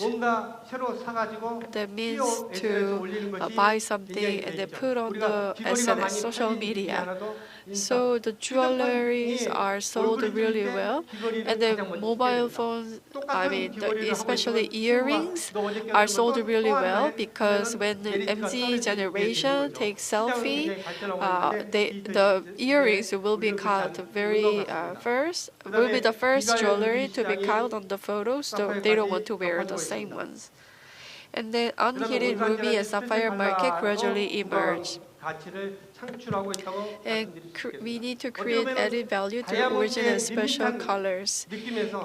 That means to buy something and then put on the SNS, social media. So the jewelries are sold really well, and then mobile phones, especially earrings, are sold really well because when the MZ generation takes selfie, the earrings will be caught will be the first jewelry to be caught on the photos, so they don't want to wear the same ones. And then unhidden ruby and sapphire market gradually emerged. And we need to create added value to original and special colors.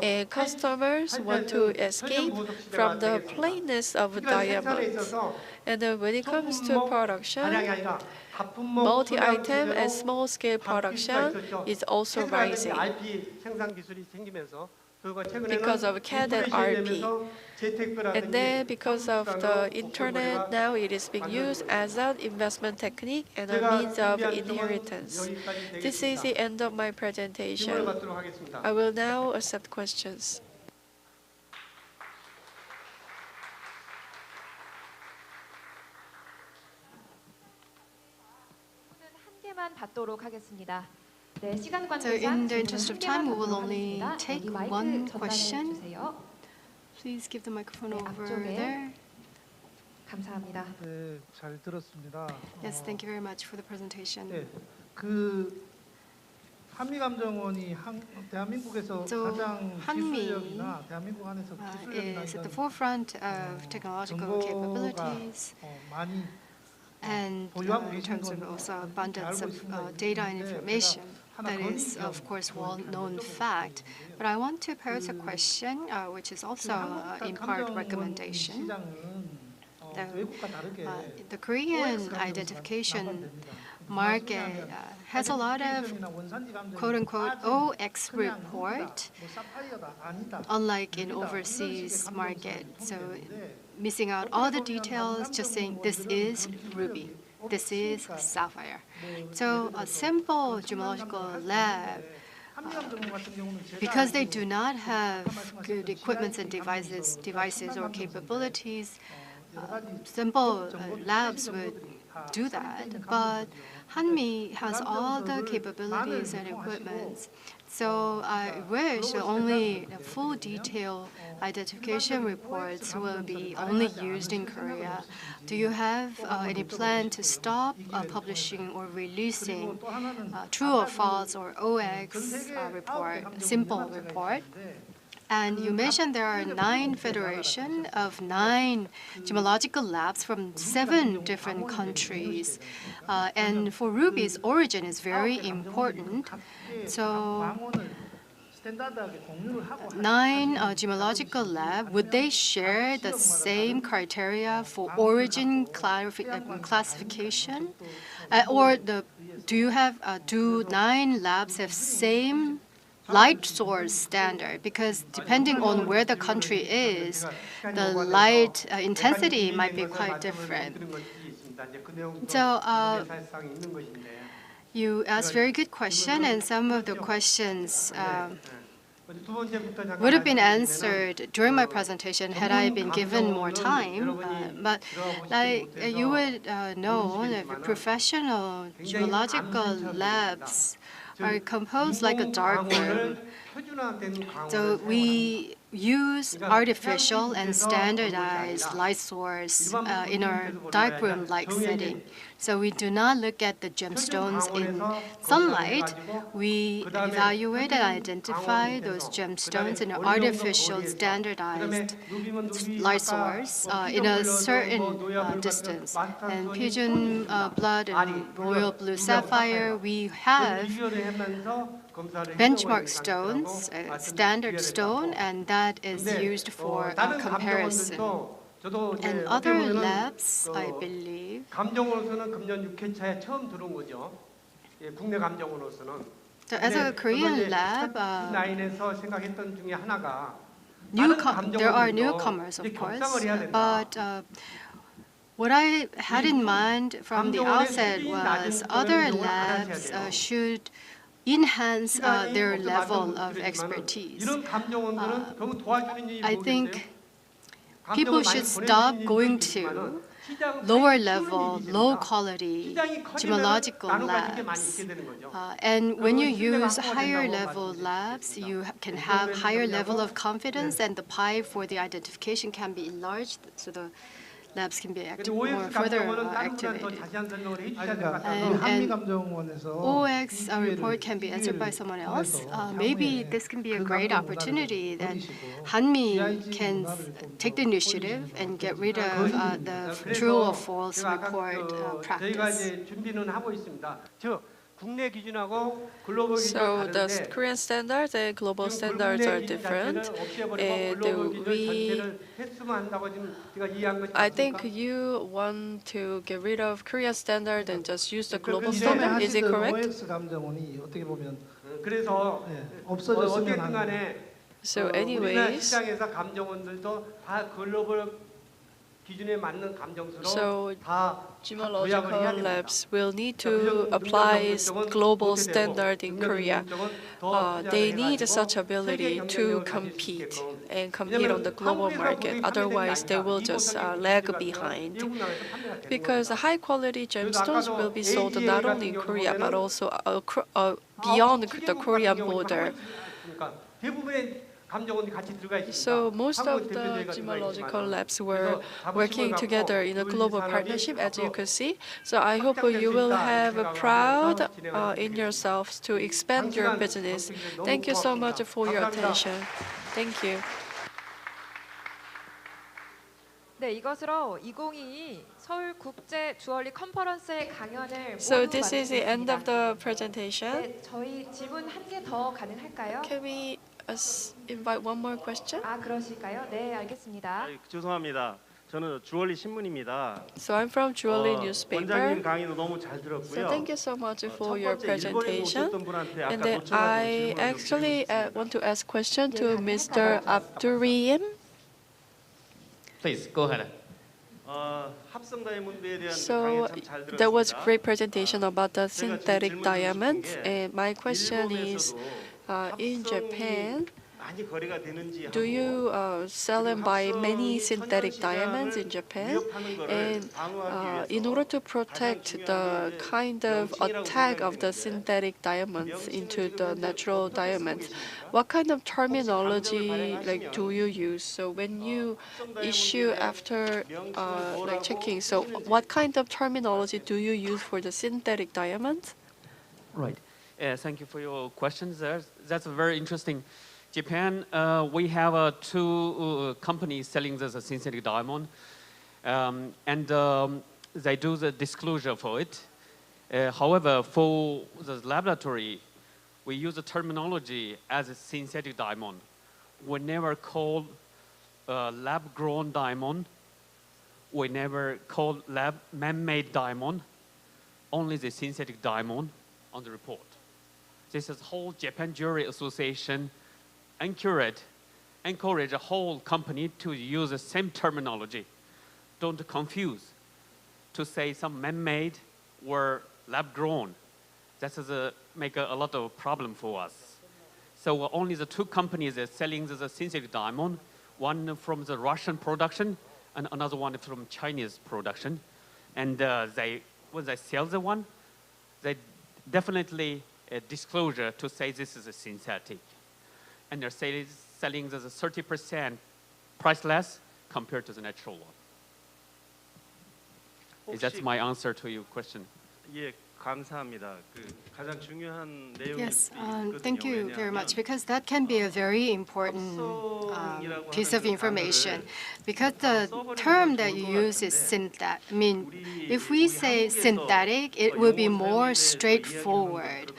And customers want to escape from the plainness of diamonds. And then when it comes to production, multi-item and small-scale production is also rising because of CAD and RP. And then because of the internet, now it is being used as an investment technique and a means of inheritance. This is the end of my presentation. I will now accept questions. So in the interest of time, we will only take one question. Please give the microphone over there. 감사합니다. 네, 잘 들었습니다. Yes, thank you very much for the presentation. 네, 그 한미감정원이 대한민국에서 가장 기술력이나 대한민국 안에서 기술력이나 is at the forefront of technological capabilities. 많이 And in terms of also abundance of data and information, that is, of course, well-known fact. But I want to pose a question, which is also in part recommendation. The Korean identification market has a lot of quote-unquote OX report, unlike in overseas market. So missing out all the details, just saying this is ruby, this is sapphire. So a simple gemological lab, because they do not have good equipment and devices or capabilities, simple labs would do that. But Hanmi has all the capabilities and equipment. So I wish only full detail identification reports will be only used in Korea. Do you have any plan to stop publishing or releasing true or false or OX report, simple report? And you mentioned there are 9 federations of 9 gemological labs from 7 different countries. And for ruby's origin is very important. So 9 gemological labs, would they share the same criteria for origin classification? Or do 9 labs have same light source standard? Because depending on where the country is, the light intensity might be quite different. So you asked a very good question, and some of the questions would have been answered during my presentation had I been given more time. But like you would know, professional gemological labs are composed like a dark room. So we use artificial and standardized light source in our darkroom-like setting. So we do not look at the gemstones in sunlight. We evaluate and identify those gemstones in an artificial standardized light source in a certain distance. And pigeon blood and royal blue sapphire, we have benchmark stones, standard stone, and that is used for comparison. And other labs, I believe, 감정으로서는 금년 6회차에 처음 들어온 거죠. 예, 국내 감정으로서는. so as a Korean lab, 라인에서 생각했던 중에 하나가 there are newcomers, of course, but what I had in mind from the outset was other labs should enhance their level of expertise. I think people should stop going to lower level, low quality gemological labs. And when you use higher level labs, you can have higher level of confidence and the pie for the identification can be enlarged so the labs can be more further activated. And OX report can be answered by someone else. Maybe this can be a great opportunity that Hanmi can take the initiative and get rid of the true or false report practice. So the Korean standards and global standards are different. I think you want to get rid of Korean standard and just use the global standard. Is it correct? So anyways, so gemological labs will need to apply global standard in Korea. They need such ability to compete on the global market. Otherwise, they will just lag behind. Because high quality gemstones will be sold not only in Korea but also beyond the Korean border. So most of the gemological labs were working together in a global partnership, as you can see. So I hope you will have a proud in yourselves to expand your business. Thank you so much for your attention. Thank you. 네, 이것으로 2022 서울 국제 주얼리 컨퍼런스의 강연을 So 모두 this is the end of 마치겠습니다. the presentation. 네, 저희 질문 한 개 더 가능할까요? Can we invite one more question? 아, 그러실까요? 네, 알겠습니다. 죄송합니다. 저는 주얼리 신문입니다. So I'm from Jewelry Newspaper. 원장님 강의도 너무 잘 들었고요. So thank you so much for your presentation. 오셨던 분한테 아까 And then 도청하신 I 질문을 actually want to ask question to Mr. Abdurrahim. Please, go ahead. 합성 다이아몬드에 대한 So 강의 참잘 there was 들었습니다. great presentation about the synthetic diamonds. And my question is, in Japan, 많이 거래가 되는지 do you sell and buy many synthetic diamonds in Japan? And in order to protect the kind of attack of the synthetic diamonds into the natural diamonds, what kind of terminology do you use? So when you issue after checking, so what kind of terminology do you use for the synthetic diamonds? Right. Thank you for your questions. That's very interesting. Japan, we have two companies selling this synthetic diamond, and they do the disclosure for it. However, for the laboratory, we use the terminology as a synthetic diamond. We never call lab-grown diamond. We never call lab man-made diamond. Only the synthetic diamond on the report. This is whole Japan Jewelry Association encourage a whole company to use the same terminology. Don't confuse to say some man-made or lab-grown. That is make a lot of problem for us. So only the two companies are selling the synthetic diamond, one from the Russian production and another one from Chinese production. And when they sell the one, they definitely a disclosure to say this is a synthetic. And they say selling the 30% price less compared to the natural one. That's my answer to your question. 예, 감사합니다. 그 가장 중요한 내용이 Yes, 있거든요. thank you very 왜냐하면 much, because that can be a very important piece of information. Because the term that you use is synthetic. I mean, if we say synthetic, it will be more straightforward.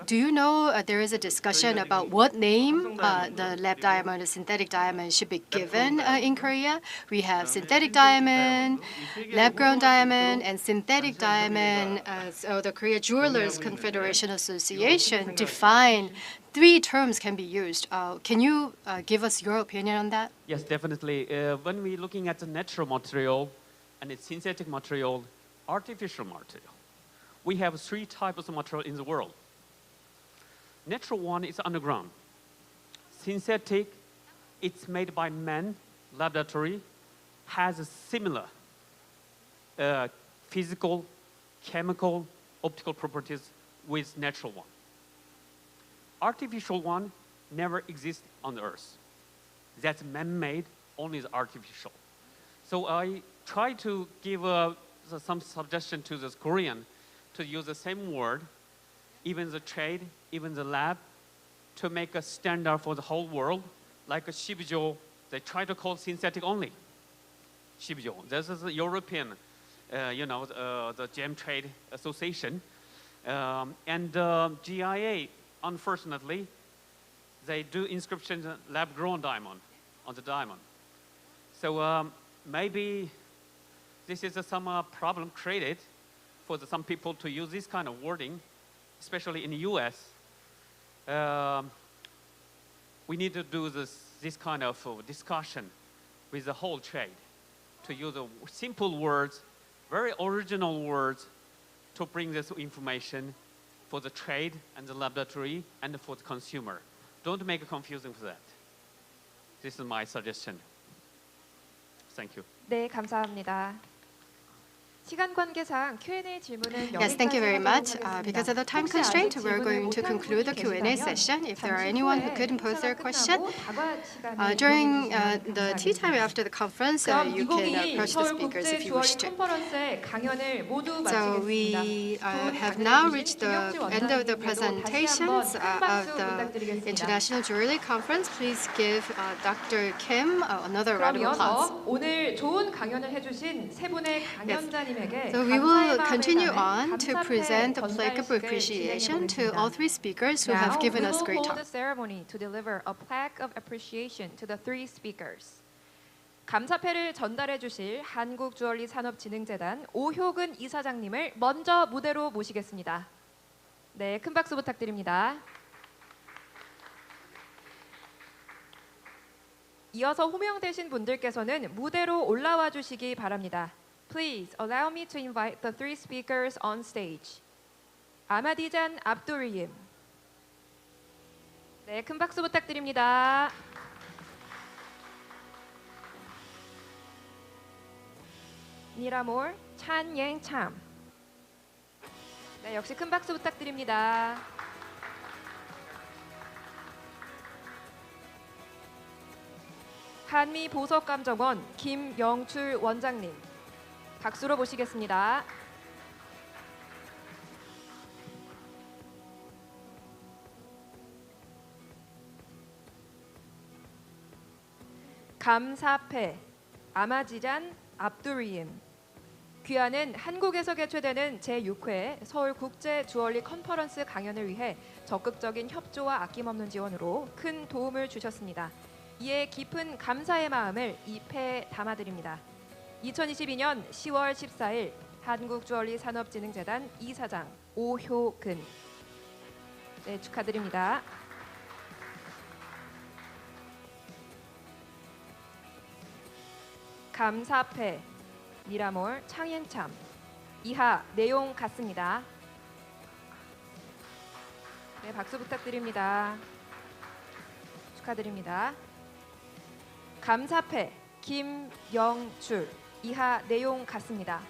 Do you know there is a discussion about what name the lab diamond or synthetic diamond should be given in Korea? We have synthetic diamond, lab-grown diamond, and synthetic diamond. So the Korea Jewelers Confederation Association define 3 terms can be used. Can you give us your opinion on that? Yes, definitely. When we're looking at the natural material and its synthetic material, artificial material, we have 3 types of material in the world. Natural one is underground. Synthetic, it's made by man, laboratory, has a similar physical, chemical, optical properties with natural one. Artificial one never exists on the earth. That's man-made, only is artificial. So I try to give some suggestion to the Korean to use the same word, even the trade, even the lab, to make a standard for the whole world, like a Shibjo, they try to call synthetic only. Shibjo, this is a European, the Gem Trade Association. And GIA, unfortunately, they do inscription lab-grown diamond on the diamond. So maybe this is some problem created for some people to use this kind of wording, especially in the US. We need to do this kind of discussion with the whole trade to use simple words, very original words to bring this information for the trade and the laboratory and for the consumer. Don't make it confusing for that. This is my suggestion. Thank you. 네, 감사합니다. 시간 관계상 Q&A 질문은 Yes, thank you very much. 하겠습니다. Because of the time 혹시 아직 constraint, we're 질문을 going to 못한 conclude the 분이 Q&A 계시다면 session. If there are 잠시 anyone who 후에 couldn't pose their 행사가 question, 끝나고 다과 시간에 during 물어보시면 the tea time 감사하겠습니다. after the conference, 그럼 you can 2022 approach the speakers if you wish 서울국제주얼리 to. 컨퍼런스의 강연을 모두 So 마치겠습니다. we 두 have 분을 now 해주신 reached the 김혁주 end of the 원장님께도 다시 presentations 한번 큰 of 박수 the 부탁드리겠습니다. International Jewelry Conference. Please give Dr. Kim another round 그럼 of applause. 이어서 오늘 좋은 강연을 해주신 세 분의 강연자님에게 So we will 감사의 마음을 continue 담은 on to 감사패 present the plaque of 전달식을 appreciation to 진행해 all 보겠습니다. 3 speakers who Now have given we us will great hold talk. a ceremony to deliver a plaque of appreciation to the 3 speakers. 감사패를 전달해 주실 한국주얼리산업진흥재단 오효근 이사장님을 먼저 무대로 모시겠습니다. 네, 큰 박수 부탁드립니다. 이어서 호명되신 분들께서는 무대로 올라와 주시기 바랍니다. Please allow me to invite the 3 speakers on stage. 아마디잔 압두리임. 네, 큰 박수 부탁드립니다. 니라몰 찬옌참. 네, 역시 큰 박수 부탁드립니다. 한미보석감정원 김영출 원장님. 박수로 모시겠습니다. 감사패 아마지잔 압두리임. 귀하는 한국에서 개최되는 제6회 서울국제주얼리 컨퍼런스 강연을 위해 적극적인 협조와 아낌없는 지원으로 큰 도움을 주셨습니다. 이에 깊은 감사의 마음을 이 패에 담아드립니다. 2022년 10월 14일 한국주얼리산업진흥재단 이사장 오효근. 네, 축하드립니다. 감사패 미라몰 창옌참. 이하 내용 같습니다. 네, 박수 부탁드립니다. 축하드립니다. 감사패 김영출. 이하 내용 같습니다.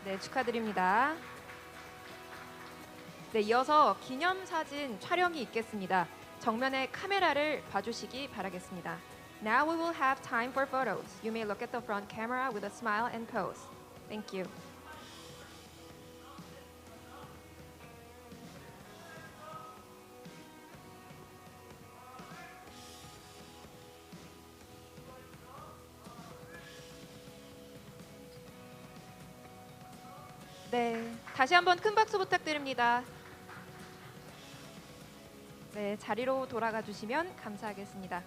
네, 축하드립니다. 네, 이어서 기념사진 촬영이 있겠습니다. 정면의 카메라를 봐주시기 바라겠습니다. Now we will have time for photos. You may look at the front camera with a smile and pose. Thank you. 네, 다시 한번 큰 박수 부탁드립니다. 네, 자리로 돌아가 주시면 감사하겠습니다.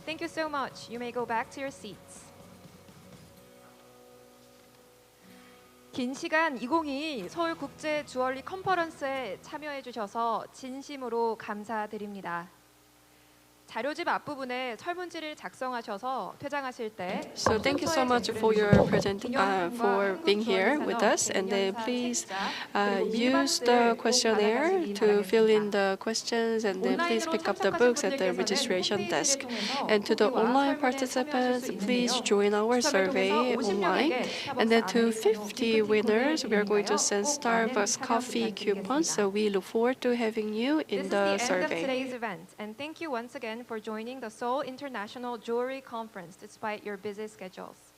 Thank you so much. You may go back to your seats. 긴 시간 2022 서울국제주얼리 컨퍼런스에 참여해 주셔서 진심으로 감사드립니다. 자료집 앞부분에 설문지를 작성하셔서 퇴장하실 때 So thank you so much for your for being here with us, and then please use the questionnaire to fill in the questions, and then please pick up the books at the registration desk. And to the online participants, please join our survey online. And then to 50 winners, we are going to send Starbucks coffee coupons. So we look forward to having you in the This is the end of survey. today's event, and thank you once again for joining the Seoul International Jewelry Conference despite your busy schedules.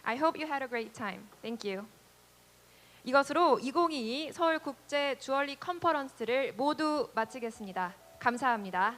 I hope you had a great time. Thank you. 이것으로 2022 서울 국제 주얼리 컨퍼런스를 모두 마치겠습니다. 감사합니다.